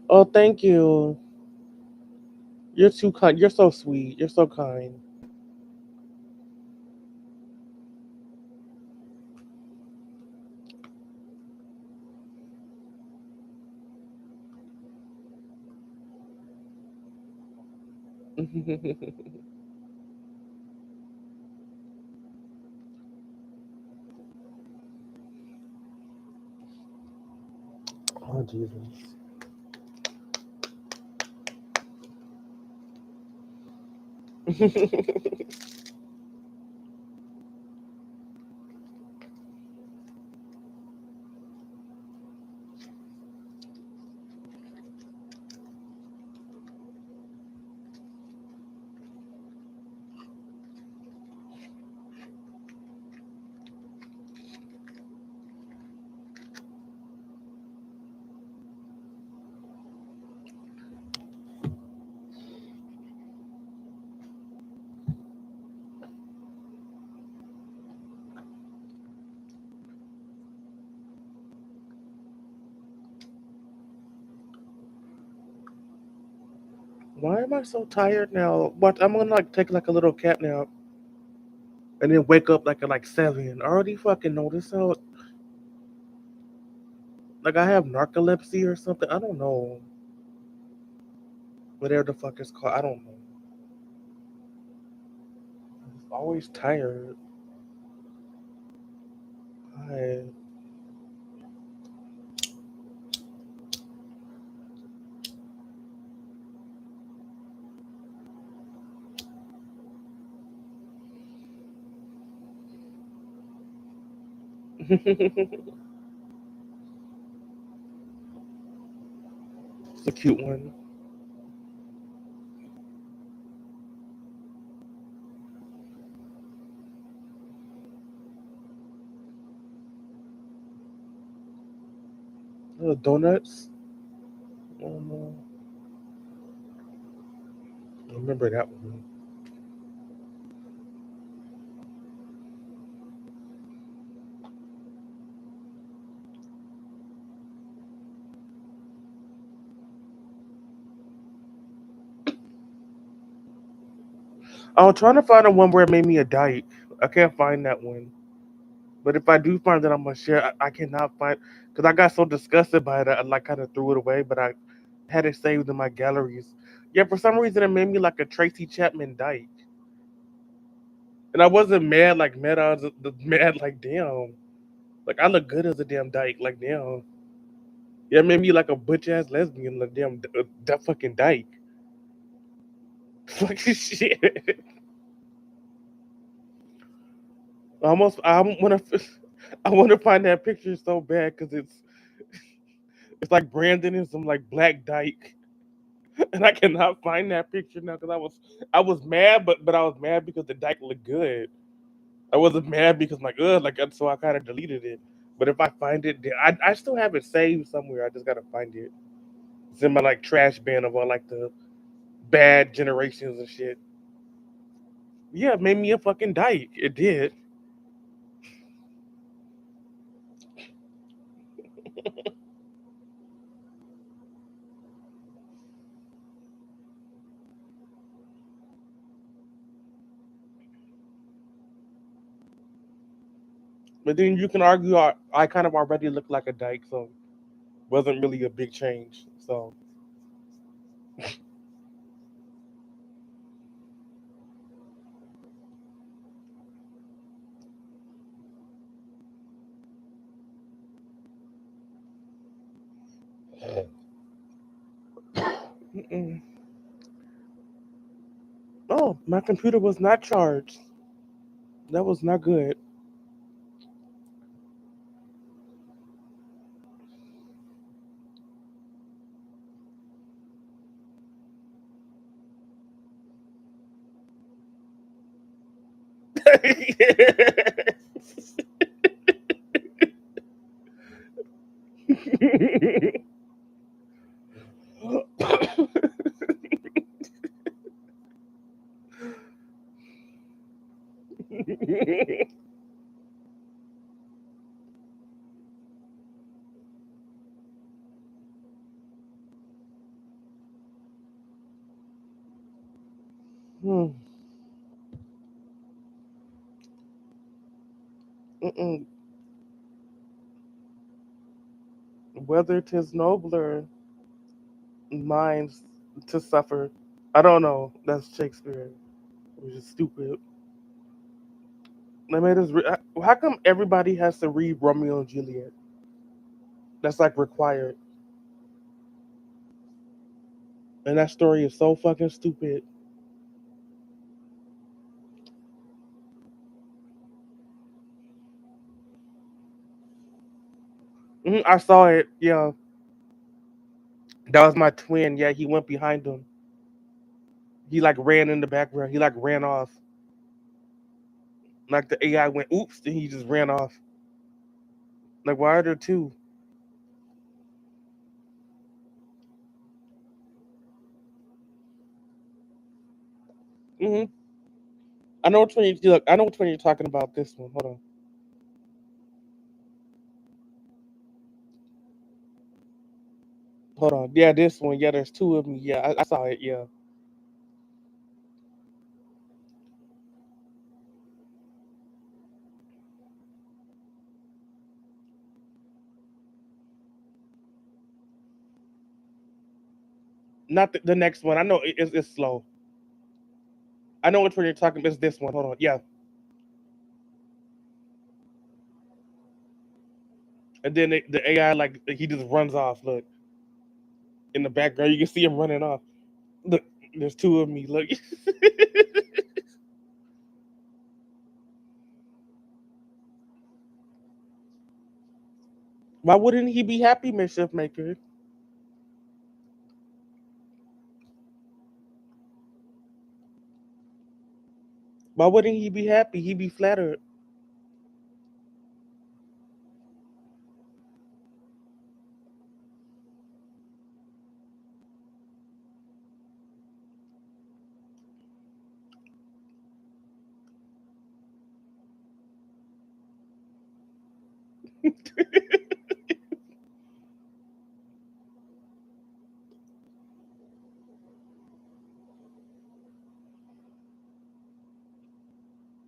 Oh, thank you. You're too kind. You're so sweet. You're so kind. Oh, Jesus. Why am I so tired now? What? I'm gonna like take like a little cat nap and then wake up like at like 7. I already fucking know this out. Like I have narcolepsy or something. I don't know. Whatever the fuck it's called. I don't know. I'm always tired. I... It's a cute one. Donuts. Um, I remember that one. I was trying to find the one where it made me a dyke. I can't find that one. But if I do find that, I'm gonna share. I cannot find because I got so disgusted by it. I like kind of threw it away, but I had it saved in my galleries. Yeah, for some reason it made me like a Tracy Chapman dyke, and I wasn't mad like mad. I was mad like damn, like I look good as a damn dyke. Like damn, yeah, it made me like a butch ass lesbian. Like damn, that fucking dyke. Fucking shit. I almost I want to I want to find that picture so bad because it's It's like Brandon and some like black dyke, and I cannot find that picture now because I was mad, but I was mad because the dyke looked good. I wasn't mad because like like so I kind of deleted it. But if I find it, I still have it saved somewhere. I just gotta find it. It's in my like trash bin of all like the bad generations and shit. Yeah, it made me a fucking dyke. It did. But then you can argue I kind of already look like a dyke, so wasn't really a big change. So mm-mm. Oh, my computer was not charged. That was not good. Hmm. Mm-mm. Whether 'tis nobler minds to suffer. I don't know. That's Shakespeare, which is stupid. They made us. How come everybody has to read Romeo and Juliet? That's like required, and that story is so fucking stupid. I saw it. Yeah, that was my twin. Yeah, he went behind him. He like ran in the background. He like ran off. Like the AI went oops, and he just ran off. Like why are there 2? Mm-hmm. I know which one you look. I know which one you're talking about. This one. Hold on. Hold on. Yeah, this one. Yeah, there's 2 of me. Yeah, I saw it. Yeah. Not the next one. I know it's slow. I know which one you're talking about. It's this one. Hold on. Yeah. And then the AI like he just runs off. Look in the background, you can see him running off. Look, there's 2 of me. Look. Why wouldn't he be happy, Mischief Maker? Why wouldn't he be happy? He'd be flattered.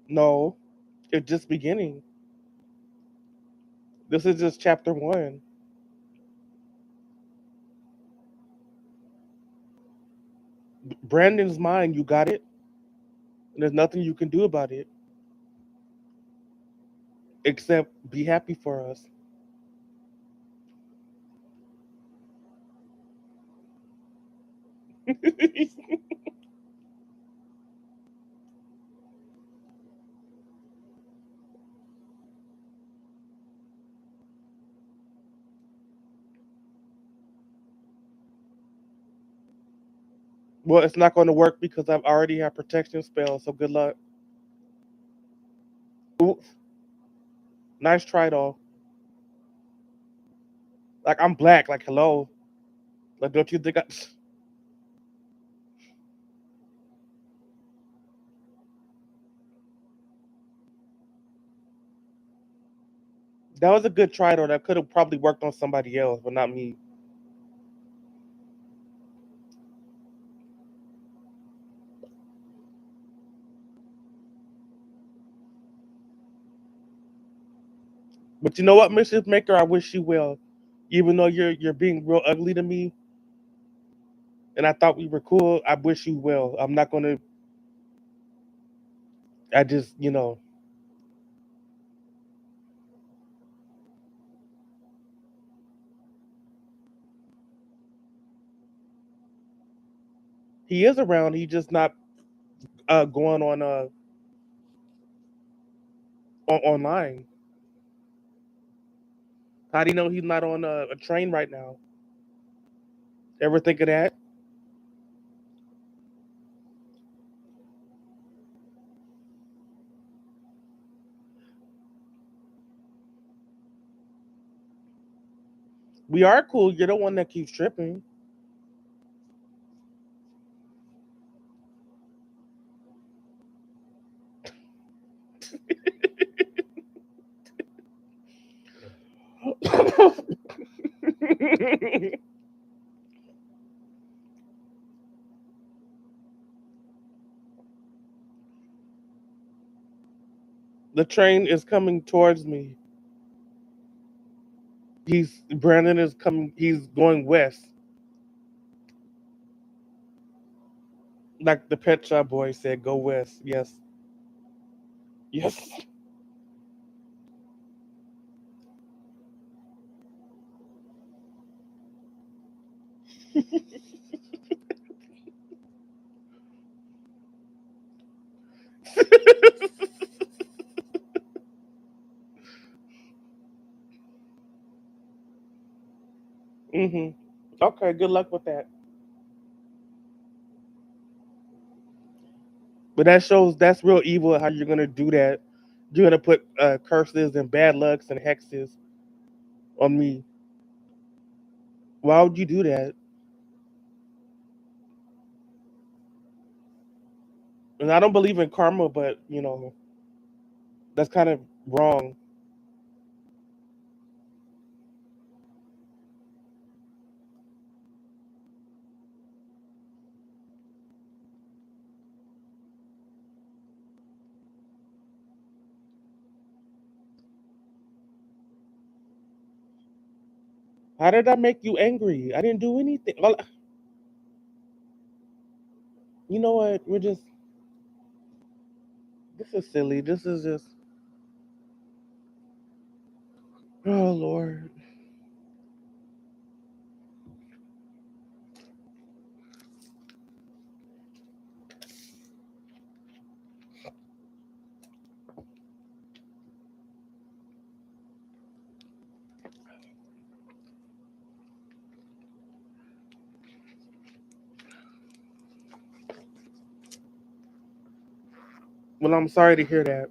No, it's just beginning. This is just chapter 1. Brandon's mine. You got it. There's nothing you can do about it except be happy for us. Well, it's not going to work because I've already have protection spells. So good luck. Ooh, nice try though. Like I'm black. Like hello. Like don't you think I? That was a good try though. That could have probably worked on somebody else, but not me. But you know what, Mrs. Maker, I wish you well. Even though you're being real ugly to me, and I thought we were cool, I wish you well. I'm not gonna. I just he is around. He just not going on online. How do you know he's not on a train right now? Ever think of that? We are cool. You're the one that keeps tripping. The train is coming towards me. He's Brandon is coming. He's going west, like the Pet Shop Boy said. Go west. Yes, yes. Mhm. Okay. Good luck with that. But that shows that's real evil. How you're gonna do that? You're gonna put curses and bad lucks and hexes on me. Why would you do that? And I don't believe in karma, but that's kind of wrong. How did I make you angry? I didn't do anything. Well, you know what? We're just. This is silly. This is just. Oh Lord. Well, I'm sorry to hear that.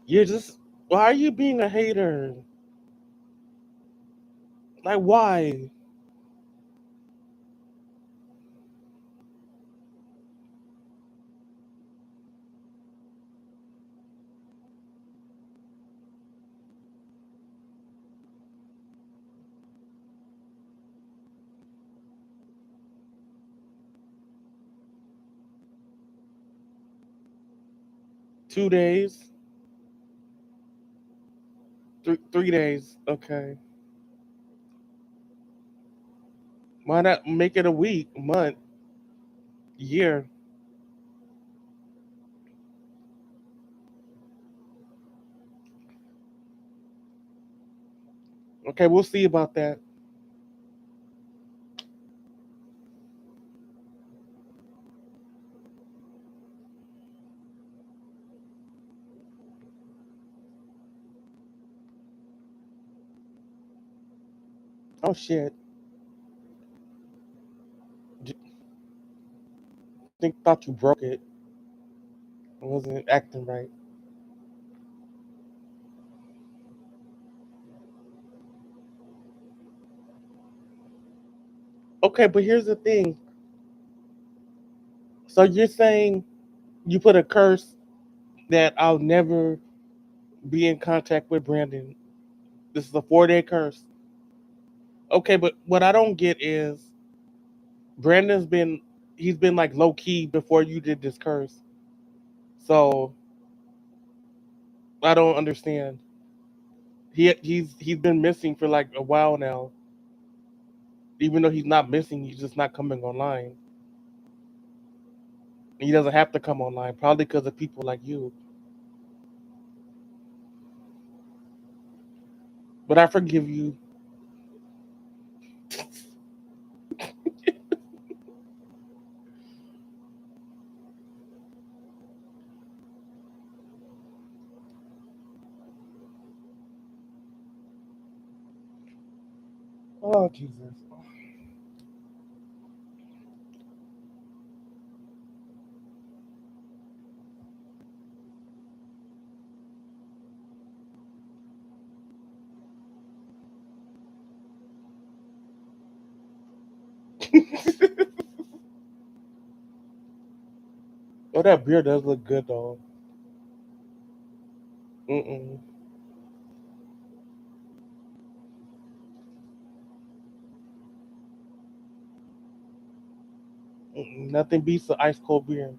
'You're just. Why are you being a hater? Like why? 2 days. 3 days. Okay. Why not make it a week, a month? year. Okay, we'll see about that. Oh shit! Thought you broke it. I wasn't acting right. Okay, but here's the thing. So you're saying you put a curse that I'll never be in contact with Brandon. This is a 4-day curse. Okay, but what I don't get is Brandon's been he's been like low key before you did this curse. So I don't understand. He's been missing for like a while now. Even though he's not missing, he's just not coming online. He doesn't have to come online, probably because of people like you. But I forgive you. Oh Jesus. Oh, that beer does look good though. Mm-mm. Mm-mm. Nothing beats the ice cold beer.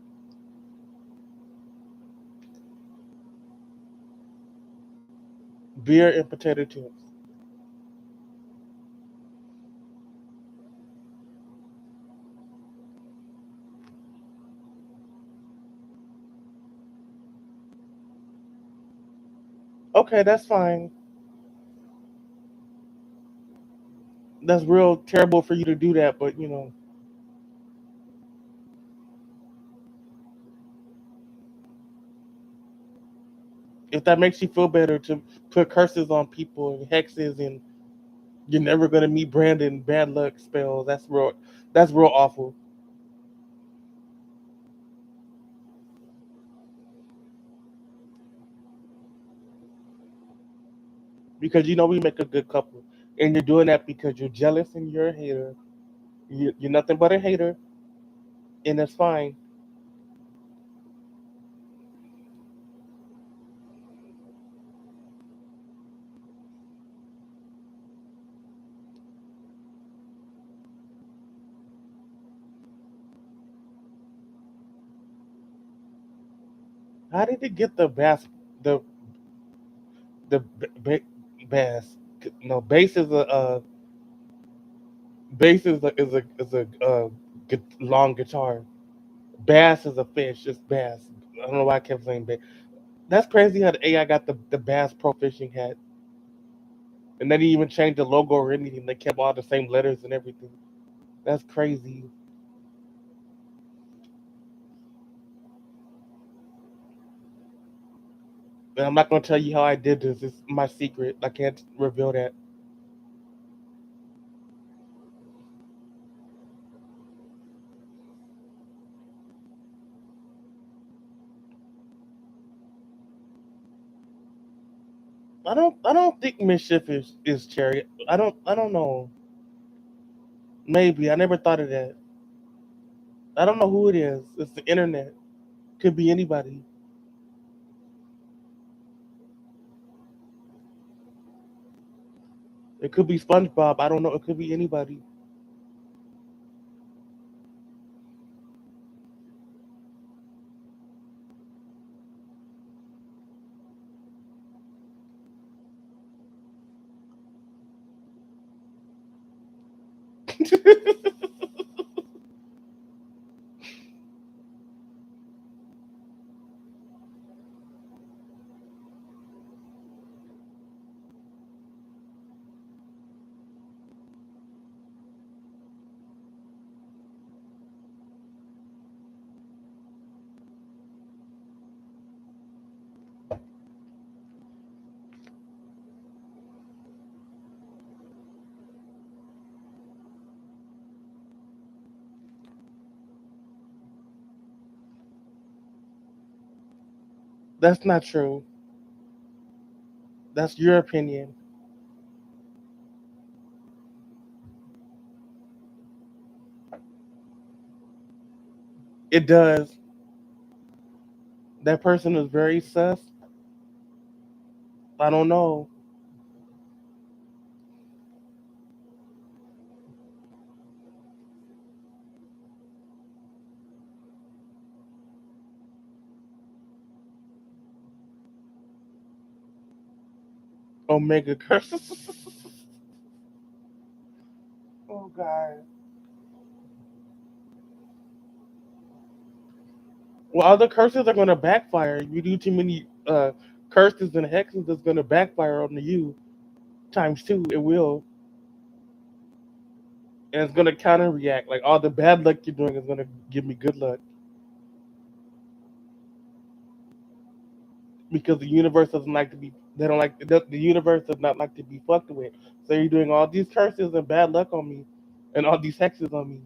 Beer and potato chips. Okay, that's fine. That's real terrible for you to do that, but if that makes you feel better to put curses on people and hexes and you're never gonna meet Brandon, bad luck spells, that's real awful. Because we make a good couple. And you're doing that because you're jealous and you're a hater. You're nothing but a hater, and that's fine. How did it get the the bass? No, bass is a long guitar. Bass is a fish. It's bass. I don't know why I kept saying bass. That's crazy how the AI got the Bass Pro Fishing hat, and they didn't even change the logo or anything. They kept all the same letters and everything. That's crazy. And I'm not gonna tell you how I did this. It's my secret. I can't reveal that. I don't think mischief is cherry. I don't know. Maybe. I never thought of that. I don't know who it is. It's the internet. Could be anybody. It could be SpongeBob. I don't know. It could be anybody. That's not true. That's your opinion. It does. That person is very sus. I don't know. Omega curses. Oh God. Well, other curses are gonna backfire. If you do too many curses and hexes, it's gonna backfire on you times two. It will, and it's gonna counter react. Like all the bad luck you're doing is gonna give me good luck because the universe doesn't like to be. They don't like the universe does not like to be fucked with. So you're doing all these curses and bad luck on me, and all these hexes on me.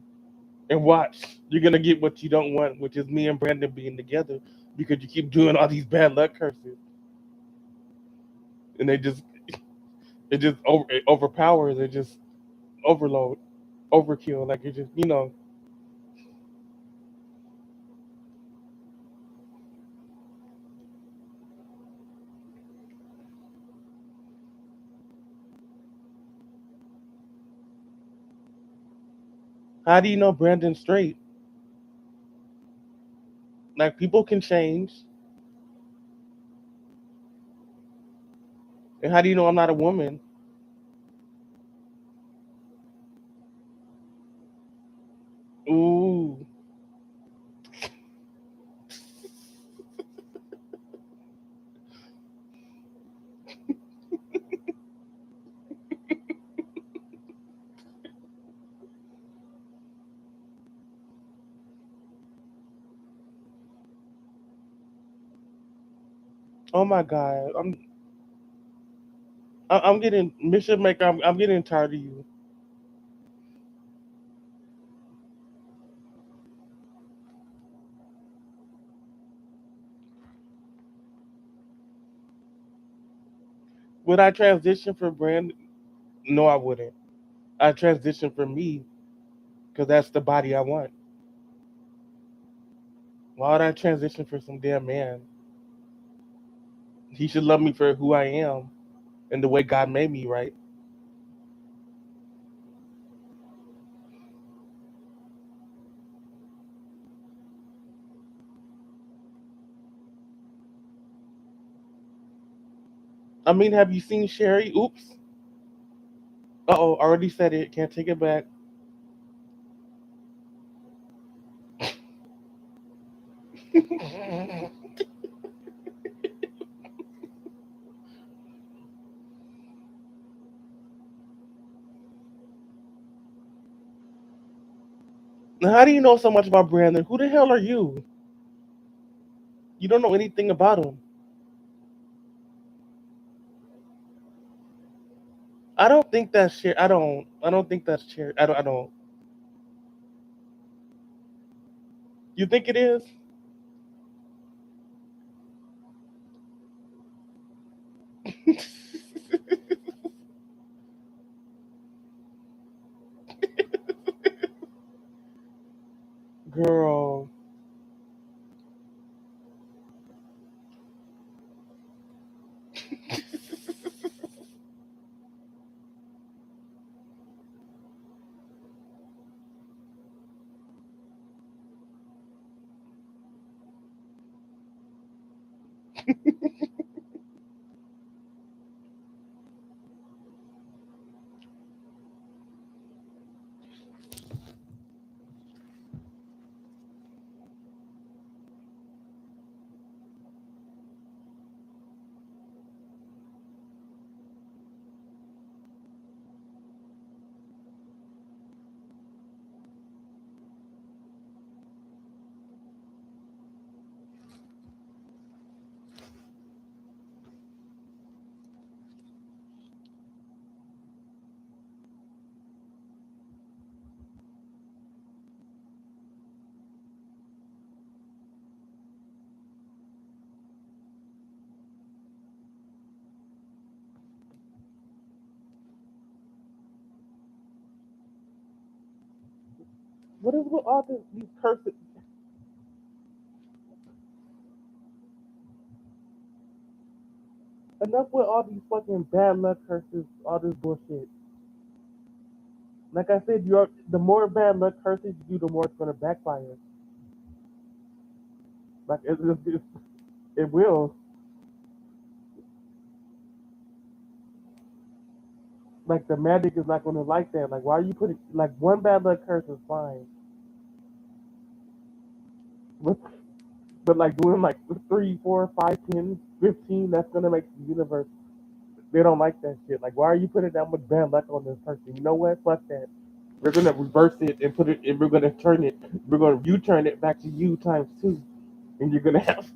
And watch, you're gonna get what you don't want, which is me and Brandon being together because you keep doing all these bad luck curses, and it just it overpowers. It just overload, overkill. Like it just how do you know Brandon's straight? Like people can change, and how do you know I'm not a woman? Ooh, oh my God, I'm getting Mission Maker. I'm getting tired of you. Would I transition for Brandon? No, I wouldn't. I transition for me because that's the body I want. Why would I transition for some damn man? He should love me for who I am and the way God made me, right? I mean, have you seen Sherry? Oops. Uh oh, already said it. Can't take it back. Now, how do you know so much about Brandon? Who the hell are you? You don't know anything about him. I don't think that's Sherry. I don't. I don't think that's Sherry. I don't. I don't. You think it is? Girl. What is with all these curses? Enough with all these fucking bad luck curses, all this bullshit. Like I said, the more bad luck curses you do, the more it's gonna backfire. Like it will. Like the magic is not gonna like that. Like why are you putting like one bad luck curse is fine, but like doing like 3, 4, 5, 10, 15, that's gonna make the universe. They don't like that shit. Like why are you putting that much bad luck on this person? You know what? Fuck that. We're gonna reverse it and put it, and we're gonna turn it. We're gonna U-turn it back to you times 2, and you're gonna have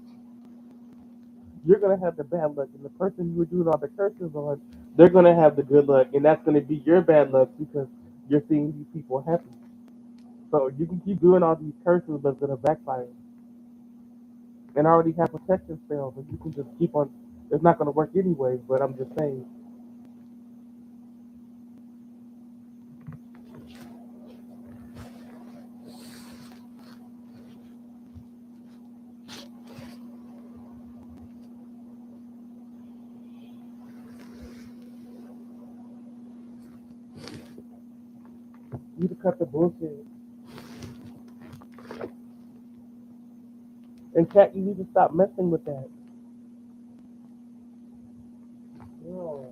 the bad luck, and the person you were doing all the curses on, they're gonna have the good luck, and that's gonna be your bad luck because you're seeing these people happy. So you can keep doing all these curses, but it's gonna backfire. And I already have protection spells, and you can just keep on. It's not gonna work anyway. But I'm just saying, you need to cut the bullshit. And Cat, you need to stop messing with that. No.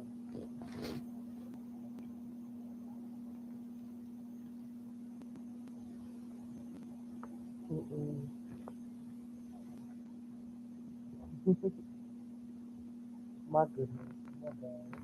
Mm-mm. My goodness. My bad.